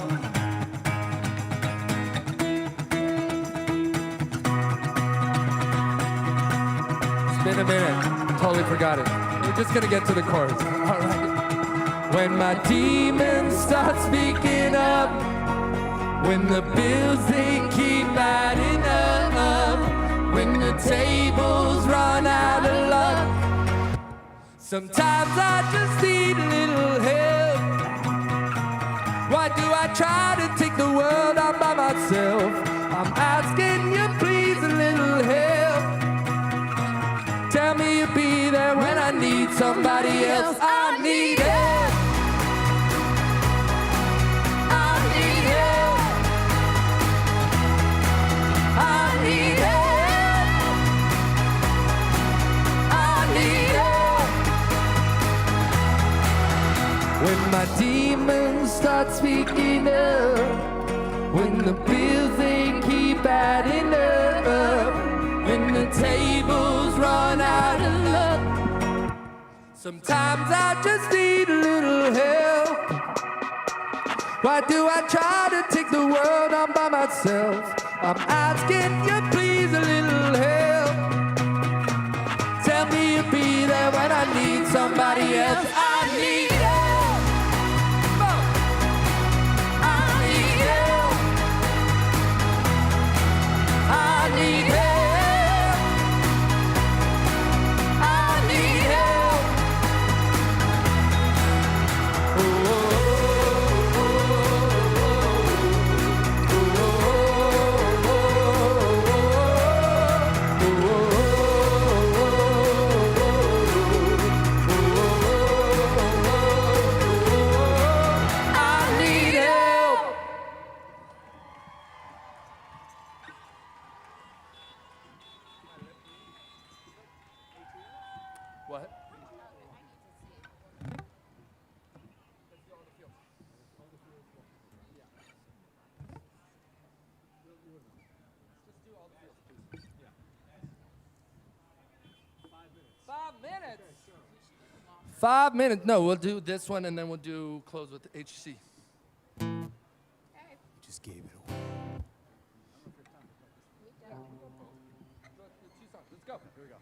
It's been a minute. Totally forgot it. We're just gonna get to the chorus. All right. When my demons start speaking up, when the bills they keep adding up, when the tables run out of luck, sometimes I just need a little help. Why do I try to take the world on by myself? I'm asking you please a little help. Tell me you'll be there when I need somebody else. I need help. I need help. I need help. When my demons start speaking up, when the bills they keep adding up, when the tables run out of luck, sometimes I just need a little help. Why do I try to take the world on by myself? I'm asking you please a little help. Tell me you'll be there when I need somebody else. I need help. Come on. I need help. I need help. I need help. What? Five minutes. No, we'll do this one and then we'll do close with HC. Just gave it away. Let's go. Here we go.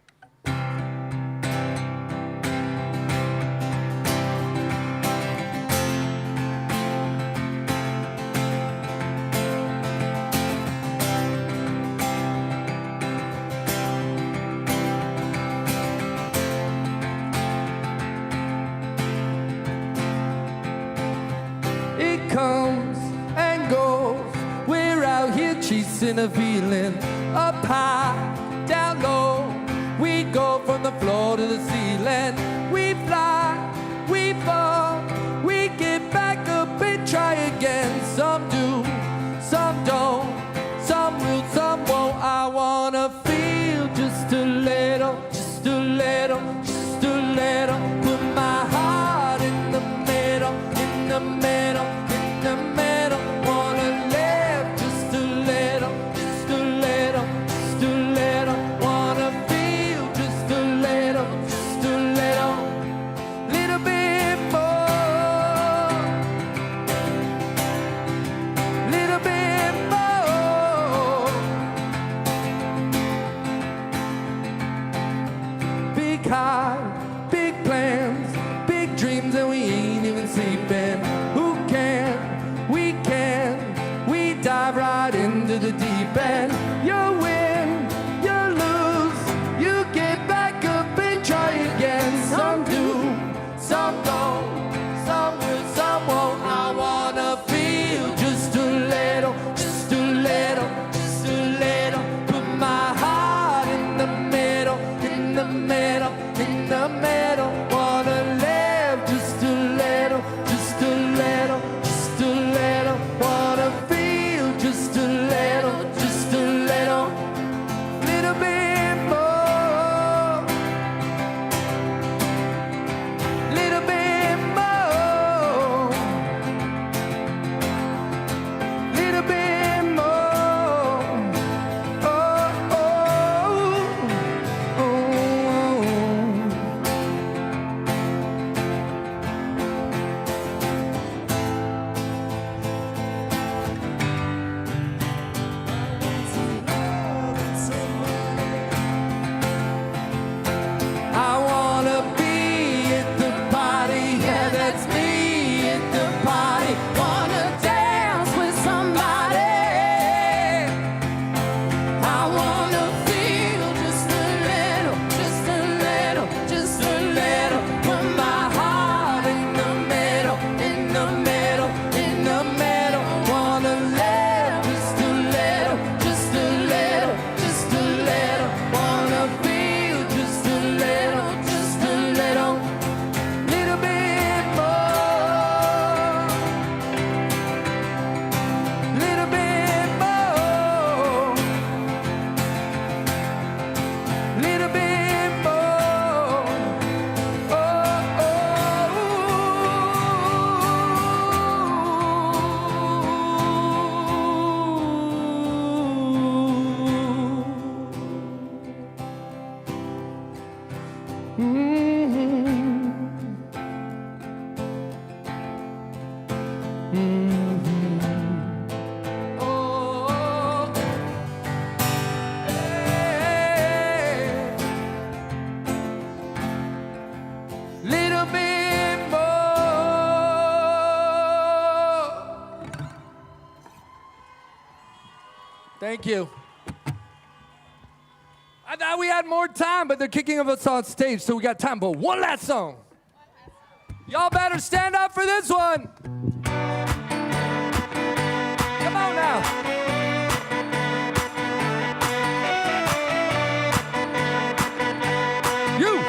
It comes and goes. We're out here chasing a feeling. Up high, down low. We go from the floor to the ceiling. We fly, we fall. We get back up and try again. Some do, some don't. Some will, some won't. I wanna feel just a little, just a little, just a little. Put my heart in the middle, in the middle, in the middle. Wanna live just a little, just a little, just a little. Wanna feel just a little, just a little, little bit more, little bit more. Big heart, big plans, big dreams, and we ain't even sleeping. Who can? We can. We dive right into the deep end. You win, you lose. You get back up and try again. Some do, some don't. Some will, some won't. I wanna feel just a little, just a little, just a little. Put my heart in the middle, in the middle, in the middle. Wanna live just a little, just a little, just a little. Wanna feel just a little, just a little, little bit more, little bit more, little bit more. Oh, oh, oh, oh. Little bit more. Thank you. I thought we had more time, but they're kicking us on stage, so we got time for one last song. Y'all better stand up for this one. Come on now. You.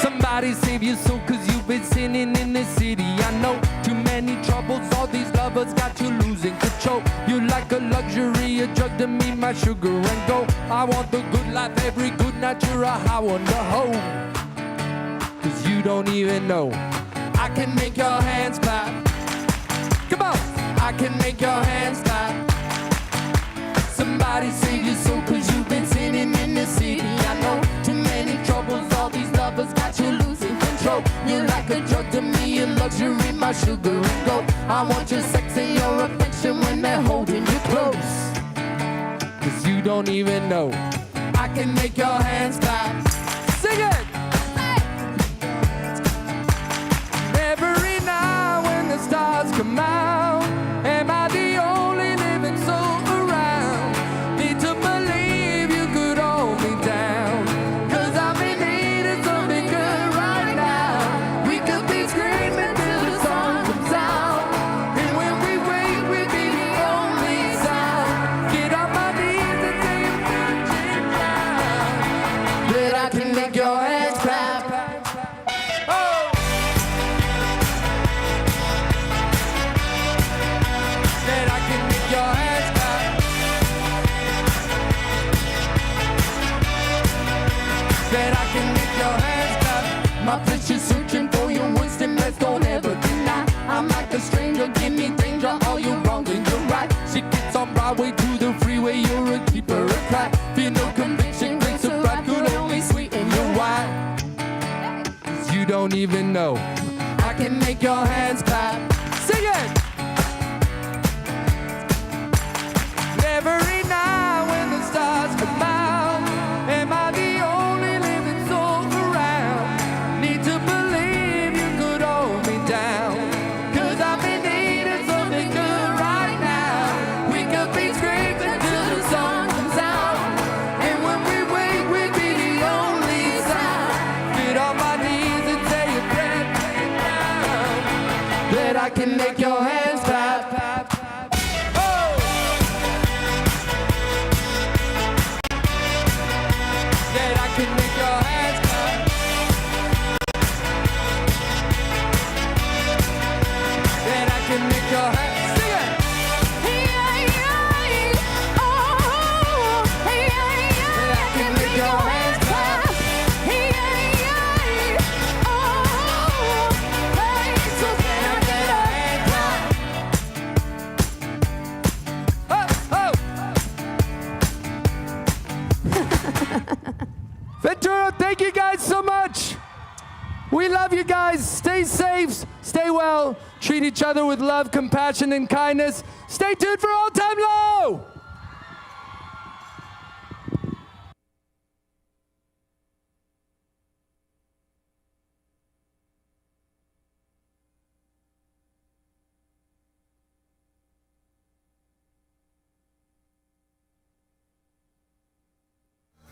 Somebody save your soul, 'cause you've been sinning in this city. I know too many troubles, all these lovers got you losing control. You're like a luxury, a drug to me, my sugar and gold. I want the good life, every good night, you're a high one to hold. 'Cause you don't even know. I can make your hands clap. Come on, I can make your hands clap. Somebody save your soul, 'cause you've been sinning in the city. I know too many troubles, all these lovers got you losing control. You're like a drug to me, a luxury, my sugar and gold. I want your sex and your affection when they're holding you close. 'Cause you don't even know. I can make your hands clap. Sing it! Every night when the stars come out, am I the only living soul around? Need to believe you could hold me down, 'cause I've been needing something good right now. We could be screaming till the sun comes out, and when we wake we'll be the only sound. Get on my knees and say I'm searching down, that I can make your hands clap. Oh! That I can make your hands clap. That I can make your hands clap. My flesh is searching for your wisdom, let's don't ever deny. I'm like a stranger, give me danger, all you're wrong and you're right. She gets on Broadway to the freeway, you're a keeper of cry. Feel no conviction, grace of pride could only sweeten your wine. 'Cause you don't even know. I can make your hands clap. Sing it! Every night when the stars come out, am I the only living soul around? Need to believe you could hold me down, 'cause I've been needing something good right now. We could be screaming till the sun comes out, and when we wake we'll be the only sound. Get on my knees and say a prayer down, that I can make your hands clap. That I can make your hands clap. That I can make your hands sing it. That I can make your hands clap. So can I get a hand clap? Ventura, thank you guys so much. We love you guys. Stay safe, stay well, treat each other with love, compassion, and kindness. Stay tuned for All Time Low.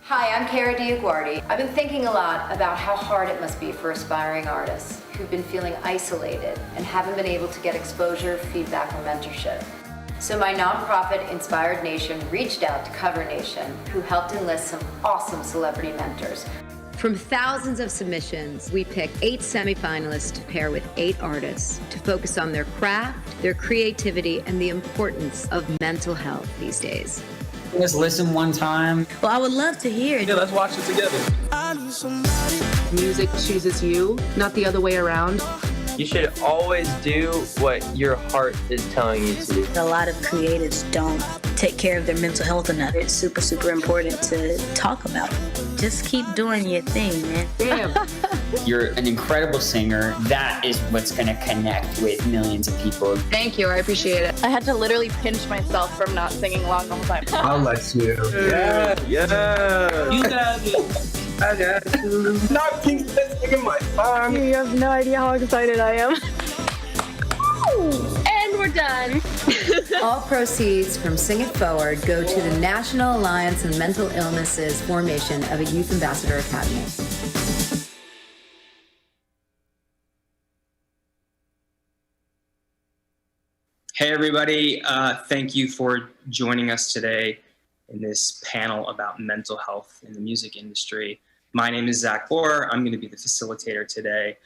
Hi, I'm Cara Diaguardi. I've been thinking a lot about how hard it must be for aspiring artists who've been feeling isolated and haven't been able to get exposure, feedback, or mentorship. So my nonprofit Inspired Nation reached out to Cover Nation, who helped enlist some awesome celebrity mentors. From thousands of submissions, we picked 8 semifinalists to pair with 8 artists to focus on their craft, their creativity, and the importance of mental health these days. Let's listen one time. Well, I would love to hear it. Yeah, let's watch it together. Music chooses you, not the other way around. You should always do what your heart is telling you to do. A lot of creatives don't take care of their mental health or not. It's super, super important to talk about. Just keep doing your thing, man. Damn. You're an incredible singer. That is what's going to connect with millions of people. Thank you. I appreciate it. I had to literally pinch myself from not singing along the whole time. I'll let you. Yeah. You got it. I got you. Not Kingston singing my song. You have no idea how excited I am. And we're done. All proceeds from Sing It Forward go to the National Alliance on Mental Illnesses formation of a Youth Ambassador Academy. Hey everybody, thank you for joining us today in this panel about mental health in the music industry. My name is Zach Bohr. I'm going to be the facilitator today.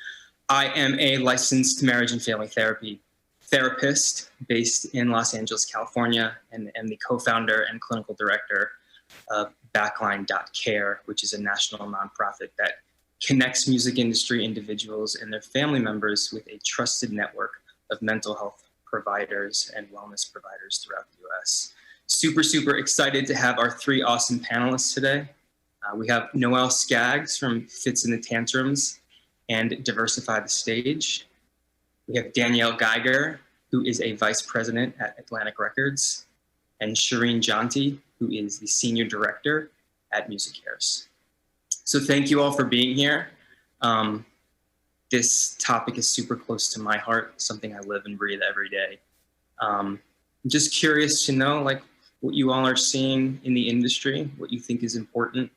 I am a licensed marriage and family therapist based in Los Angeles, California, and am the co-founder and clinical director of Backline.care, which is a national nonprofit that connects music industry individuals and their family members with a trusted network of mental health providers and wellness providers throughout the US. Super, super excited to have our three awesome panelists today. We have Noelle Skaggs from Fitz and The Tantrums and Diversify the Stage. We have Danielle Geiger, who is a vice president at Atlantic Records, and Shireen Janti, who is the senior director at Music Cares. So thank you all for being here. This topic is super close to my heart, something I live and breathe every day. I'm just curious to know like what you all are seeing in the industry, what you think is important,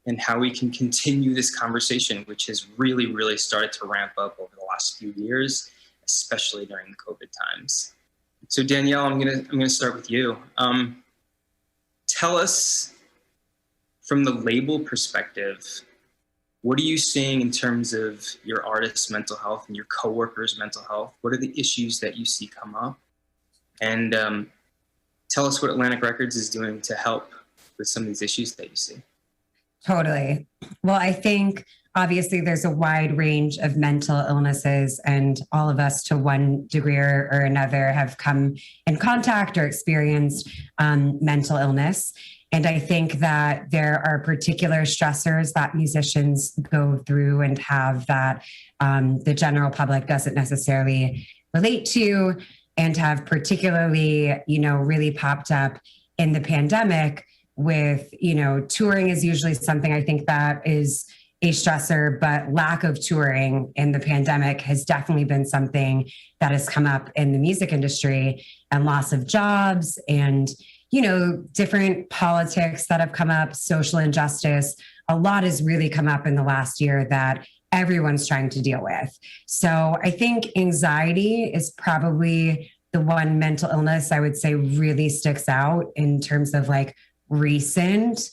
and how we can continue this conversation, which has really, really started to ramp up over the last few years, especially during the COVID times. So Danielle, I'm gonna start with you. Tell us from the label perspective, what are you seeing in terms of your artists' mental health and your coworkers' mental health? What are the issues that you see come up? And tell us what Atlantic Records is doing to help with some of these issues that you see. Totally. Well, I think obviously there's a wide range of mental illnesses, and all of us to one degree or another have come in contact or experienced mental illness. And I think that there are particular stressors that musicians go through and have that the general public doesn't necessarily relate to, and have particularly, really popped up in the pandemic with, touring is usually something I think that is a stressor, but lack of touring in the pandemic has definitely been something that has come up in the music industry, and loss of jobs and different politics that have come up, social injustice. A lot has really come up in the last year that everyone's trying to deal with. So I think anxiety is probably the one mental illness I would say really sticks out in terms of like recent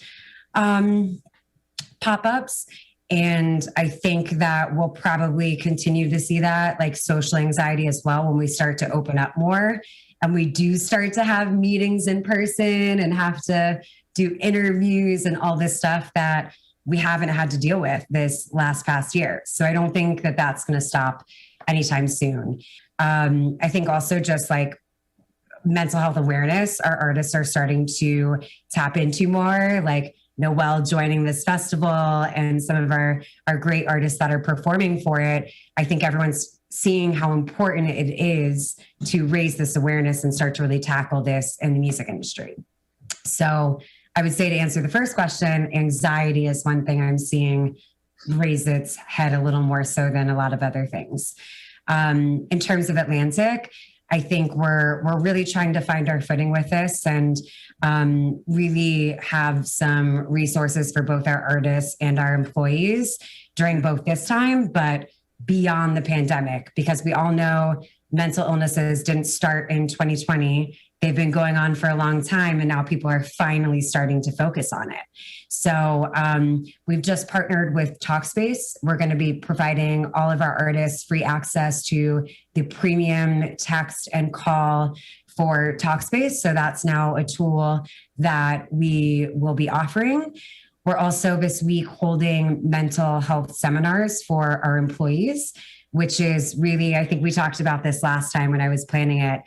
pop-ups. And I think that we'll probably continue to see that, like social anxiety as well, when we start to open up more. And we do start to have meetings in person and have to do interviews and all this stuff that we haven't had to deal with this past year. So I don't think that that's going to stop anytime soon. I think also just like mental health awareness, our artists are starting to tap into more, like Noelle joining this festival and some of our great artists that are performing for it. I think everyone's seeing how important it is to raise this awareness and start to really tackle this in the music industry. So I would say, to answer the first question, anxiety is one thing I'm seeing raise its head a little more so than a lot of other things. In terms of Atlantic, I think we're really trying to find our footing with this and really have some resources for both our artists and our employees during both this time, but beyond the pandemic, because we all know mental illnesses didn't start in 2020. They've been going on for a long time, and now people are finally starting to focus on it. So we've just partnered with Talkspace. We're going to be providing all of our artists free access to the premium text and call for Talkspace. So that's now a tool that we will be offering. We're also this week holding mental health seminars for our employees, which is really, I think we talked about this last time when I was planning it,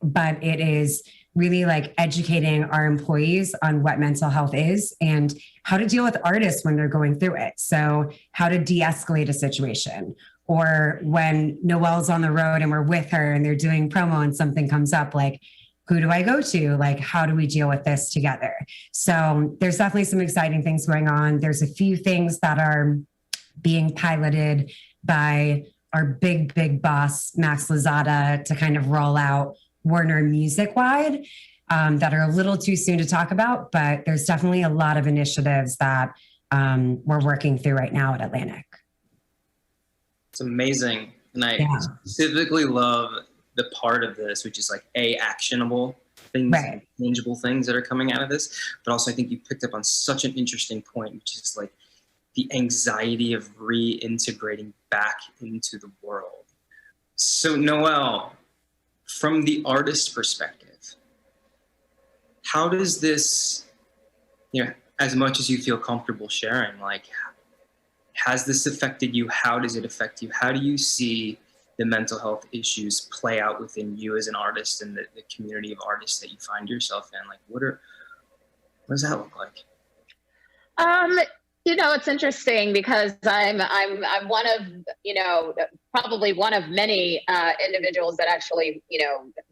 but it is really like educating our employees on what mental health is and how to deal with artists when they're going through it. So how to de-escalate a situation, or when Noelle's on the road and we're with her and they're doing promo and something comes up, like, who do I go to? Like, how do we deal with this together? So there's definitely some exciting things going on. There's a few things that are being piloted by our big boss, Max Lozada, to kind of roll out Warner Music wide, that are a little too soon to talk about, but there's definitely a lot of initiatives that we're working through right now at Atlantic. It's amazing. And I specifically love the part of this, which is like actionable things, right, tangible things that are coming out of this. But also I think you picked up on such an interesting point, which is like the anxiety of reintegrating back into the world. So Noelle, from the artist perspective, how does this, as much as you feel comfortable sharing, like, has this affected you? How does it affect you? How do you see the mental health issues play out within you as an artist and the community of artists that you find yourself in? Like, what does that look like? It's interesting because I'm one of, probably one of many individuals that actually,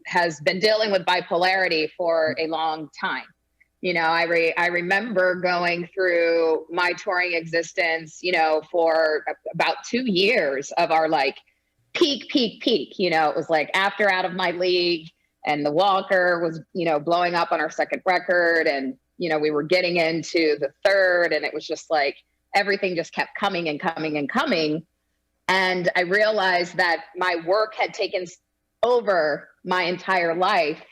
has been dealing with bipolarity for a long time. I remember going through my touring existence, for about 2 years of our like peak. It was like after Out of My League and The Walker was, blowing up on our second record, and we were getting into the third, and it was just like everything just kept coming and coming and coming. And I realized that my work had taken over my entire life,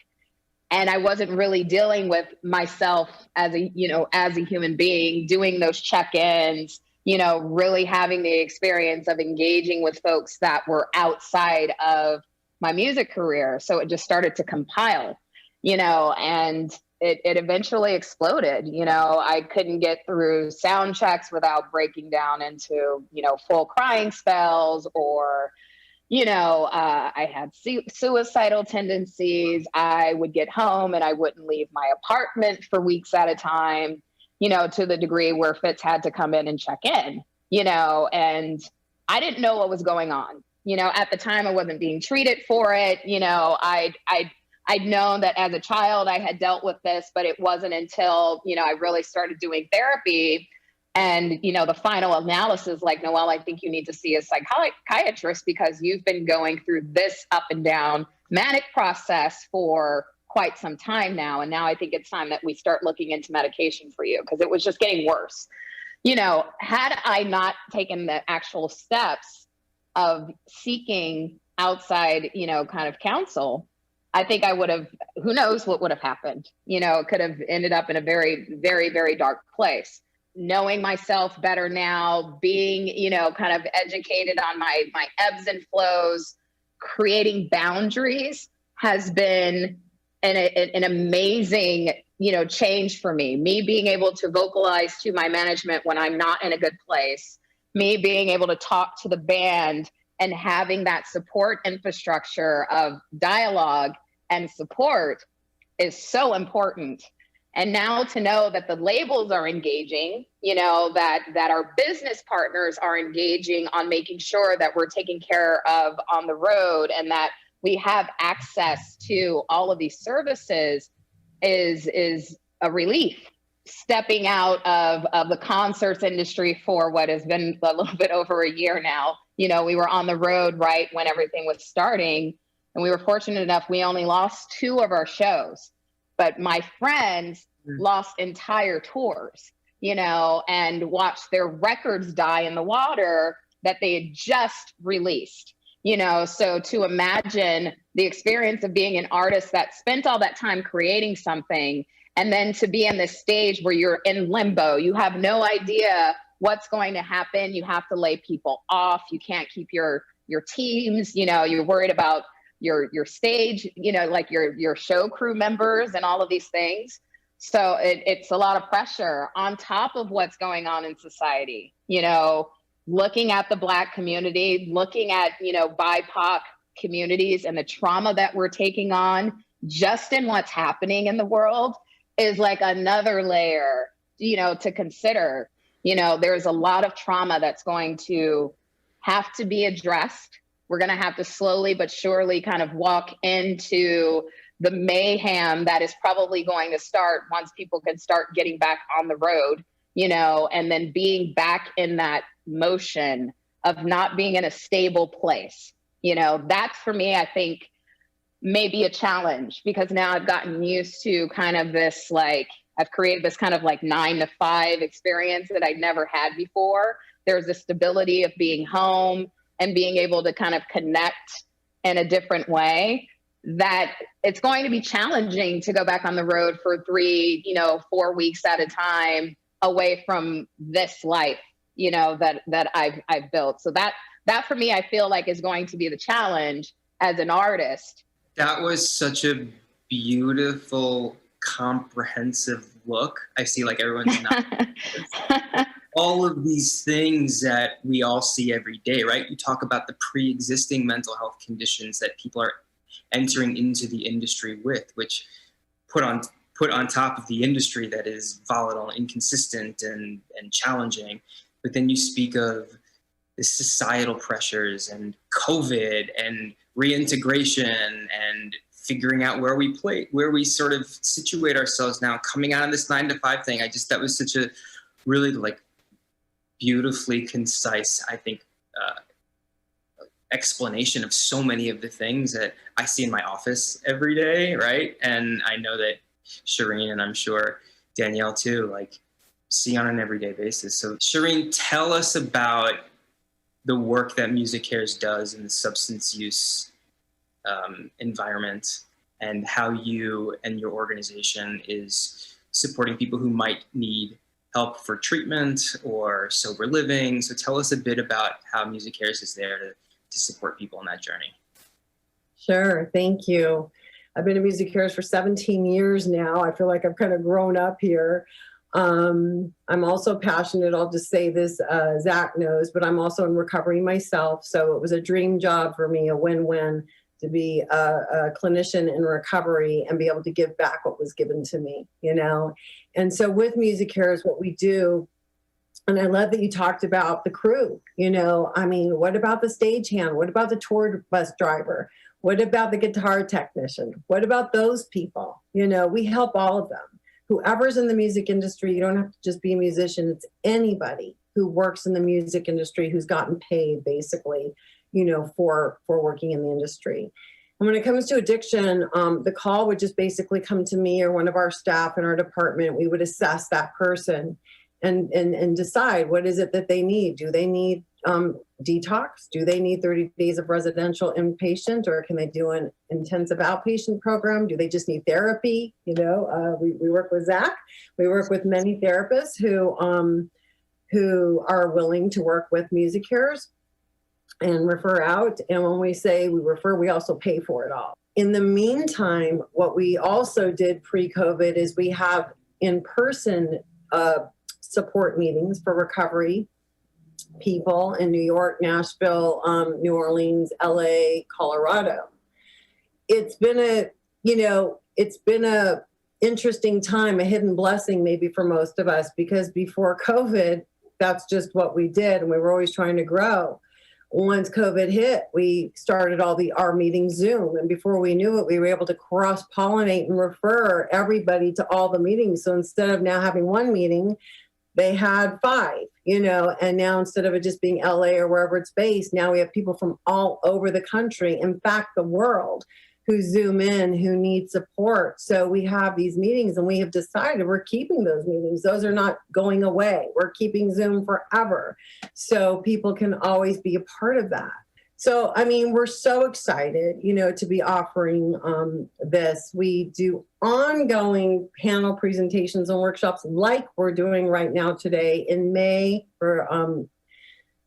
and I wasn't really dealing with myself as a human being, doing those check-ins, really having the experience of engaging with folks that were outside of my music career. So it just started to compile, and it eventually exploded. I couldn't get through sound checks without breaking down into, full crying spells, or, I had suicidal tendencies. I would get home and I wouldn't leave my apartment for weeks at a time, to the degree where Fitz had to come in and check in, and I didn't know what was going on. At the time I wasn't being treated for it. I'd known that as a child I had dealt with this, but it wasn't until, I really started doing therapy and, the final analysis, like, Noelle, I think you need to see a psychiatrist because you've been going through this up and down manic process for quite some time now. And now I think it's time that we start looking into medication for you, because it was just getting worse. Had I not taken the actual steps of seeking outside, kind of counsel, I think I would have, who knows what would have happened. It could have ended up in a very, very, very dark place. Knowing myself better now, being, kind of educated on my ebbs and flows, creating boundaries has been an amazing, change for me. Me being able to vocalize to my management when I'm not in a good place, me being able to talk to the band and having that support infrastructure of dialogue and support is so important. And now to know that the labels are engaging, that our business partners are engaging on making sure that we're taken care of on the road and that we have access to all of these services is a relief. Stepping out of the concerts industry for what has been a little bit over a year now. We were on the road right when everything was starting, and we were fortunate enough, we only lost 2 of our shows. But my friends lost entire tours, and watched their records die in the water that they had just released, So to imagine the experience of being an artist that spent all that time creating something, and then to be in this stage where you're in limbo, you have no idea what's going to happen. You have to lay people off. You can't keep your teams, you're worried about your stage, like your show crew members and all of these things. So it's a lot of pressure on top of what's going on in society, looking at the Black community, looking at, BIPOC communities and the trauma that we're taking on, just in what's happening in the world is like another layer, to consider. There's a lot of trauma that's going to have to be addressed. We're going to have to slowly but surely kind of walk into the mayhem that is probably going to start once people can start getting back on the road, and then being back in that motion of not being in a stable place. That's for me, I think, maybe a challenge, because now I've gotten used to kind of this, like, I've created this kind of like 9 to 5 experience that I'd never had before. There's the stability of being home and being able to kind of connect in a different way, that it's going to be challenging to go back on the road for 3, 4 weeks at a time away from this life, that I've built. So that for me, I feel like is going to be the challenge as an artist. That was such a beautiful, comprehensive look. I see like everyone's not all of these things that we all see every day, right? You talk about the pre-existing mental health conditions that people are entering into the industry with, which put on top of the industry that is volatile, inconsistent, and challenging. But then you speak of the societal pressures and COVID and reintegration and figuring out where we sort of situate ourselves now, coming out of this 9 to 5 thing. That was such a really like beautifully concise, I think, explanation of so many of the things that I see in my office every day, right? And I know that Shireen, and I'm sure Danielle too, like see on an everyday basis. So Shireen, tell us about the work that Music Cares does in the substance use environment, and how you and your organization is supporting people who might need help for treatment or sober living. So tell us a bit about how Music Cares is there to support people on that journey. Sure, thank you. I've been in Music Cares for 17 years now. I feel like I've kind of grown up here. I'm also passionate, I'll just say this, Zach knows, but I'm also in recovery myself. So it was a dream job for me, a win-win, to be a clinician in recovery and be able to give back what was given to me, And so with Music Cares, what we do, and I love that you talked about the crew, what about the stagehand? What about the tour bus driver? What about the guitar technician? What about those people? We help all of them. Whoever's in the music industry, you don't have to just be a musician. It's anybody who works in the music industry who's gotten paid, basically, for working in the industry. And when it comes to addiction, the call would just basically come to me or one of our staff in our department. We would assess that person and decide what is it that they need. Do they need detox? Do they need 30 days of residential inpatient, or can they do an intensive outpatient program? Do they just need therapy? We work with Zach. We work with many therapists who are willing to work with Music Cares and refer out. And when we say we refer, we also pay for it all. In the meantime, what we also did pre-COVID is we have in-person support meetings for recovery people in New York, Nashville, New Orleans, LA, Colorado. It's been a interesting time, a hidden blessing maybe for most of us, because before COVID, that's just what we did, and we were always trying to grow. Once COVID hit, we started our meetings Zoom, and before we knew it, we were able to cross-pollinate and refer everybody to all the meetings. So instead of now having one meeting, they had 5, and now instead of it just being LA or wherever it's based, now we have people from all over the country, in fact, the world, who Zoom in, who need support. So we have these meetings, and we have decided we're keeping those meetings. Those are not going away. We're keeping Zoom forever. So people can always be a part of that. So, we're so excited, to be offering this. We do ongoing panel presentations and workshops like we're doing right now today. In May for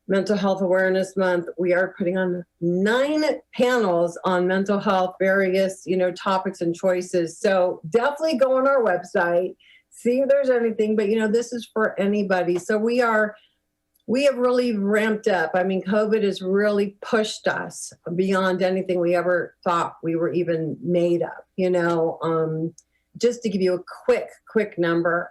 Mental Health Awareness Month, we are putting on 9 panels on mental health, various, topics and choices. So definitely go on our website, see if there's anything, but this is for anybody. So we are We have really ramped up. I mean, COVID has really pushed us beyond anything we ever thought we were even made of, you know. Just to give you a quick number,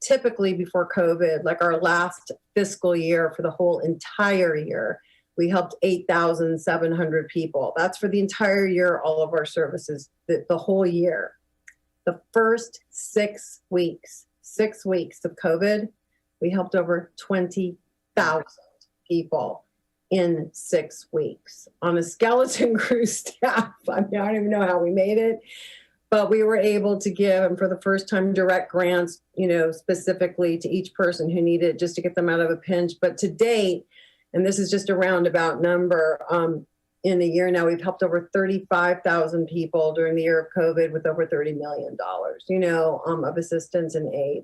typically before COVID, like our last fiscal year for the whole entire year, we helped 8,700 people. That's for the entire year, all of our services, the whole year. The first 6 weeks of COVID, we helped over 20,000 people in 6 weeks on a skeleton crew staff. I mean, I don't even know how we made it, but we were able to give, and for the first time, direct grants, you know, specifically to each person who needed it just to get them out of a pinch. But to date, and this is just a roundabout number, in a year now, we've helped over 35,000 people during the year of COVID with over $30 million, you know, of assistance and aid.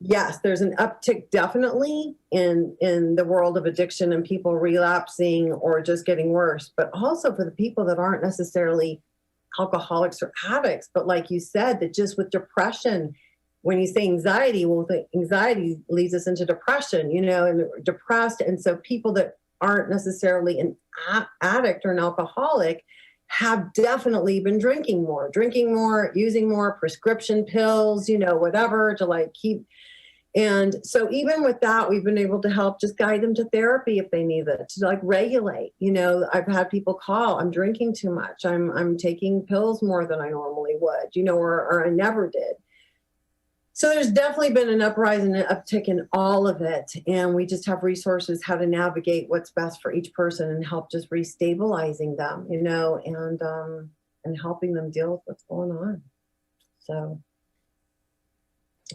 Yes, there's an uptick definitely in the world of addiction and people relapsing or just getting worse, but also for the people that aren't necessarily alcoholics or addicts, but like you said, that just with depression, when you say anxiety, well, the anxiety leads us into depression, you know, and depressed. And so people that aren't necessarily an addict or an alcoholic have definitely been drinking more, using more prescription pills, you know, whatever to like keep. And so even with that, we've been able to help just guide them to therapy if they need it, to like regulate. You know, I've had people call, I'm drinking too much. I'm taking pills more than I normally would, you know, or I never did. So there's definitely been an uprising and an uptick in all of it. And we just have resources how to navigate what's best for each person and help just restabilizing them, you know, and helping them deal with what's going on. So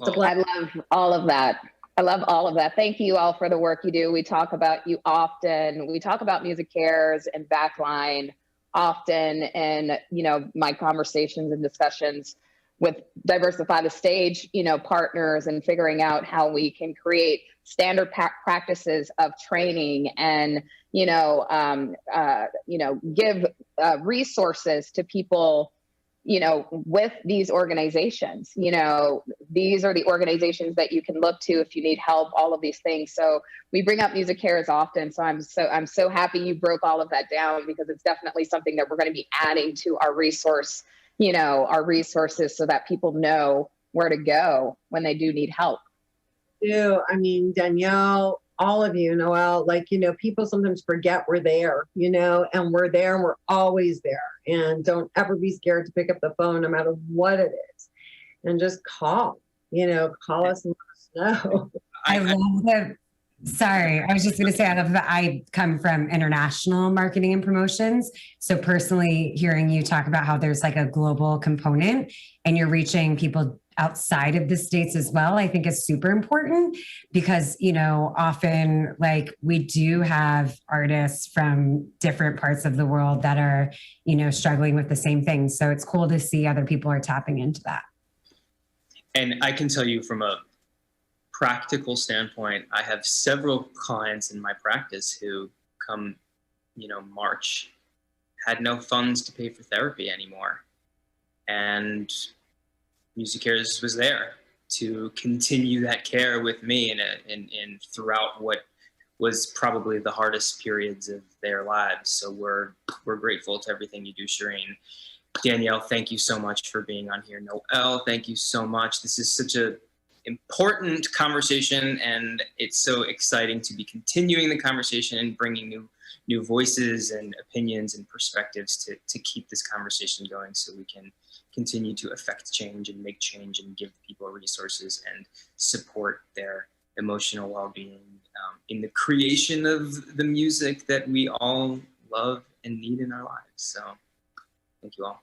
I love all of that. I love all of that. Thank you all for the work you do. We talk about you often. We talk about Music Cares and Backline often, and you know, my conversations and discussions with Diversify the Stage, you know, partners, and figuring out how we can create standard practices of training and give resources to people, you know, with these organizations. You know, these are the organizations that you can look to if you need help, all of these things. So we bring up Music Cares often. So I'm so happy you broke all of that down, because it's definitely something that we're going to be adding to our resources so that people know where to go when they do need help. I mean, Danielle, all of you, Noelle, like, you know, people sometimes forget we're there, you know, and we're there and we're always there. And don't ever be scared to pick up the phone, no matter what it is. And just call us and let us know. I love that. Sorry, I was just going to say, I love that I come from international marketing and promotions. So personally, hearing you talk about how there's like a global component and you're reaching people outside of the States as well, I think is super important, because, you know, often like we do have artists from different parts of the world that are, you know, struggling with the same things. So it's cool to see other people are tapping into that. And I can tell you from a practical standpoint, I have several clients in my practice who come, you know, March, had no funds to pay for therapy anymore. And Music Cares was there to continue that care with me and throughout what was probably the hardest periods of their lives. So we're grateful to everything you do, Shireen. Danielle, thank you so much for being on here. Noelle, thank you so much. This is such a important conversation, and it's so exciting to be continuing the conversation and bringing new voices and opinions and perspectives to keep this conversation going, so we can continue to affect change and make change and give people resources and support their emotional well-being in the creation of the music that we all love and need in our lives. So thank you all.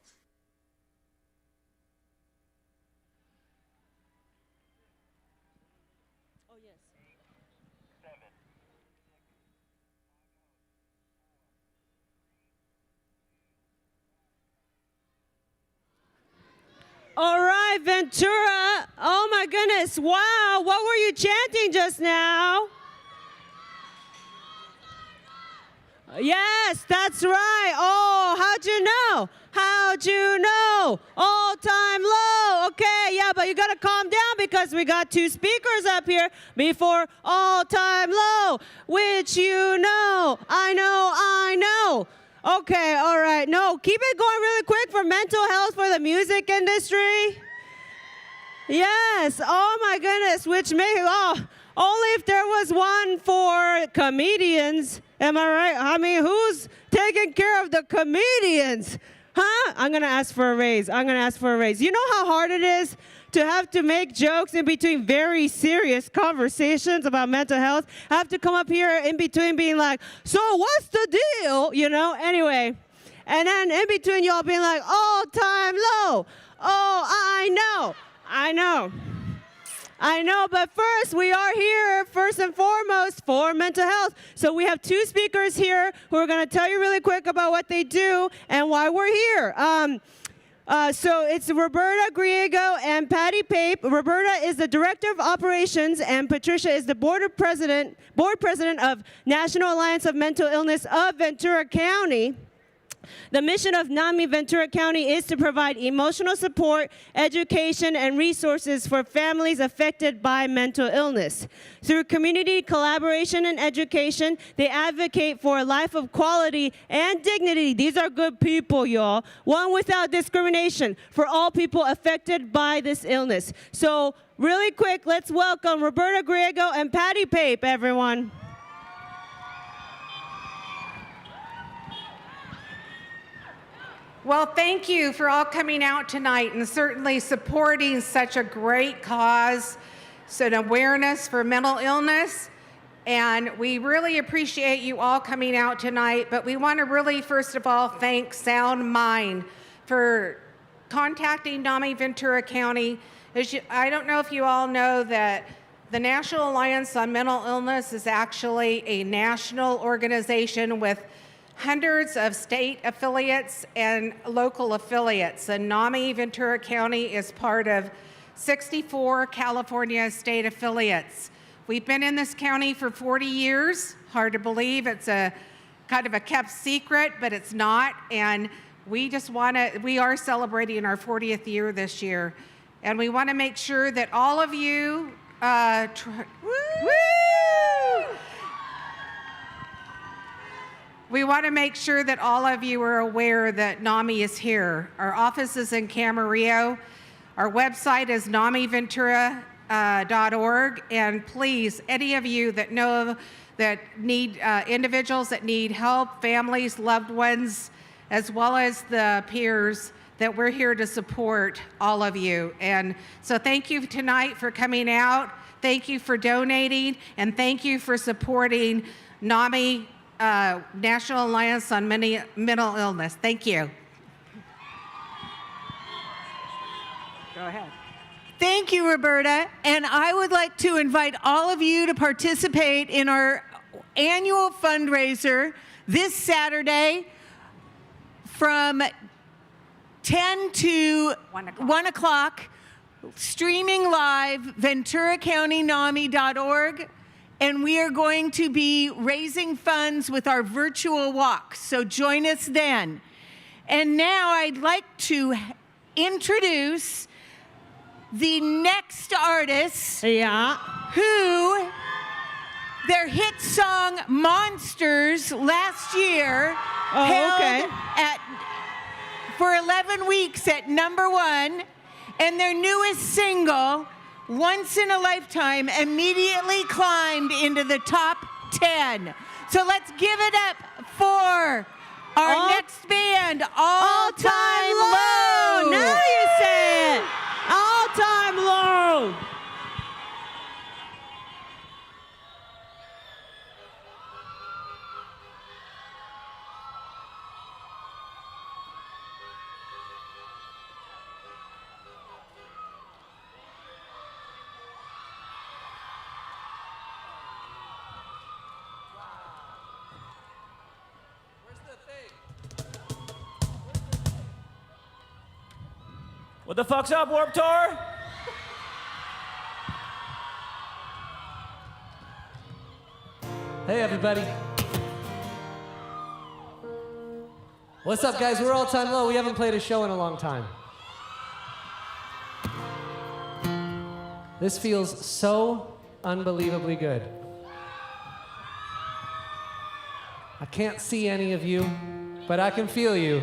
All right, Ventura. Oh my goodness. Wow. What were you chanting just now? Yes, that's right. Oh, how'd you know? How'd you know? All time low. Okay, yeah, but you gotta calm down because we got two speakers up here before all time low, which you know. I know. Okay, all right. No, keep it going really quick for mental health for the music industry. Yes, oh my goodness, only if there was one for comedians. Am I right? I mean, who's taking care of the comedians? Huh? I'm going to ask for a raise. You know how hard it is to have to make jokes in between very serious conversations about mental health? I have to come up here in between being like, so what's the deal? You know, anyway. And then in between y'all being like, all time low. Oh, I know, but first, we are here, first and foremost, for mental health. So we have two speakers here who are going to tell you really quick about what they do and why we're here. So it's Roberta Griego and Patty Pape. Roberta is the Director of Operations, and Patricia is the Board President of National Alliance of Mental Illness of Ventura County. The mission of NAMI Ventura County is to provide emotional support, education, and resources for families affected by mental illness. Through community collaboration and education, they advocate for a life of quality and dignity. These are good people, y'all. One without discrimination for all people affected by this illness. So really quick, let's welcome Roberta Griego and Patty Pape, everyone. Well, thank you for all coming out tonight and certainly supporting such a great cause, so an awareness for mental illness. And we really appreciate you all coming out tonight, but we want to really, first of all, thank Sound Mind for contacting NAMI Ventura County. I don't know if you all know that the National Alliance on Mental Illness is actually a national organization with hundreds of state affiliates and local affiliates. And NAMI Ventura County is part of 64 California state affiliates. We've been in this county for 40 years. Hard to believe, it's a kind of a kept secret, but it's not. And we are celebrating our 40th year this year. And we want to make sure that all of you, we want to make sure that all of you are aware that NAMI is here. Our office is in Camarillo. Our website is namiventura.org. And please, any of you that know that need individuals that need help, families, loved ones, as well as the peers, that we're here to support all of you. And so thank you tonight for coming out. Thank you for donating. And thank you for supporting NAMI National Alliance on Mental Illness. Thank you. Go ahead. Thank you, Roberta. And I would like to invite all of you to participate in our annual fundraiser this Saturday from 10 to 1 o'clock, streaming live, VenturaCountyNAMI.org. And we are going to be raising funds with our virtual walk. So join us then. And now I'd like to introduce the next artist. Yeah. Who their hit song Monsters last year held for 11 weeks at #1. And their newest single, Once in a Lifetime, immediately climbed into the top 10. So let's give it up for our next band, All Time Low. Now you say it. All Time Low. What the fuck's up, Warped Tour? Hey, everybody. What's up, guys? We're All Time Low. We haven't played a show in a long time. This feels so unbelievably good. I can't see any of you, but I can feel you.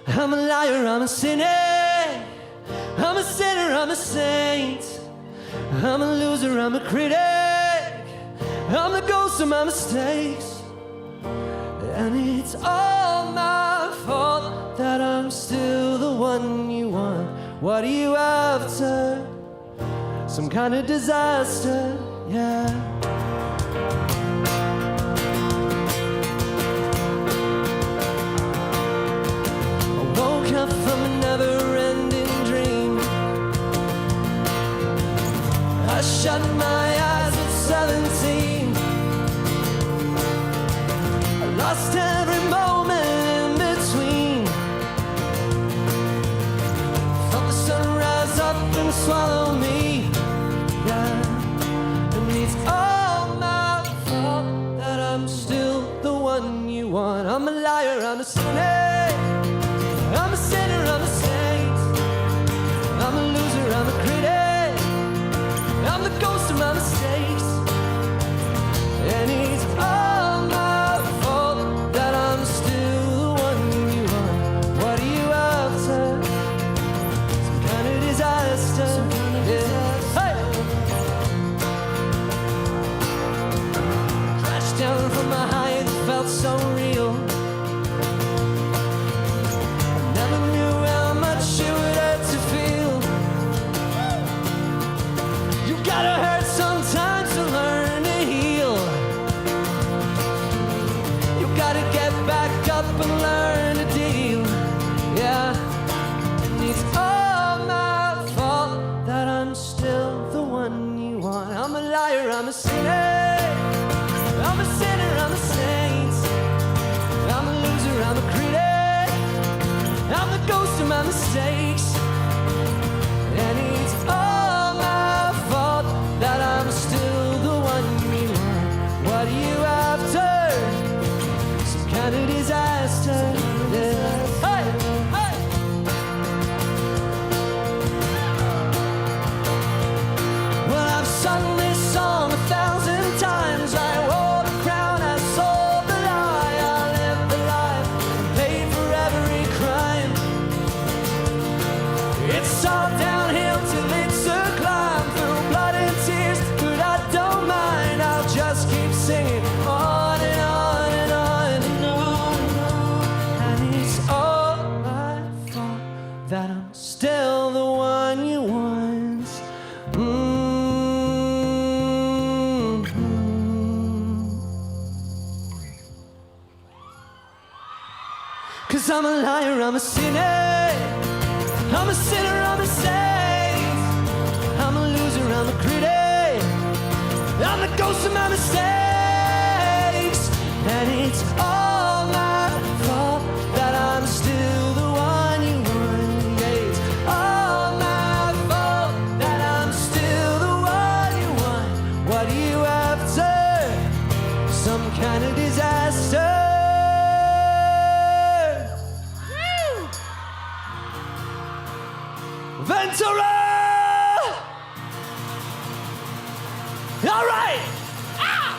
I'm a liar, I'm a sinner. I'm a sinner, I'm a saint. I'm a loser, I'm a critic. I'm the ghost of my mistakes. And it's all my fault that I'm still the one you want. What are you after? Some kind of disaster, yeah. I woke up from a never-ending dream. I shut my eyes at 17. I lost every moment in between. Felt the sun rise up and swallow me. Yeah. And it's all my fault that I'm still the one you want. I'm a liar, I'm a sinner. I'm a sinner, I'm a saint. I'm a loser, I'm a critic. I'm the ghost of my mistakes. And it's all my fault that I'm still the one you want. What are you after? Some kind of disaster. Yeah. Hey! Crashed down from my high, it felt so real. I never knew how much it would hurt to feel. You gotta hurt sometimes to learn to heal. You gotta get back up and learn to deal. Yeah, and it's all my fault that I'm still the one you want. I'm a liar, I'm a sinner. I'm a sinner, I'm a saint. I'm a loser, I'm a critic. I'm the ghost of my mistakes. And it's all my fault that I'm still the one you want. What are you after? Some kind of disaster. Yeah. Hey! Hey! Well, I've sung this song 1,000 times. I wore the crown, I sold the lie. I lived the life and paid for every crime. It's all downhill till it's a climb through blood and tears, but I don't mind. I'll just keep singing on and on and on and on and on. And it's all my fault that I'm still the one you want. Cause I'm a liar, I'm a sinner. I'm a sinner, I'm a saint. I'm a loser, I'm a critic. I'm the ghost of my mistakes. And it's all my fault that I'm still the one you want. Yeah, it's all my fault that I'm still the one you want. What are you after? Some kind of disaster. Ventura! All right! Ah!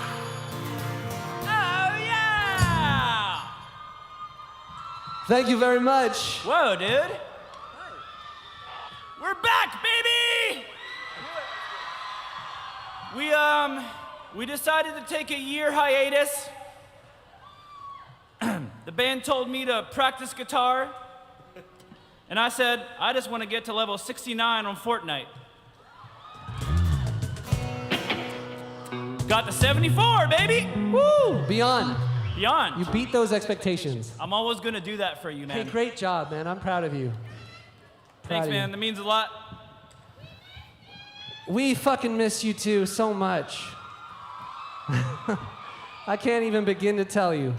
Oh, yeah! Thank you very much. Whoa, dude. We're back, baby! We decided to take a year hiatus. The band told me to practice guitar. And I said, I just want to get to level 69 on Fortnite. Got to 74, baby! Woo! Beyond. Beyond. You beat those expectations. I'm always going to do that for you, man. Hey, great job, man. I'm proud of you. Thanks, man. That means a lot. We fucking miss you too so much. I can't even begin to tell you.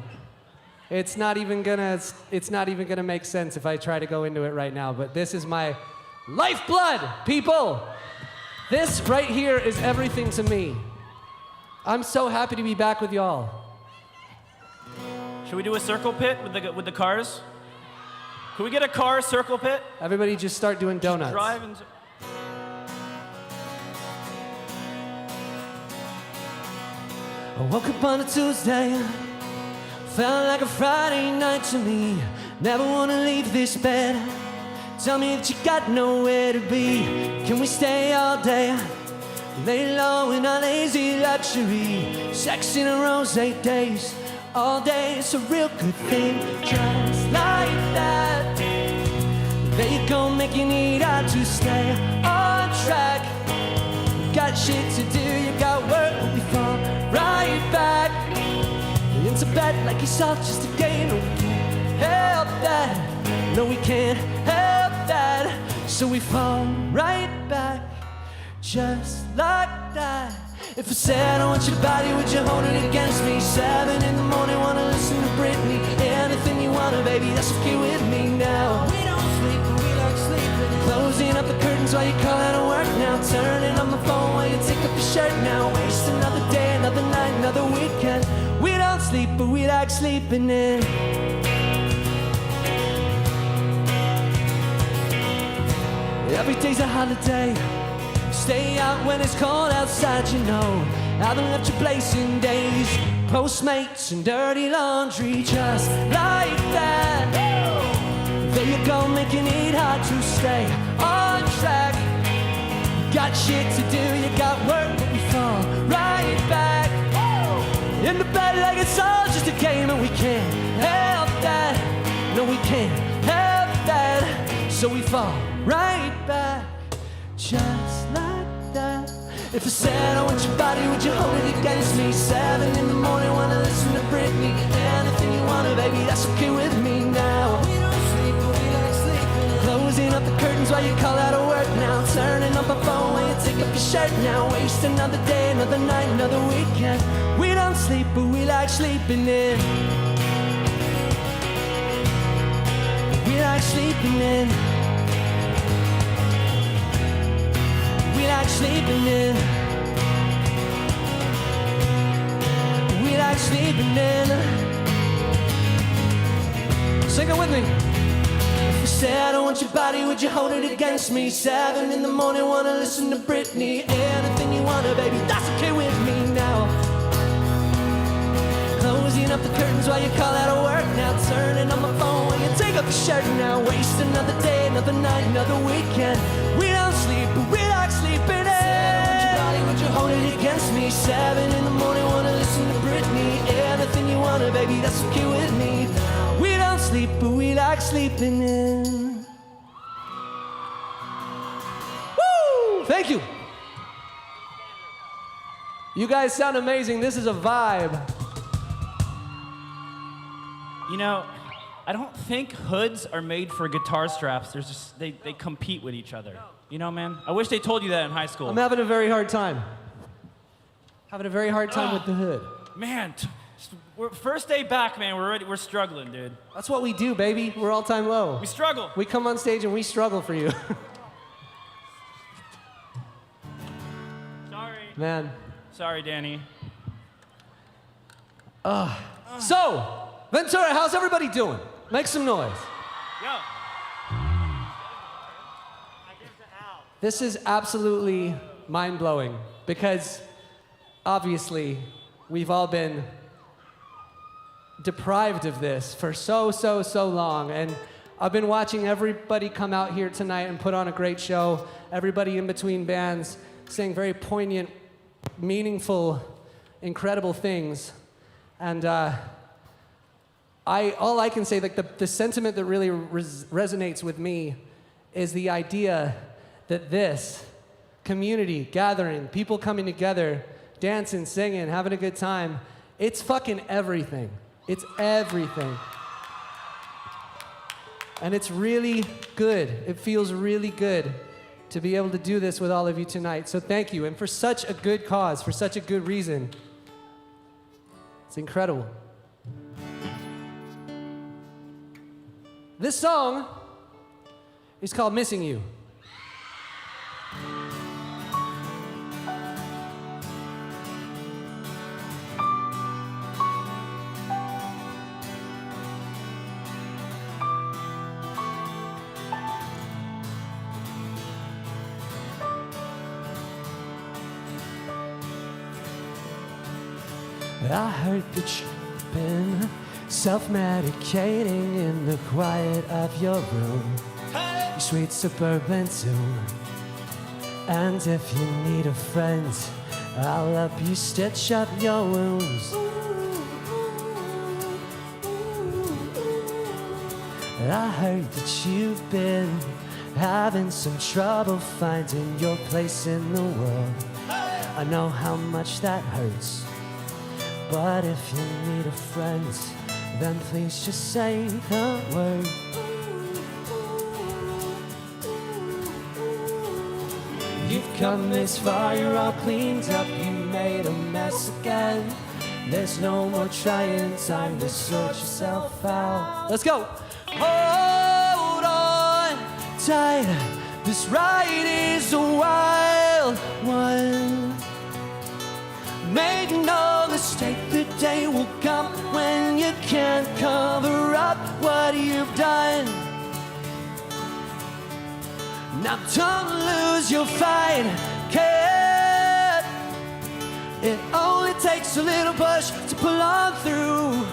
It's not even gonna make sense if I try to go into it right now, but this is my lifeblood, people. This right here is everything to me. I'm so happy to be back with y'all. Should we do a circle pit with the cars? Can we get a car circle pit? Everybody just start doing donuts. Drive and... I woke up on a Tuesday, felt like a Friday night to me. Never wanna leave this bed. Tell me that you got nowhere to be. Can we stay all day? Lay low in our lazy luxury. Sex in a rose 8 days. All day, it's a real good thing. Just like that. There you go, making it hard to stay on track. You got shit to do, you got work, but we fall right back into bed like it's all just a game. No, we can't help that. No, we can't help that. So we fall right back, just like that. If I said I want your body, would you hold it against me? 7 in the morning, wanna listen to Britney. Anything you wanna, baby, that's okay with me now. We don't sleep, but we like sleeping. Closing up the curtains while you call out of work now. Turning on my phone while you take off your shirt now. Waste another day, another night, another weekend. We don't sleep, but we like sleeping in. Every day's a holiday. Stay out when it's cold outside, you know. Haven't left your place in days. Postmates and dirty laundry, just like that. There you go, making it hard to stay on track. Got shit to do, you got work, but we fall right back into bed like it's all just a game, and we can't help that. No, we can't help that. So we fall right back, just like that. If I said I want your body, would you hold it against me? 7 in the morning, wanna listen to Britney. Anything you wanna, baby, that's okay with me now. We don't sleep, but we like sleeping. Closing up the curtains while you call out of work now. Turning up my phone while you take off your shirt now. Waste another day, another night, another weekend. We don't sleep, but we like sleeping in. We like sleeping in. We like sleeping in. We like sleeping in. Sing it with me. If you said I want your body, would you hold it against me? 7 in the morning, wanna listen to Britney. Anything you wanna, baby, that's okay with me now. Closing up the curtains while you call out of work now. Turning on my phone while you take off your shirt now. Waste another day, another night, another weekend. We don't sleep, but we like sleeping in. Would you hold it against me? 7 in the morning, wanna listen to Britney. Anything you wanna, baby, that's okay with me. We don't sleep, but we like sleeping in. Woo! Thank you. You guys sound amazing. This is a vibe. You know, I don't think hoods are made for guitar straps. There's just they compete with each other. You know, man? I wish they told you that in high school. I'm having a very hard time. Having a very hard time with the hood. Man, first day back, man, we're struggling, dude. That's what we do, baby. We're all-time low. We struggle. We come on stage and we struggle for you. Sorry. Man. Sorry, Danny. So, Ventura, how's everybody doing? Make some noise. Yo. This is absolutely mind-blowing because obviously we've all been deprived of this for so long, and I've been watching everybody come out here tonight and put on a great show. Everybody in between bands saying very poignant, meaningful, incredible things, and all I can say, like the sentiment that really resonates with me is the idea that this community gathering, people coming together, dancing, singing, having a good time, it's fucking everything. It's everything. And it's really good. It feels really good to be able to do this with all of you tonight. So thank you. And for such a good cause, for such a good reason. It's incredible. This song is called Missing You. I heard that you've been self-medicating in the quiet of your room, your sweet suburban tune. And if you need a friend, I'll help you stitch up your wounds. I heard that you've been having some trouble finding your place in the world. I know how much that hurts, but if you need a friend, then please just say the word. You've come this far, you're all cleaned up, you made a mess again. There's no more trying, time to sort yourself out. Let's go! Hold on tight, this ride is a wild one. Make no mistake, the day will come when you can't cover up what you've done. Now don't lose your fight, kid. It only takes a little push to pull on through.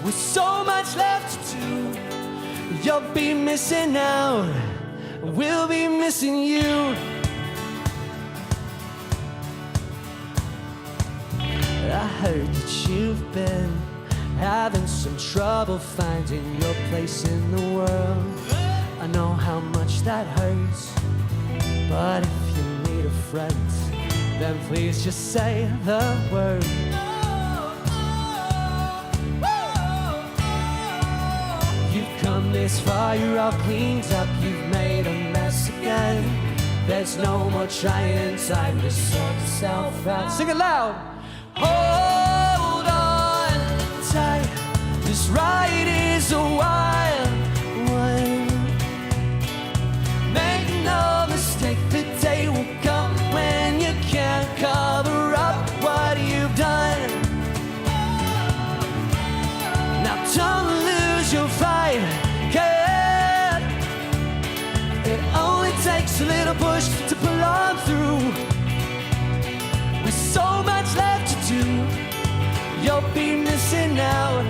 With so much left to do, you'll be missing out. We'll be missing you. I heard that you've been having some trouble finding your place in the world. I know how much that hurts, but if you need a friend, then please just say the word. You've come this far, you're all cleaned up, you've made a mess again. There's no more trying, time to sort yourself out. Sing it loud! Hold on tight, this ride is a wild one. Make no mistake, the day will come when you can't cover up what you've done. Now don't lose your fight, kid. It only takes a little push to pull on through. With so much left to do, you'll be missing out.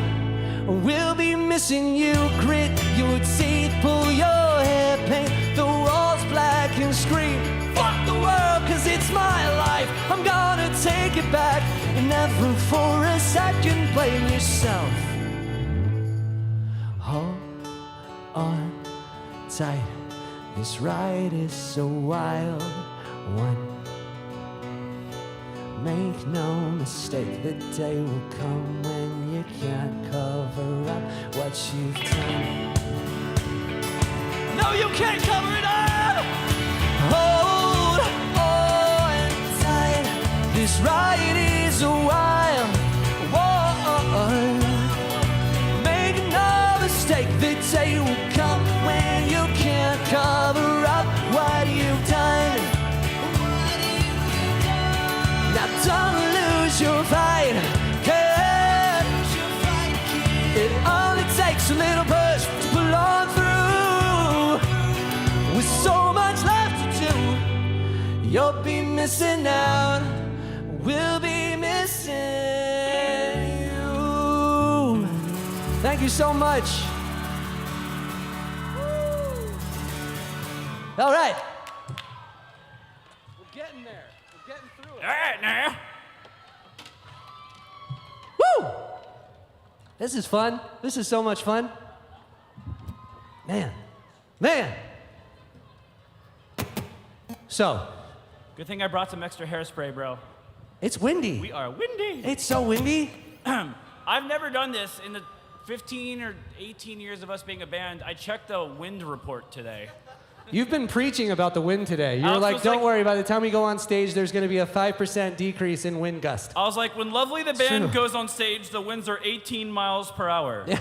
We'll be missing you. Grit your teeth, pull your hair, paint the walls black and scream, fuck the world, cause it's my life. I'm gonna take it back and never for a second blame yourself. Hold on tight, this ride is a wild one. Make no mistake, the day will come when you can't cover up what you've done. No, you can't cover it up! Hold on tight, this ride is a wild one. Make no mistake, the day will come when you can't cover up what you've done. Now don't lose your fight, kid. It only takes a little push to pull on through. With so much left to do, you'll be missing out. We'll be missing you. Thank you so much. All right. We're getting there. We're getting through it. All right, now. Woo! This is fun. This is so much fun. Man. So. Good thing I brought some extra hairspray, bro. It's windy. We are windy. It's so windy. I've never done this in the 15 or 18 years of us being a band. I checked the wind report today. You've been preaching about the wind today. You were like, don't worry, by the time we go on stage, there's going to be a 5% decrease in wind gust. I was like, when Lovelytheband goes on stage, the winds are 18 miles per hour. Yeah.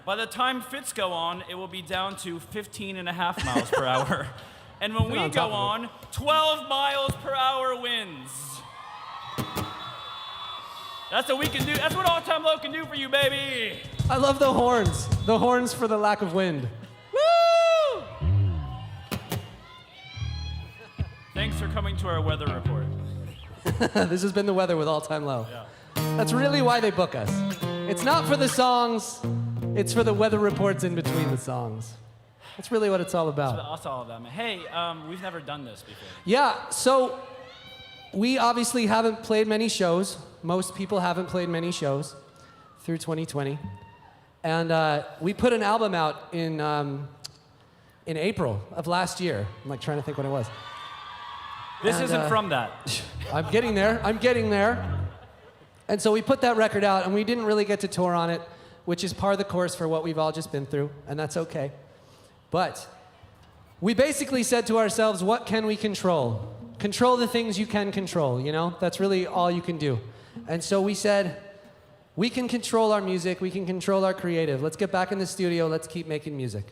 By the time Fitz go on, it will be down to 15.5 miles per hour. And when we go on, 12 miles per hour winds. That's what we can do. That's what All Time Low can do for you, baby. I love the horns. The horns for the lack of wind. Woo! Thanks for coming to our weather report. This has been the weather with All Time Low. Yeah. That's really why they book us. It's not for the songs, it's for the weather reports in between the songs. That's really what it's all about. That's all of them. Hey, we've never done this before. Yeah, so we obviously haven't played many shows. Most people haven't played many shows through 2020. And we put an album out in April of last year. I'm like trying to think when it was. This isn't from that. I'm getting there. And so we put that record out, and we didn't really get to tour on it, which is par the course for what we've all just been through, and that's okay. But we basically said to ourselves, what can we control? Control the things you can control, you know? That's really all you can do. And so we said, we can control our music, we can control our creative. Let's get back in the studio, let's keep making music.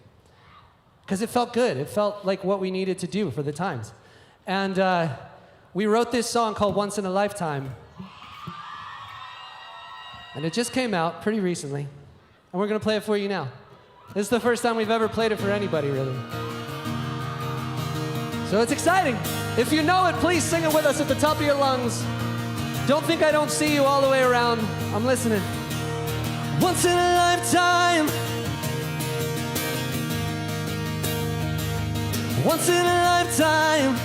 Because it felt good. It felt like what we needed to do for the times. And we wrote this song called Once in a Lifetime. And it just came out pretty recently. And we're going to play it for you now. This is the first time we've ever played it for anybody, really. So it's exciting. If you know it, please sing it with us at the top of your lungs. Don't think I don't see you all the way around. I'm listening. Once in a lifetime. Once in a lifetime.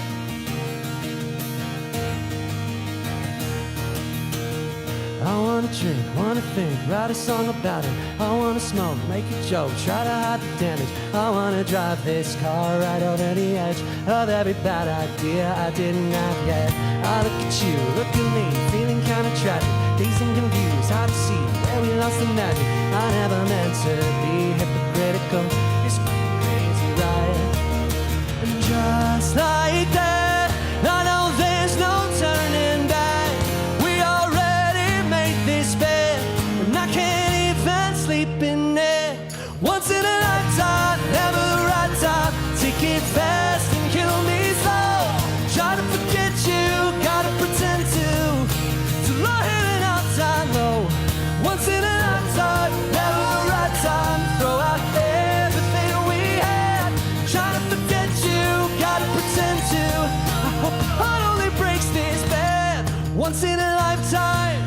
I wanna drink, wanna think, write a song about it. I wanna smoke, make a joke, try to hide the damage. I wanna drive this car right over the edge of every bad idea I didn't have yet. I look at you, look at me, feeling kinda tragic, dazed and confused, hard to see where we lost the magic. I never meant to be hypocritical, it's crazy, right? And just like that, I know there's no turning back. We already made this bed, and I can't even sleep in it. Once in a lifetime, never the right time. Take it fast and kill me slow. Try to forget you, gotta pretend to low hitting out time low. Once in a lifetime, never the right time. Throw out everything we had. Try to forget you, gotta pretend to. I hope the heart only breaks this bad. Once in a lifetime.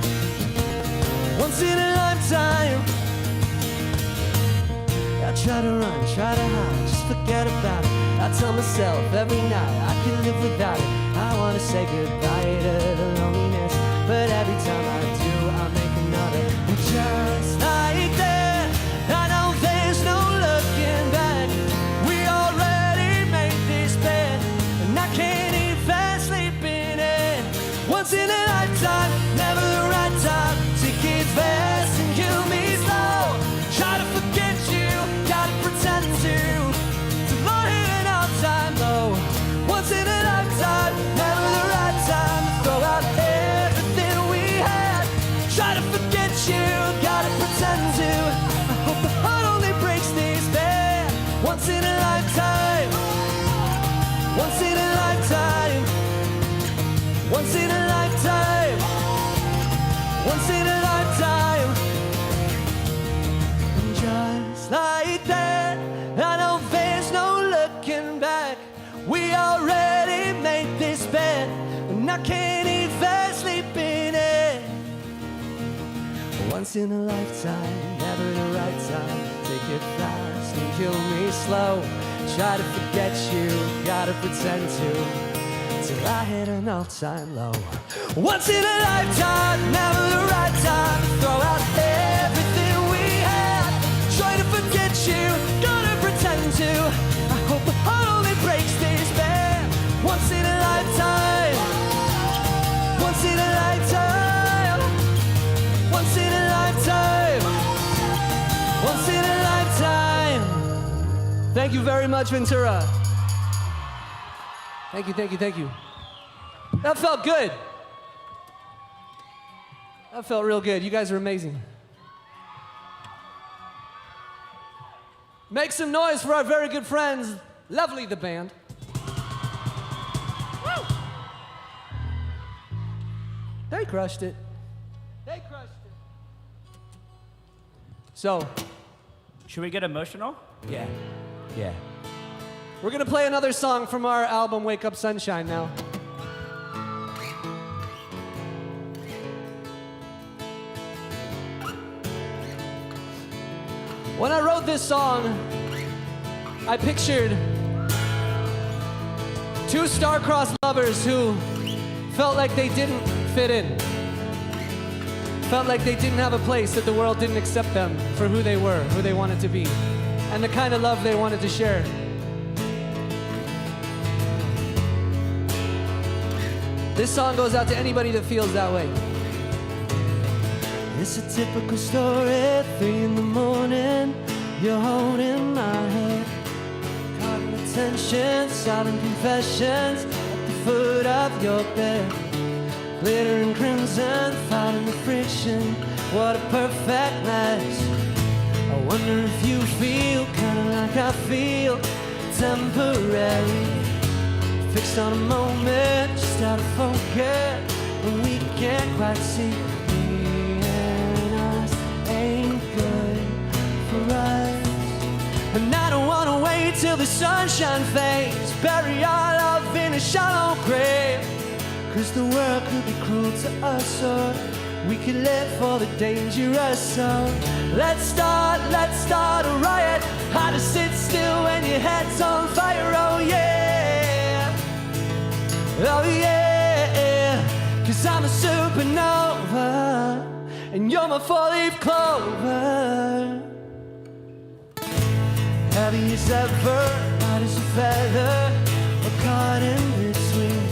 Once in a lifetime. I try to run, try to hide, just forget about it. I tell myself every night I can live without it. I wanna say goodbye to the loneliness, but every time I do, I make another. And just like that, I know there's no looking back. We already made this bed, and I can't even sleep in it. Once in a lifetime, never the right time. Take it fast and kill me slow. Try to forget you, gotta pretend to low hitting out time low. Once in a lifetime, never the right time. Throw out everything we had. Try to forget you, gotta pretend to. I hope the heart only breaks this bad. Once in a lifetime. Once in a lifetime. Once in a lifetime. Once in a lifetime. And just like that, I know there's no looking back. We already made this bed, and I can't even sleep in it. Once in a lifetime, never the right time. Take it fast and kill me slow. Try to forget you, gotta pretend to, till I hit an all-time low. Once in a lifetime, never the right time. Throw out everything we had. Try to forget you, gotta pretend to. I hope the heart only breaks this bad. Once in a lifetime. Once in a lifetime. Once in a lifetime. Once in a lifetime. Thank you very much, Ventura. Thank you, thank you, thank you. That felt good. That felt real good. You guys are amazing. Make some noise for our very good friends, Lovelytheband. Woo! They crushed it. They crushed it. So, should we get emotional? Yeah. Yeah. We're gonna play another song from our album Wake Up Sunshine now. When I wrote this song, I pictured two star-crossed lovers who felt like they didn't fit in. Felt like they didn't have a place, that the world didn't accept them for who they were, who they wanted to be, and the kind of love they wanted to share. This song goes out to anybody that feels that way. It's a typical story, 3 in the morning, you're holding my hand. Caught in attention, silent confessions at the foot of your bed. Glitter and crimson, fighting the friction, what a perfect match. I wonder if you feel kinda like I feel, temporary. Fixed on a moment, just out of focus, and we can't quite see. Me and us ain't good for us. And I don't wanna wait till the sunshine fades, bury our love in a shallow grave. 'Cause the world could be cruel to us, or we could live for the dangerous. So let's start a riot. How to sit still when your head's on fire, oh yeah. Oh yeah, 'cause I'm a supernova, and you're my 4-leaf clover. Heavy as ever, light as a feather, we're caught in between.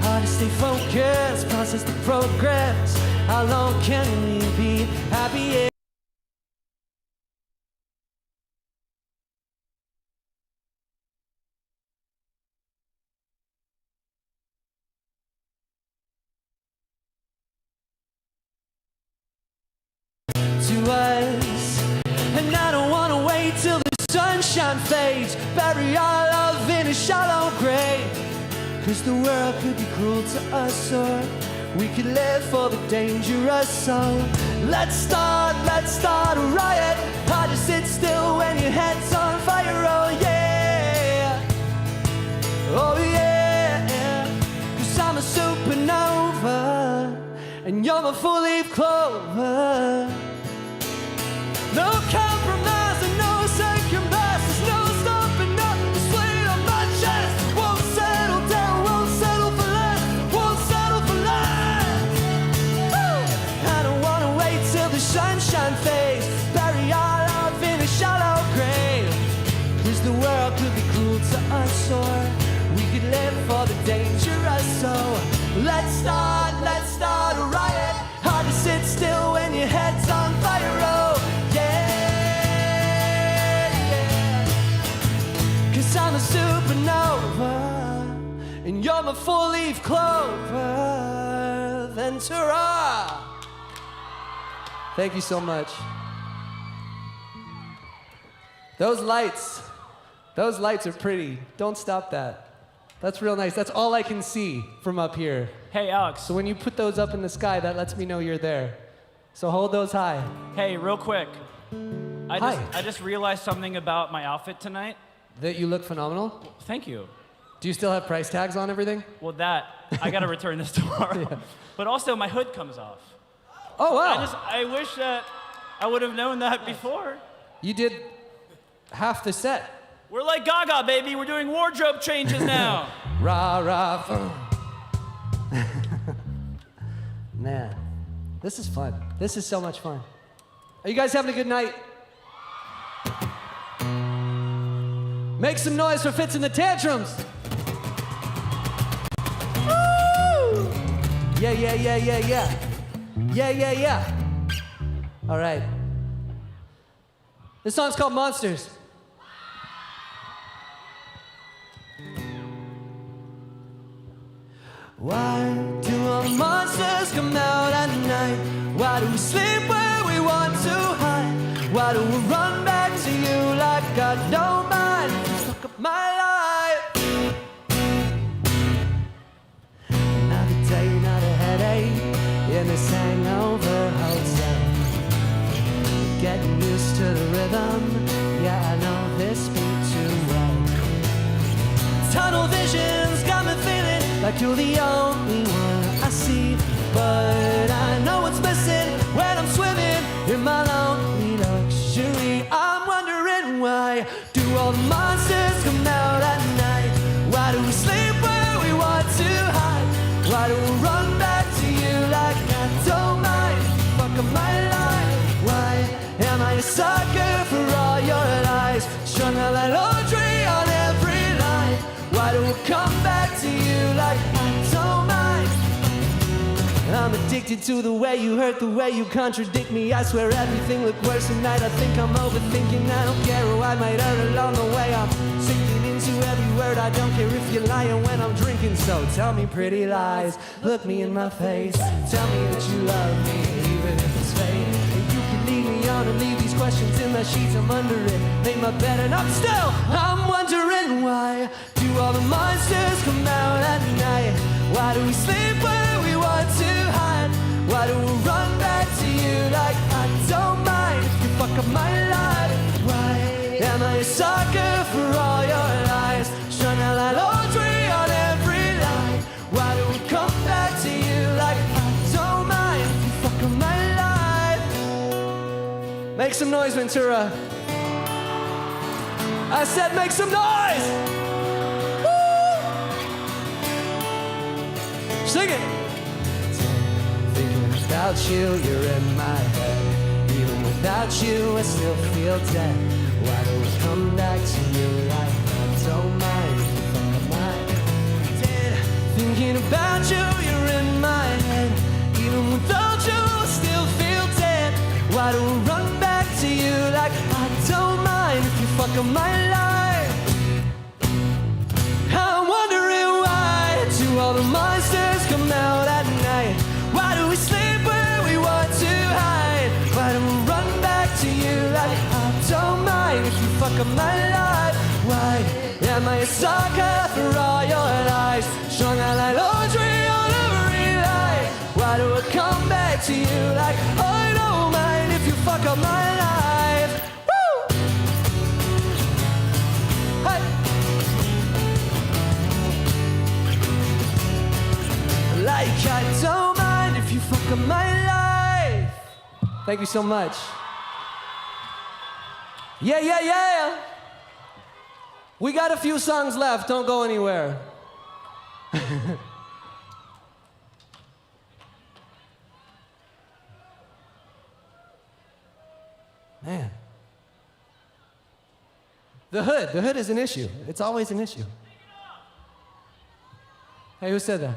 Hard to stay focused, process the progress. How long can we be happy? To us, and I don't wanna wait till the sunshine fades, bury our love in a shallow grave. 'Cause the world could be cruel to us, or we could live for the dangerous. So let's start a riot. Hard to sit still when your head's on fire, oh yeah. Oh yeah, 'cause I'm a supernova, and you're my 4-leaf clover. No compromise and no second best. There's no stopping up, it's weight on my chest. Won't settle down, won't settle for less, won't settle for less. Woo! I don't wanna wait till the sunshine fades, bury our love in a shallow grave. 'Cause the world could be cruel to us, or we could live for the dangerous. So let's start a riot. Hard to sit still when your head's on fire, oh yeah. 'Cause I'm a supernova, and you're my 4-leaf clover, Ventura. Thank you so much. Those lights are pretty. Don't stop that. That's real nice. That's all I can see from up here. Hey, Alex. So when you put those up in the sky, that lets me know you're there. So hold those high. Hey, real quick. Hi. I just realized something about my outfit tonight. That you look phenomenal. Thank you. Do you still have price tags on everything? Well, I gotta return this tomorrow. Yeah. But also, my hood comes off. Oh, wow. I wish that I would have known that before. You did half the set. We're like Gaga, baby. We're doing wardrobe changes now. Rah, rah, Man, this is fun. This is so much fun. Are you guys having a good night? Make some noise for Fitz and The Tantrums. Woo! Yeah, yeah, yeah, yeah, yeah. Yeah, yeah, yeah. All right. This song's called Monsters. Why do all the monsters come out at night? Why do we sleep where we want to hide? Why do we run back to you like I don't mind? You fuck up my life. Another day, another headache in this hangover hotel. Getting used to the rhythm. Yeah, I know this beat too well. Tunnel visions got me feeling like you're the only one I see. But I know what's missing when I'm swimming in my lonely luxury. monsters come out at night? Why do we sleep where we want to hide? Why do we run back to you like I don't mind? Fuck up my life. Why am I a sucker for all your lies? Strung out like laundry on every line. Why do we come back to you like I don't mind? I'm addicted to the way you hurt, the way you contradict me. I swear everything looked worse tonight. I think I'm overthinking. I don't care who I might hurt along the way. I'm sinking into every word. I don't care if you're lying when I'm drinking. So tell me pretty lies, look me in my face. Tell me that you love me, even if it's fake. And you can lead me on and leave these questions in the sheets. I'm under it, make my bed and I'm wondering why do all the monsters come out at night? Why do we sleep where we want to hide? Why do we run back to you like I don't mind if you fuck up my life? Why am I a sucker for all your lies? Strung out like laundry on every line. Why do we come back to you like I don't mind if you fuck up my life? Make some noise, Ventura. I said make some noise! Sing it! Thinking about you, you're in my head. Even without you, I still feel dead. Why do we come back to you like I don't mind? My dead. Thinking about you, you're in my head. Even without you, I still feel dead. Why do we run back to you like I don't mind if you fuck up my life? I'm wondering why do all the monsters come out at night? Why do we sleep where we want to hide? Why do we run back to you like I don't mind if you fuck up my life? Why am I a sucker for all your lies? Strung out like laundry on every line. Why do I come back to you like I don't mind if you fuck up my life? Woo! Hey! Like I don't mind if you fuck up my life. Thank you so much. Yeah, yeah, yeah. We got a few songs left. Don't go anywhere. Man. The hood is an issue. It's always an issue. Hey, who said that?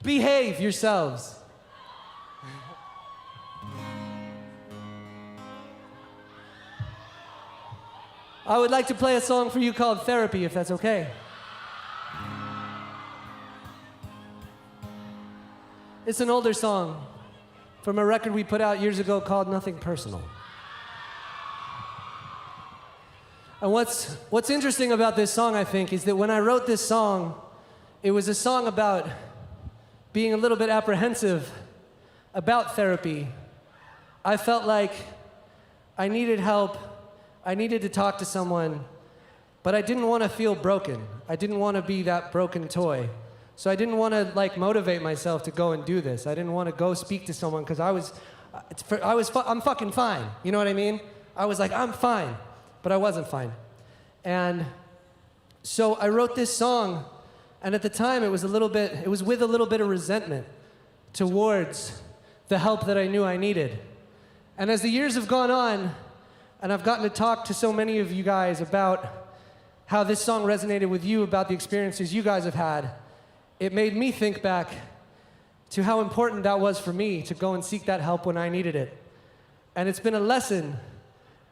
Behave yourselves. I would like to play a song for you called Therapy, if that's okay. It's an older song from a record we put out years ago called Nothing Personal. And what's interesting about this song, I think, is that when I wrote this song, it was a song about being a little bit apprehensive about therapy. I felt like I needed help. I needed to talk to someone, but I didn't want to feel broken. I didn't want to be that broken toy. So I didn't want to motivate myself to go and do this. I didn't want to go speak to someone because I'm fucking fine. You know what I mean? I was like, I'm fine, but I wasn't fine. And so I wrote this song, and at the time it was with a little bit of resentment towards the help that I knew I needed. And as the years have gone on, and I've gotten to talk to so many of you guys about how this song resonated with you, about the experiences you guys have had, it made me think back to how important that was for me to go and seek that help when I needed it. And it's been a lesson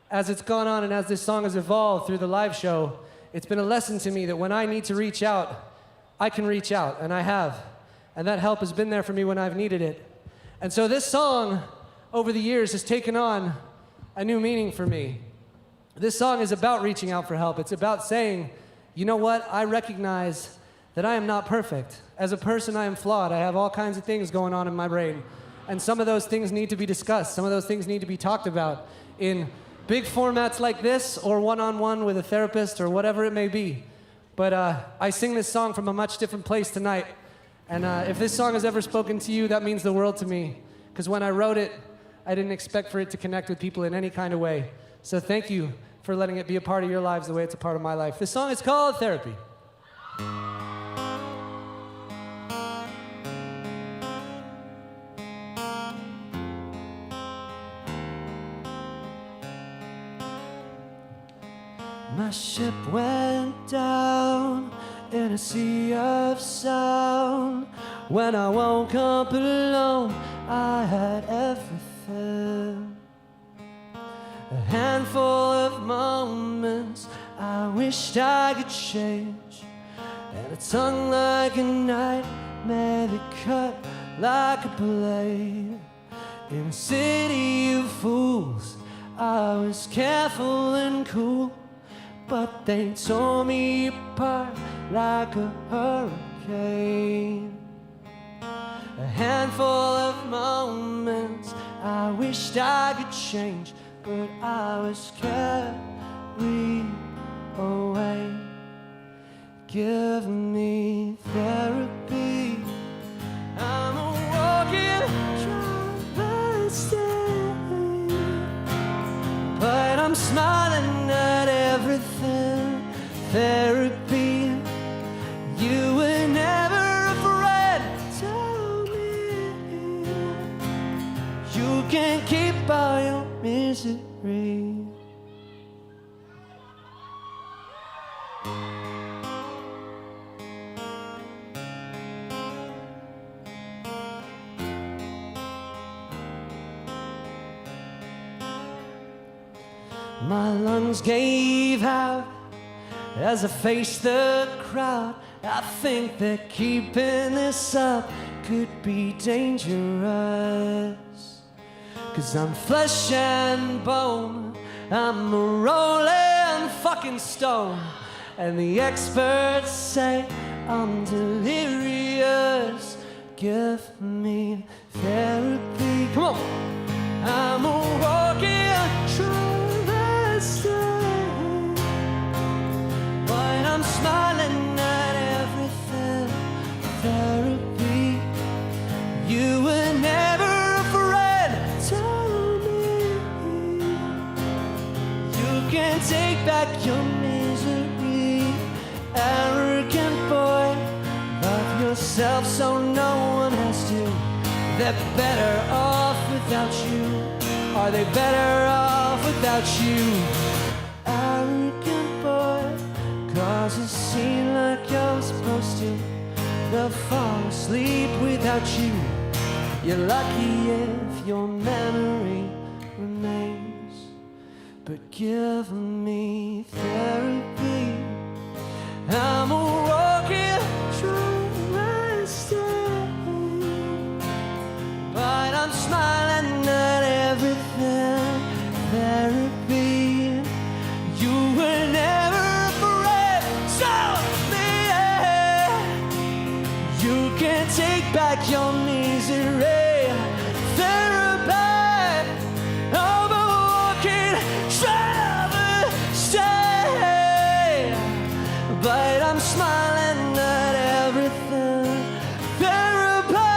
as it's gone on and as this song has evolved through the live show. It's been a lesson to me that when I need to reach out, I can reach out, and I have. And that help has been there for me when I've needed it. And so this song, over the years, has taken on a new meaning for me. This song is about reaching out for help. It's about saying, you know what? I recognize that I am not perfect. As a person, I am flawed. I have all kinds of things going on in my brain. And some of those things need to be discussed. Some of those things need to be talked about in big formats like this, or one-on-one with a therapist, or whatever it may be. But I sing this song from a much different place tonight. And if this song has ever spoken to you, that means the world to me. Because when I wrote it, I didn't expect for it to connect with people in any kind of way. So thank you for letting it be a part of your lives the way it's a part of my life. This song is called Therapy. My ship went down in a sea of sound. When I woke up alone, I had everything. A handful of moments I wished I could change, and a tongue like a nightmare that cut like a blade. In a city of fools, I was careful and cool, but they tore me apart like a hurricane. A handful of moments I wished I could change, but I was carried away. Give me therapy. I'm a walking travesty, but I'm smiling at everything. Therapy, you were never a friend. Tell me you can't keep all your misery. My lungs gave out as I faced the crowd. I think that keeping this up could be dangerous, 'cause I'm flesh and bone, I'm a rolling fucking stone, and the experts say I'm delirious. Give me therapy. Come on. I'm a walking travesty, but I'm smiling at everything. Therapy, you were never a friend. Tell me you can take back your misery. Arrogant boy, love yourself so no one has to. They're better off without you. Are they better off without you? Arrogant boy, cause it seems like you're supposed to. They'll fall asleep without you. You're lucky if your memory remains. But give me therapy. I'm a walking travesty, but I'm smiling at everything. Therapy, you were never a friend. Tell me you can take back your misery. Therapy, I'm a walking travesty, but I'm smiling at everything. Therapy,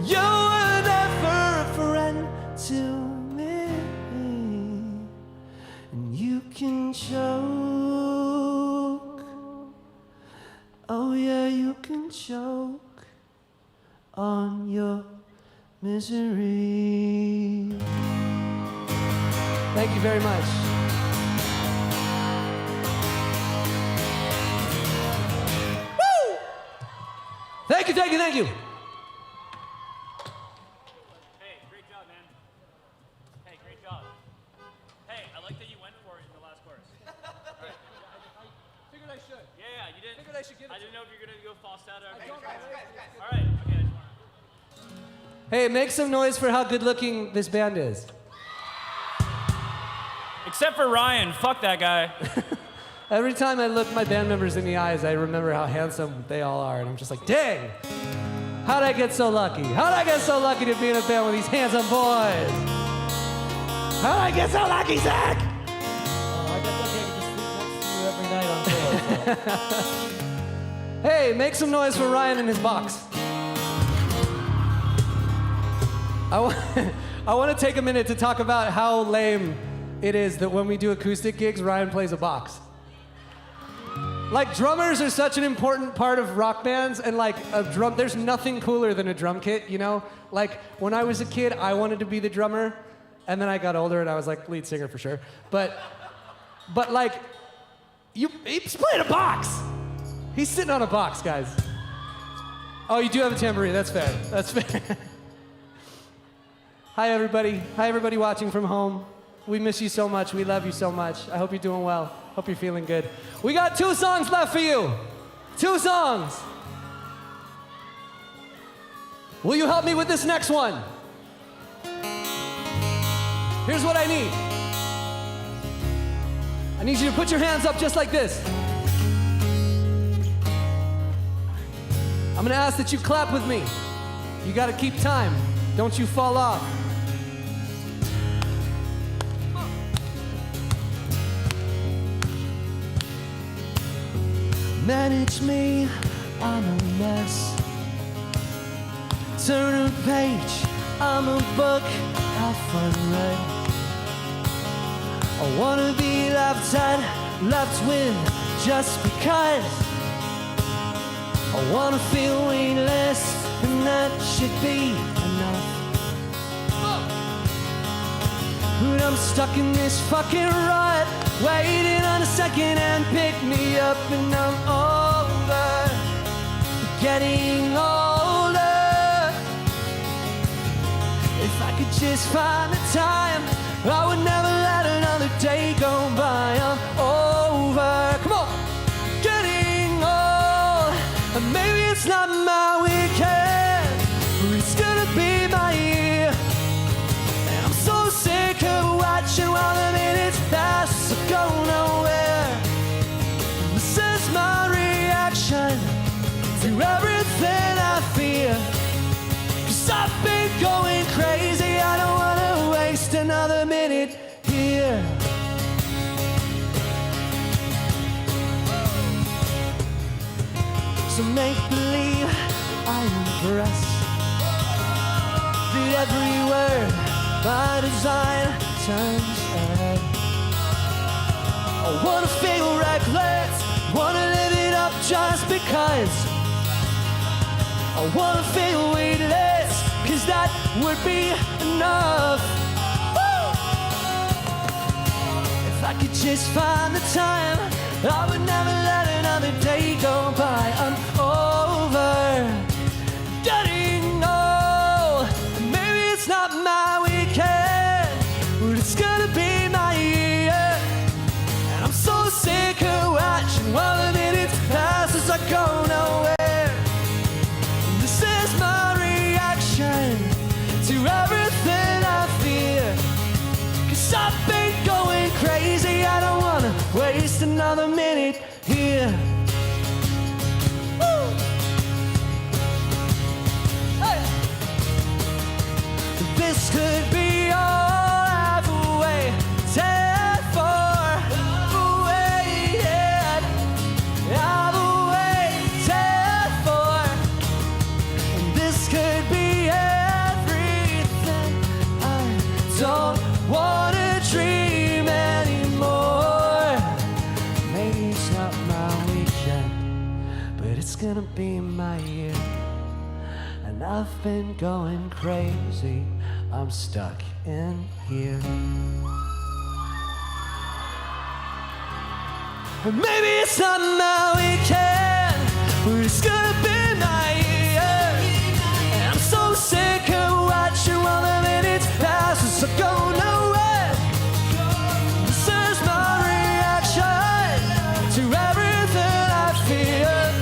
you were never a friend to me, and you can choke. Oh yeah, you can choke on your misery. Thank you very much. Woo! Thank you, thank you, thank you. Hey, great job, man. Hey, great job. Hey, I like that you went for it in the last chorus. All right. I figured I should. Yeah, you didn't. Figured I should give it I didn't know if you're gonna go falsetto. I don't know. All right. Okay. I just wanna... Hey, make some noise for how good looking this band is. Except for Ryan. Fuck that guy. Every time I look my band members in the eyes, I remember how handsome they all are, and I'm just like, dang! How'd I get so lucky? How'd I get so lucky to be in a band with these handsome boys? How'd I get so lucky, Zach? Oh, I got lucky. I get to sleep next to you every night on tour. So. Hey, make some noise for Ryan in his box. I want to take a minute to talk about how lame it is that when we do acoustic gigs, Ryan plays a box. Like, drummers are such an important part of rock bands, and like there's nothing cooler than a drum kit, you know? Like, when I was a kid, I wanted to be the drummer, and then I got older and I was like, lead singer for sure. But like, he's playing a box. He's sitting on a box, guys. Oh, you do have a tambourine, that's fair. That's fair. Hi, everybody. Hi, everybody watching from home. We miss you so much. We love you so much. I hope you're doing well. Hope you're feeling good. We got 2 songs left for you. 2 songs. Will you help me with this next one? Here's what I need. I need you to put your hands up just like this. I'm gonna ask that you clap with me. You gotta keep time. Don't you fall off. Manage me, I'm a mess. Turn a page, I'm a book I've unread. I wanna be left at, left with, just because. I wanna feel weightless, and that should be enough. But I'm stuck in this fucking rut, waiting on a second hand pick me up, and I'm over getting older. If I could just find the time, I would never let another day go by. I'm over, come on, getting old. And maybe it's not my weekend, but it's gonna be my year. And I'm so sick of watching while the minutes pass, so go nowhere. And this is my reaction to everything I fear. 'Cause I've been going crazy, I don't wanna waste another minute here. So make believe I impress, that every word by design turns ahead. I wanna feel reckless, wanna live it up just because. I wanna feel weightless, 'cause that would be enough. Woo! If I could just find the time, I would never let another day go by. I'm over getting old. Maybe it's not my weekend, but it's gonna be my year. And I'm so sick of watching while the minutes pass as I go nowhere. And this is my reaction to everything I fear. 'Cause I've been going crazy, I don't wanna waste another minute here. Woo! Hey! This could be all I've waited for. Waited, I've waited for. And this could be everything I don't wanna dream anymore. Maybe it's not my weekend, but it's gonna be my year. And I've been going crazy, I'm stuck in here. And maybe it's not my weekend, but it's gonna be my year. And I'm so sick of watching while the minutes pass, so go nowhere. This is my reaction to everything I fear.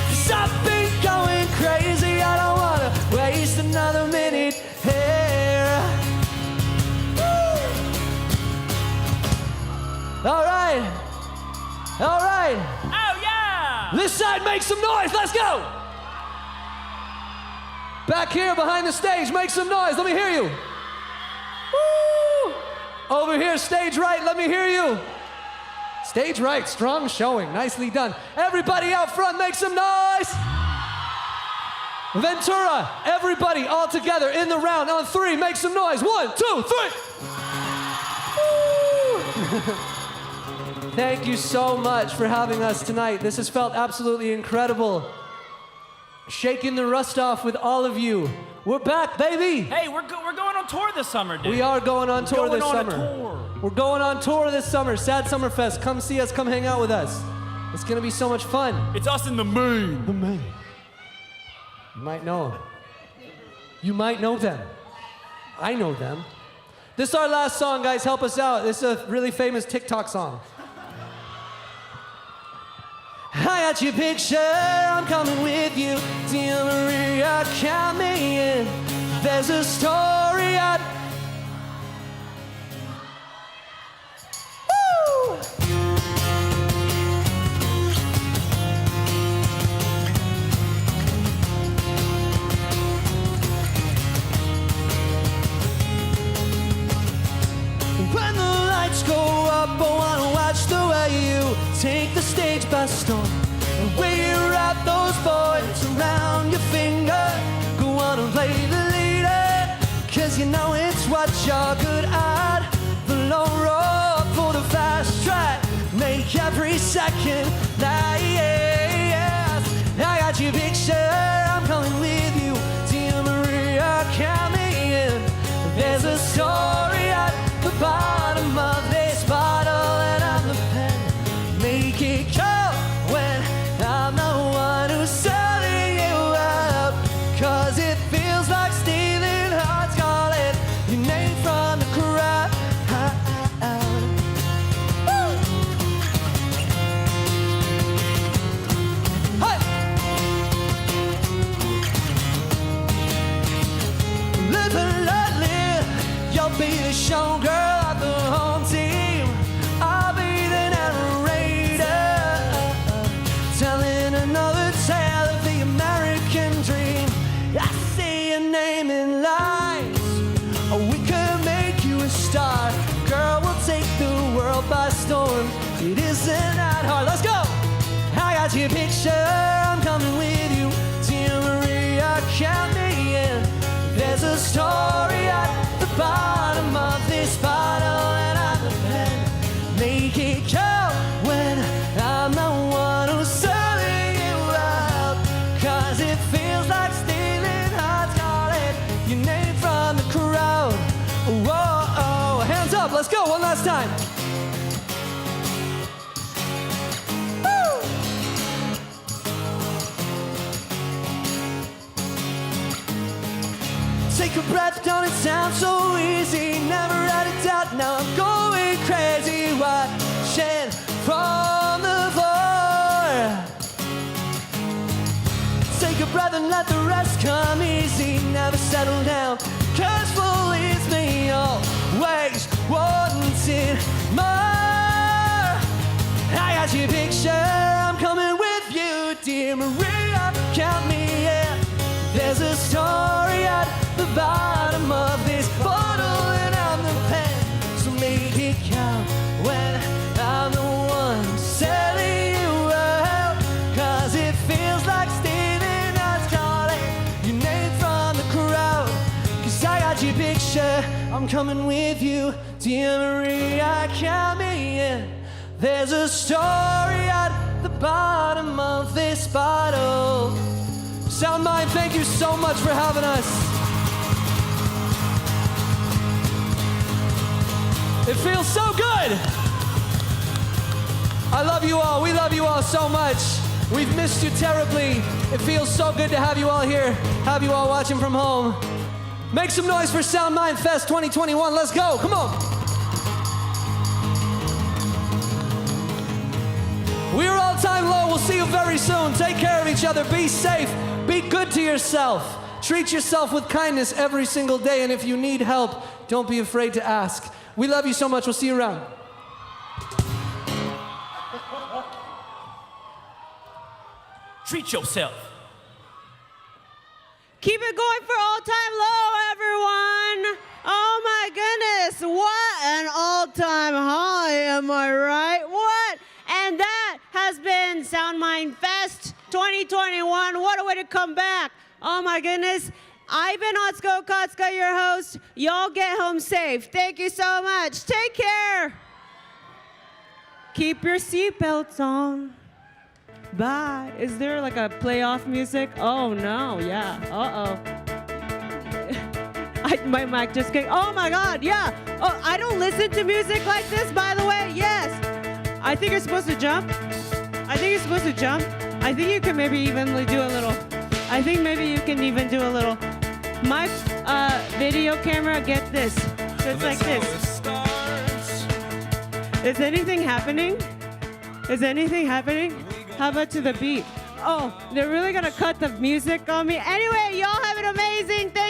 'Cause I've been going crazy, I don't wanna waste another minute here. Woo! All right. All right. Oh, yeah! This side, make some noise. Let's go. Back here behind the stage, make some noise. Let me hear you. Woo! Over here, stage right, let me hear you. Stage right, strong showing. Nicely done. Everybody out front, make some noise. Ventura, everybody all together in the round on 3, make some noise. 1, 2, 3. Woo! Thank you so much for having us tonight. This has felt absolutely incredible. Shaking the rust off with all of you. We're back, baby. Hey, we're going on tour this summer, dude. We are going on tour this summer. Tour. We're going on tour this summer. Sad Summer Fest. Come see us. Come hang out with us. It's gonna be so much fun. It's us in the main. The main. You might know them. You might know them. I know them. This is our last song, guys. Help us out. This is a really famous TikTok song. I got your picture, I'm coming with you. Dear Maria, count me in. There's a story I'd... Woo! When the lights go up, I wanna watch the way you take the stage by storm. The way you wrap those boys around your finger. Go on and play the leader, 'cause you know it's what you're good at. The low road for the fast track, make every second last. I got your picture, I'm coming with you. Dear Maria, count me in. There's a story at the bottom of this bottle, and I'm the pen. Make it count when I'm the one who's selling you out. 'Cause it feels like stealing hearts, calling your name from the crowd. Woo! Hey! Live and let live. You'll be the showgirl of the home team. I'll be the narrator, telling another tale of the American dream. I see your name in lights. Oh, we could make you a star. Girl, we'll take the world by storm. It isn't that hard. Let's go! I got your picture, I'm coming with you. Dear Maria, count me in. There's a story at the bottom of this bottle, and I'm the pen. Make it count when I'm the one who's selling you out. 'Cause it feels like stealing hearts, calling your name from the crowd. Whoa, hands up, let's go one last time. Woo! Take a breath, don't it sound so easy? Never had a doubt, now I'm going crazy. Watching from the floor. Take a breath and let the rest come easy. Never settle down, 'cause full leaves me always wanting more. I got your picture, I'm coming with you. Dear Maria, count me in. There's a story at the bottom of this bottle, and I'm the pen. So make it count when I'm the one selling you out. 'Cause it feels like stealing hearts, calling your name from the crowd. 'Cause I got your picture, I'm coming with you. Dear Maria, count me in. There's a story at the bottom of this bottle. Sound Mind, thank you so much for having us. It feels so good. I love you all. We love you all so much. We've missed you terribly. It feels so good to have you all here, have you all watching from home. Make some noise for Sound Mind Fest 2021. Let's go. Come on. We're all time low. We'll see you very soon. Take care of each other. Be safe. Be good to yourself. Treat yourself with kindness every single day. And if you need help, don't be afraid to ask. We love you so much. We'll see you around. Treat yourself. Keep it going for all time low, everyone. Oh my goodness, what an all-time high, am I right? What? And that has been Sound Mind Fest 2021. What a way to come back. Oh my goodness. I've been Otsko Kotska, your host. Y'all get home safe. Thank you so much. Take care. Keep your seatbelts on. Bye. Is there like a playoff music? Oh no, yeah. My mic just came. Oh my God, yeah. Oh, I don't listen to music like this, by the way. Yes. I think you're supposed to jump. I think you can maybe even do a little. I think maybe you can even do a little. My video camera, get this. So it's like this. Is anything happening? How about to the beat? Oh, they're really gonna cut the music on me. Anyway, y'all have an amazing day.